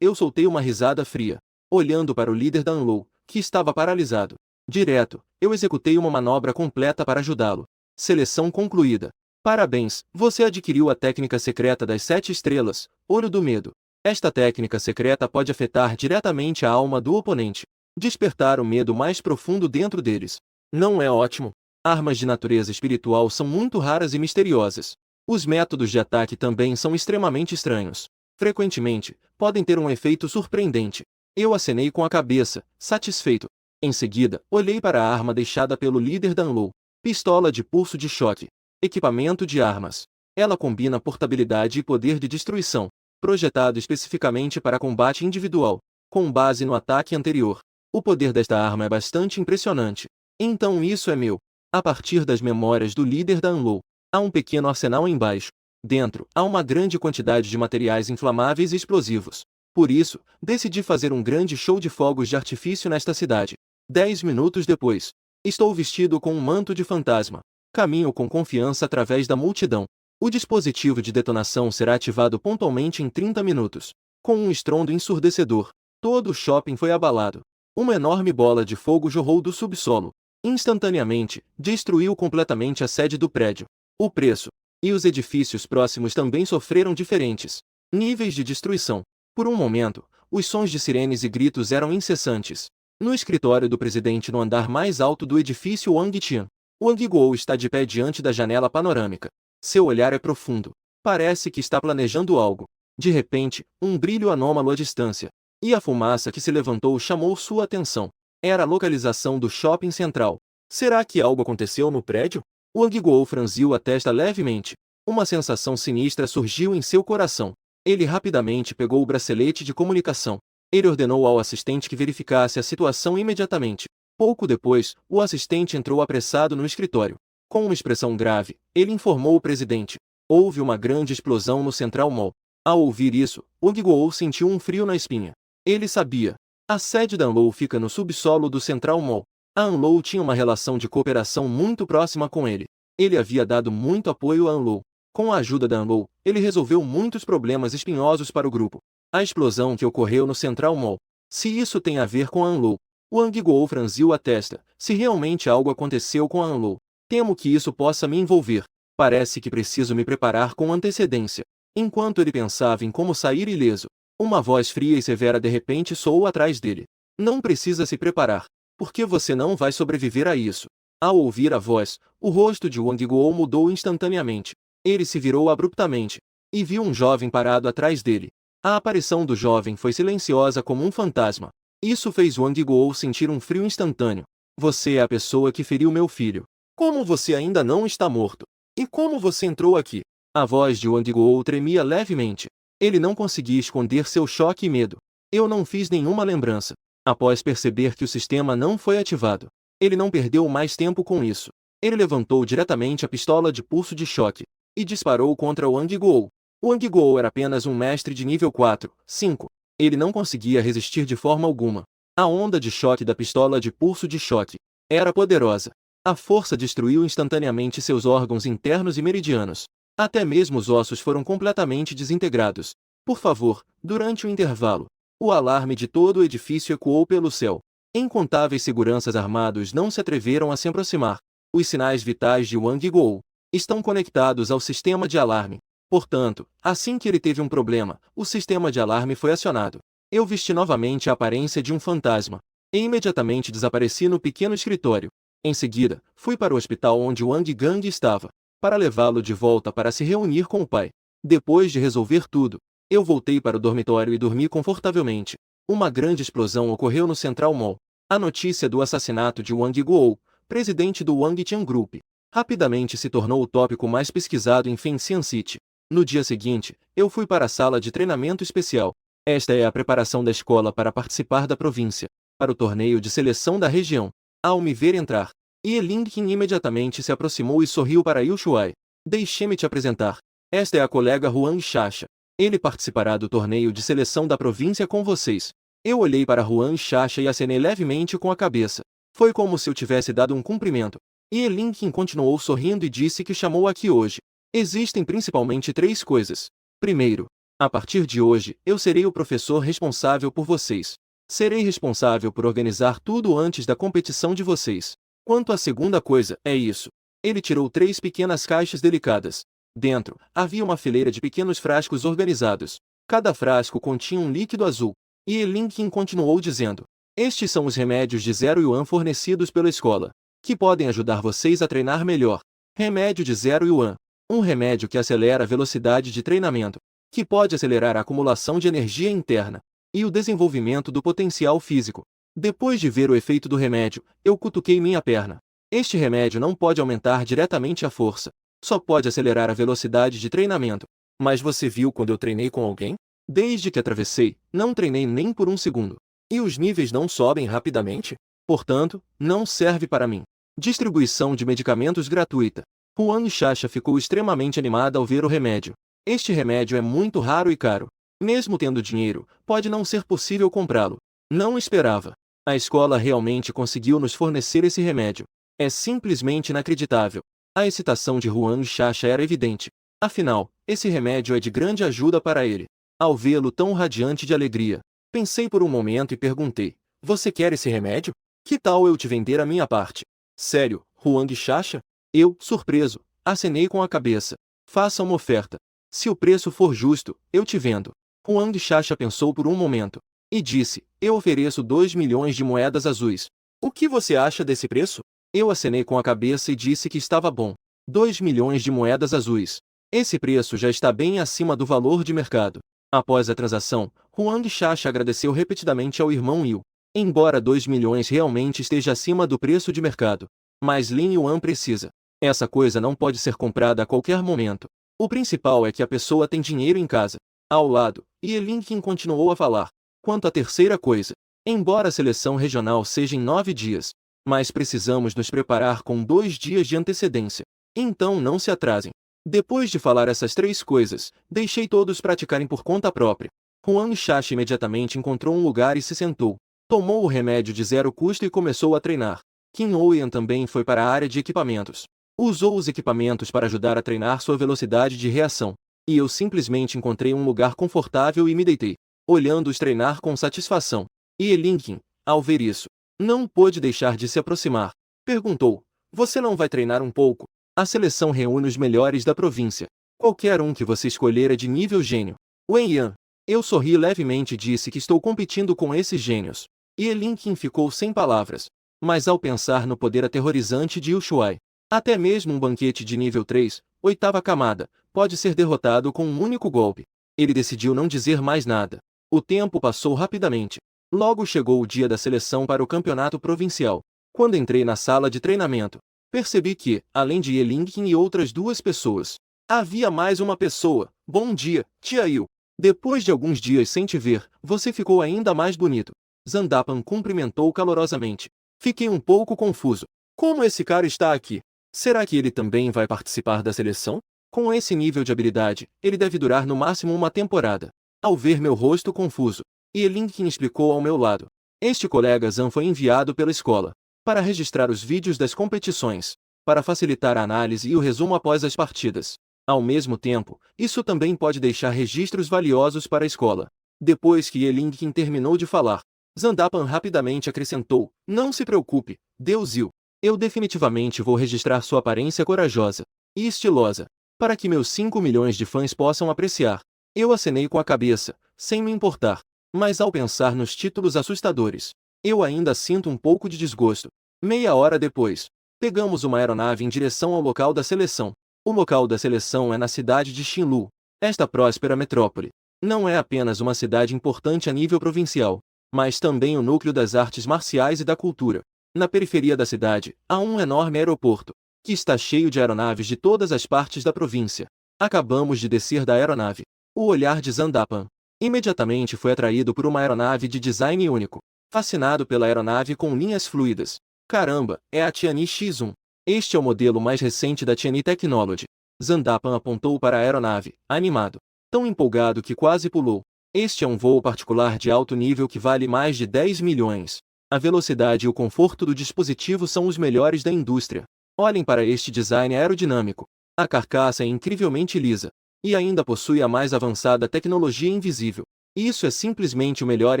Eu soltei uma risada fria, olhando para o líder da Anlou, que estava paralisado. Direto, eu executei uma manobra completa para ajudá-lo. Seleção concluída. Parabéns, você adquiriu a técnica secreta das 7 estrelas, Olho do Medo. Esta técnica secreta pode afetar diretamente a alma do oponente. Despertar o medo mais profundo dentro deles. Não é ótimo? Armas de natureza espiritual são muito raras e misteriosas. Os métodos de ataque também são extremamente estranhos. Frequentemente, podem ter um efeito surpreendente. Eu acenei com a cabeça, satisfeito. Em seguida, olhei para a arma deixada pelo líder da Anlou. Pistola de pulso de choque. Equipamento de armas. Ela combina portabilidade e poder de destruição. Projetado especificamente para combate individual, com base no ataque anterior. O poder desta arma é bastante impressionante. Então isso é meu. A partir das memórias do líder da Anlou, há um pequeno arsenal embaixo. Dentro, há uma grande quantidade de materiais inflamáveis e explosivos. Por isso, decidi fazer um grande show de fogos de artifício nesta cidade. 10 minutos depois, estou vestido com um manto de fantasma. Caminho com confiança através da multidão. O dispositivo de detonação será ativado pontualmente em 30 minutos. Com um estrondo ensurdecedor, todo o shopping foi abalado. Uma enorme bola de fogo jorrou do subsolo. Instantaneamente, destruiu completamente a sede do prédio. O preço e os edifícios próximos também sofreram diferentes níveis de destruição. Por um momento, os sons de sirenes e gritos eram incessantes. No escritório do presidente no andar mais alto do edifício Wang Tian, Wang Guo está de pé diante da janela panorâmica. Seu olhar é profundo. Parece que está planejando algo. De repente, um brilho anômalo à distância. E a fumaça que se levantou chamou sua atenção. Era a localização do shopping central. Será que algo aconteceu no prédio? Wang Guo franziu a testa levemente. Uma sensação sinistra surgiu em seu coração. Ele rapidamente pegou o bracelete de comunicação. Ele ordenou ao assistente que verificasse a situação imediatamente. Pouco depois, o assistente entrou apressado no escritório. Com uma expressão grave, ele informou o presidente. Houve uma grande explosão no Central Mall. Ao ouvir isso, Wang Guo sentiu um frio na espinha. Ele sabia. A sede da Anlou fica no subsolo do Central Mall. A Anlou tinha uma relação de cooperação muito próxima com ele. Ele havia dado muito apoio a Anlou. Com a ajuda da Anlou, ele resolveu muitos problemas espinhosos para o grupo. A explosão que ocorreu no Central Mall. Se isso tem a ver com a Anlou. Wang Guo franziu a testa. Se realmente algo aconteceu com a Anlou, temo que isso possa me envolver. Parece que preciso me preparar com antecedência. Enquanto ele pensava em como sair ileso, uma voz fria e severa de repente soou atrás dele. Não precisa se preparar, porque você não vai sobreviver a isso. Ao ouvir a voz, o rosto de Wang Guo mudou instantaneamente. Ele se virou abruptamente e viu um jovem parado atrás dele. A aparição do jovem foi silenciosa como um fantasma. Isso fez Wang Guo sentir um frio instantâneo. Você é a pessoa que feriu meu filho. Como você ainda não está morto? E como você entrou aqui? A voz de Wang Guo tremia levemente. Ele não conseguia esconder seu choque e medo. Eu não fiz nenhuma lembrança. Após perceber que o sistema não foi ativado, ele não perdeu mais tempo com isso. Ele levantou diretamente a pistola de pulso de choque e disparou contra Wang Guo. Wang Guo era apenas um mestre de nível 4, 5. Ele não conseguia resistir de forma alguma. A onda de choque da pistola de pulso de choque era poderosa. A força destruiu instantaneamente seus órgãos internos e meridianos. Até mesmo os ossos foram completamente desintegrados. Por favor, durante o intervalo, o alarme de todo o edifício ecoou pelo céu. Incontáveis seguranças armados não se atreveram a se aproximar. Os sinais vitais de Wang Guo estão conectados ao sistema de alarme. Portanto, assim que ele teve um problema, o sistema de alarme foi acionado. Eu vesti novamente a aparência de um fantasma e imediatamente desapareci no pequeno escritório. Em seguida, fui para o hospital onde Wang Gang estava, para levá-lo de volta para se reunir com o pai. Depois de resolver tudo, eu voltei para o dormitório e dormi confortavelmente. Uma grande explosão ocorreu no Central Mall. A notícia do assassinato de Wang Guo, presidente do Wangtian Group, rapidamente se tornou o tópico mais pesquisado em Fengxian City. No dia seguinte, eu fui para a sala de treinamento especial. Esta é a preparação da escola para participar da província, para o torneio de seleção da região. Ao me ver entrar, Ye Lingqin imediatamente se aproximou e sorriu para Yu Shuai. Deixe-me te apresentar. Esta é a colega Huang Xaxa. Ele participará do torneio de seleção da província com vocês. Eu olhei para Huang Xaxa e acenei levemente com a cabeça. Foi como se eu tivesse dado um cumprimento. Ye Lingqin continuou sorrindo e disse que chamou aqui hoje. Existem principalmente 3 coisas. Primeiro, a partir de hoje, eu serei o professor responsável por vocês. Serei responsável por organizar tudo antes da competição de vocês. Quanto à segunda coisa, é isso. Ele tirou 3 pequenas caixas delicadas. Dentro, havia uma fileira de pequenos frascos organizados. Cada frasco continha um líquido azul. E Lingqin continuou dizendo: estes são os remédios de 0 yuan fornecidos pela escola, que podem ajudar vocês a treinar melhor. Remédio de 0 yuan. Um remédio que acelera a velocidade de treinamento, que pode acelerar a acumulação de energia interna e o desenvolvimento do potencial físico. Depois de ver o efeito do remédio, eu cutuquei minha perna. Este remédio não pode aumentar diretamente a força, só pode acelerar a velocidade de treinamento. Mas você viu quando eu treinei com alguém? Desde que atravessei, não treinei nem por um segundo. E os níveis não sobem rapidamente? Portanto, não serve para mim. Distribuição de medicamentos gratuita. Huang Xaxa ficou extremamente animada ao ver o remédio. Este remédio é muito raro e caro. Mesmo tendo dinheiro, pode não ser possível comprá-lo. Não esperava. A escola realmente conseguiu nos fornecer esse remédio. É simplesmente inacreditável. A excitação de Huang Xaxa era evidente. Afinal, esse remédio é de grande ajuda para ele. Ao vê-lo tão radiante de alegria, pensei por um momento e perguntei: você quer esse remédio? Que tal eu te vender a minha parte? Sério, Huang Xaxa? Eu, surpreso, acenei com a cabeça. Faça uma oferta. Se o preço for justo, eu te vendo. Huang Xaxa pensou por um momento e disse: eu ofereço 2 milhões de moedas azuis. O que você acha desse preço? Eu acenei com a cabeça e disse que estava bom. 2 milhões de moedas azuis. Esse preço já está bem acima do valor de mercado. Após a transação, Huang Xaxa agradeceu repetidamente ao irmão Yu. Embora 2 milhões realmente esteja acima do preço de mercado, mas Lin Yuan precisa. Essa coisa não pode ser comprada a qualquer momento. O principal é que a pessoa tem dinheiro em casa. Ao lado, Ye Lingqin continuou a falar. Quanto à terceira coisa, embora a seleção regional seja em 9 dias, mas precisamos nos preparar com 2 dias de antecedência. Então não se atrasem. Depois de falar essas 3 coisas, deixei todos praticarem por conta própria. Huang Xaxa imediatamente encontrou um lugar e se sentou. Tomou o remédio de 0 custo e começou a treinar. Qin Ouyan também foi para a área de equipamentos. Usou os equipamentos para ajudar a treinar sua velocidade de reação. E eu simplesmente encontrei um lugar confortável e me deitei, olhando-os treinar com satisfação. E Lincoln, ao ver isso, não pôde deixar de se aproximar. Perguntou: Você não vai treinar um pouco? A seleção reúne os melhores da província. Qualquer um que você escolher é de nível gênio. Wen Yan. Eu sorri levemente e disse que estou competindo com esses gênios. E Lincoln ficou sem palavras. Mas ao pensar no poder aterrorizante de Ushuai, até mesmo um banquete de nível 3, oitava camada, pode ser derrotado com um único golpe. Ele decidiu não dizer mais nada. O tempo passou rapidamente. Logo chegou o dia da seleção para o campeonato provincial. Quando entrei na sala de treinamento, percebi que, além de Lincoln e outras duas pessoas, havia mais uma pessoa. Bom dia, Tia Yu. Depois de alguns dias sem te ver, você ficou ainda mais bonito. Zandapan cumprimentou calorosamente. Fiquei um pouco confuso. Como esse cara está aqui? Será que ele também vai participar da seleção? Com esse nível de habilidade, ele deve durar no máximo uma temporada. Ao ver meu rosto confuso, Lincoln explicou ao meu lado. Este colega Zan foi enviado pela escola para registrar os vídeos das competições, para facilitar a análise e o resumo após as partidas. Ao mesmo tempo, isso também pode deixar registros valiosos para a escola. Depois que Lincoln terminou de falar, Zandapan rapidamente acrescentou: Não se preocupe, Deus Yu. Eu definitivamente vou registrar sua aparência corajosa e estilosa, para que meus 5 milhões de fãs possam apreciar. Eu acenei com a cabeça, sem me importar. Mas ao pensar nos títulos assustadores, eu ainda sinto um pouco de desgosto. Meia hora depois, pegamos uma aeronave em direção ao local da seleção. O local da seleção é na cidade de Xinlu. Esta próspera metrópole não é apenas uma cidade importante a nível provincial, mas também o núcleo das artes marciais e da cultura. Na periferia da cidade, há um enorme aeroporto, que está cheio de aeronaves de todas as partes da província. Acabamos de descer da aeronave. O olhar de Zandapan imediatamente foi atraído por uma aeronave de design único. Fascinado pela aeronave com linhas fluidas. Caramba, é a Tianyi X1. Este é o modelo mais recente da Tianyi Technology. Zandapan apontou para a aeronave, animado. Tão empolgado que quase pulou. Este é um voo particular de alto nível que vale mais de 10 milhões. A velocidade e o conforto do dispositivo são os melhores da indústria. Olhem para este design aerodinâmico. A carcaça é incrivelmente lisa. E ainda possui a mais avançada tecnologia invisível. Isso é simplesmente o melhor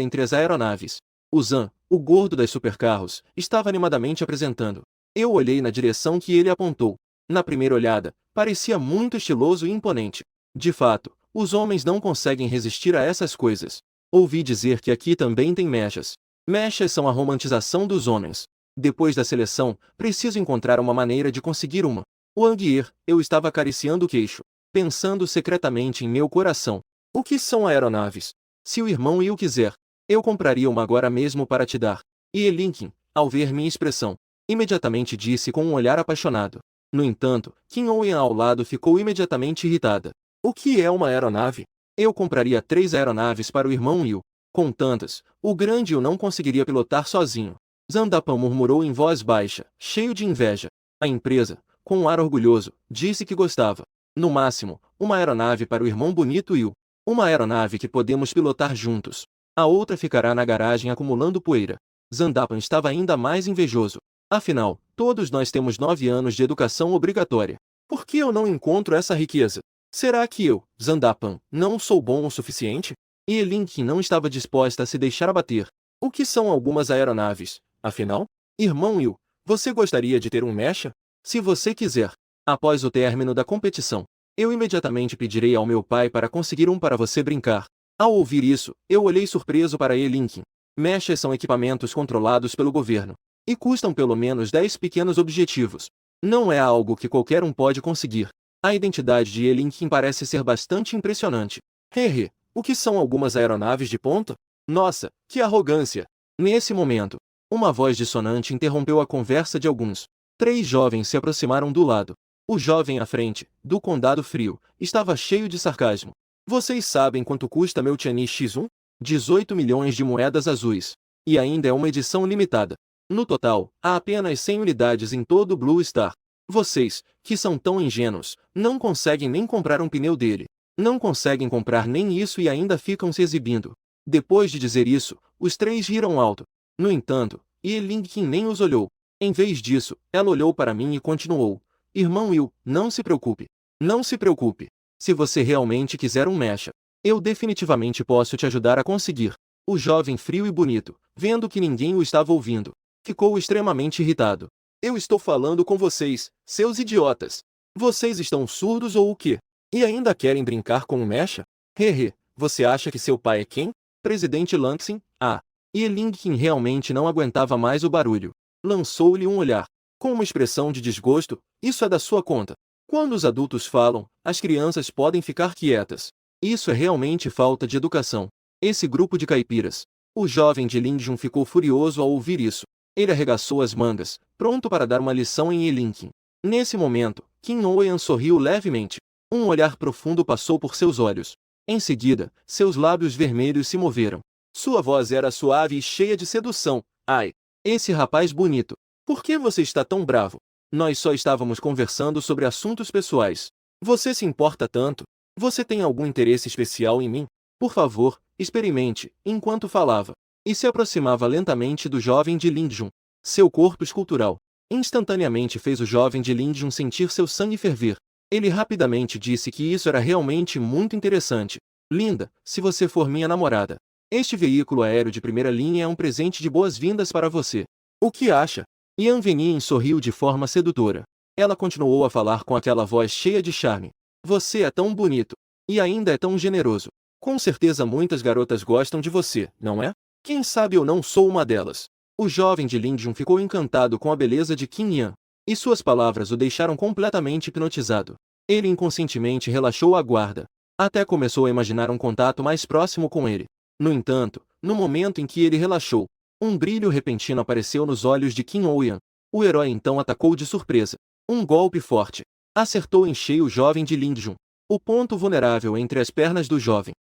entre as aeronaves. O Zan, o gordo das supercarros, estava animadamente apresentando. Eu olhei na direção que ele apontou. Na primeira olhada, parecia muito estiloso e imponente. De fato, os homens não conseguem resistir a essas coisas. Ouvi dizer que aqui também tem mechas. Mechas são a romantização dos homens. Depois da seleção, preciso encontrar uma maneira de conseguir uma. Wang-er, eu estava acariciando o queixo, pensando secretamente em meu coração. O que são aeronaves? Se o irmão Yu quiser, eu compraria uma agora mesmo para te dar. E Lincoln, ao ver minha expressão, imediatamente disse com um olhar apaixonado. No entanto, Kim Owen ao lado ficou imediatamente irritada. O que é uma aeronave? Eu compraria 3 aeronaves para o irmão Yu. Com tantas, o grande Yu não conseguiria pilotar sozinho. Zandapan murmurou em voz baixa, cheio de inveja. A empresa, com um ar orgulhoso, disse que gostava. No máximo, uma aeronave para o irmão bonito Yu. Uma aeronave que podemos pilotar juntos. A outra ficará na garagem acumulando poeira. Zandapan estava ainda mais invejoso. Afinal, todos nós temos 9 anos de educação obrigatória. Por que eu não encontro essa riqueza? Será que eu, Zandapan, não sou bom o suficiente? E Lincoln não estava disposta a se deixar abater. O que são algumas aeronaves, afinal? Irmão Yu, você gostaria de ter um mecha? Se você quiser. Após o término da competição, eu imediatamente pedirei ao meu pai para conseguir um para você brincar. Ao ouvir isso, eu olhei surpreso para Lincoln. Mechas são equipamentos controlados pelo governo. E custam pelo menos 10 pequenos objetivos. Não é algo que qualquer um pode conseguir. A identidade de Lincoln parece ser bastante impressionante. Hehe, o que são algumas aeronaves de ponta? Nossa, que arrogância! Nesse momento, uma voz dissonante interrompeu a conversa de alguns. 3 jovens se aproximaram do lado. O jovem à frente, do condado frio, estava cheio de sarcasmo. Vocês sabem quanto custa meu Tianyi X1? 18 milhões de moedas azuis. E ainda é uma edição limitada. No total, há apenas 100 unidades em todo o Blue Star. Vocês, que são tão ingênuos, não conseguem nem comprar um pneu dele. Não conseguem comprar nem isso e ainda ficam se exibindo. Depois de dizer isso, os 3 riram alto. No entanto, Lincoln nem os olhou. Em vez disso, ela olhou para mim e continuou. Irmão Will, não se preocupe. Não se preocupe. Se você realmente quiser um mecha, eu definitivamente posso te ajudar a conseguir. O jovem frio e bonito, vendo que ninguém o estava ouvindo, ficou extremamente irritado. Eu estou falando com vocês, seus idiotas. Vocês estão surdos ou o quê? E ainda querem brincar com o mecha? Hehe, você acha que seu pai é quem? Presidente Langsing? Ah. E Lingqin realmente não aguentava mais o barulho. Lançou-lhe um olhar, com uma expressão de desgosto. Isso é da sua conta. Quando os adultos falam, as crianças podem ficar quietas. Isso é realmente falta de educação. Esse grupo de caipiras. O jovem de Lingjun ficou furioso ao ouvir isso. Ele arregaçou as mangas, pronto para dar uma lição em Elinkin. Nesse momento, Qin Oyan sorriu levemente. Um olhar profundo passou por seus olhos. Em seguida, seus lábios vermelhos se moveram. Sua voz era suave e cheia de sedução. Ai, esse rapaz bonito. Por que você está tão bravo? Nós só estávamos conversando sobre assuntos pessoais. Você se importa tanto? Você tem algum interesse especial em mim? Por favor, experimente, enquanto falava. E se aproximava lentamente do jovem de Lingjun. Seu corpo escultural instantaneamente fez o jovem de Lingjun sentir seu sangue ferver. Ele rapidamente disse que isso era realmente muito interessante. Linda, se você for minha namorada, este veículo aéreo de primeira linha é um presente de boas-vindas para você. O que acha? Yan Venin sorriu de forma sedutora. Ela continuou a falar com aquela voz cheia de charme. Você é tão bonito. E ainda é tão generoso. Com certeza muitas garotas gostam de você, não é? Quem sabe eu não sou uma delas. O jovem de Lingjun ficou encantado com a beleza de Qin Yan. E suas palavras o deixaram completamente hipnotizado. Ele inconscientemente relaxou a guarda. Até começou a imaginar um contato mais próximo com ele. No entanto, no momento em que ele relaxou, um brilho repentino apareceu nos olhos de Qin Oyan. O herói então atacou de surpresa. Um golpe forte. Acertou em cheio o jovem de Lingjun. O ponto vulnerável entre as pernas do jovem.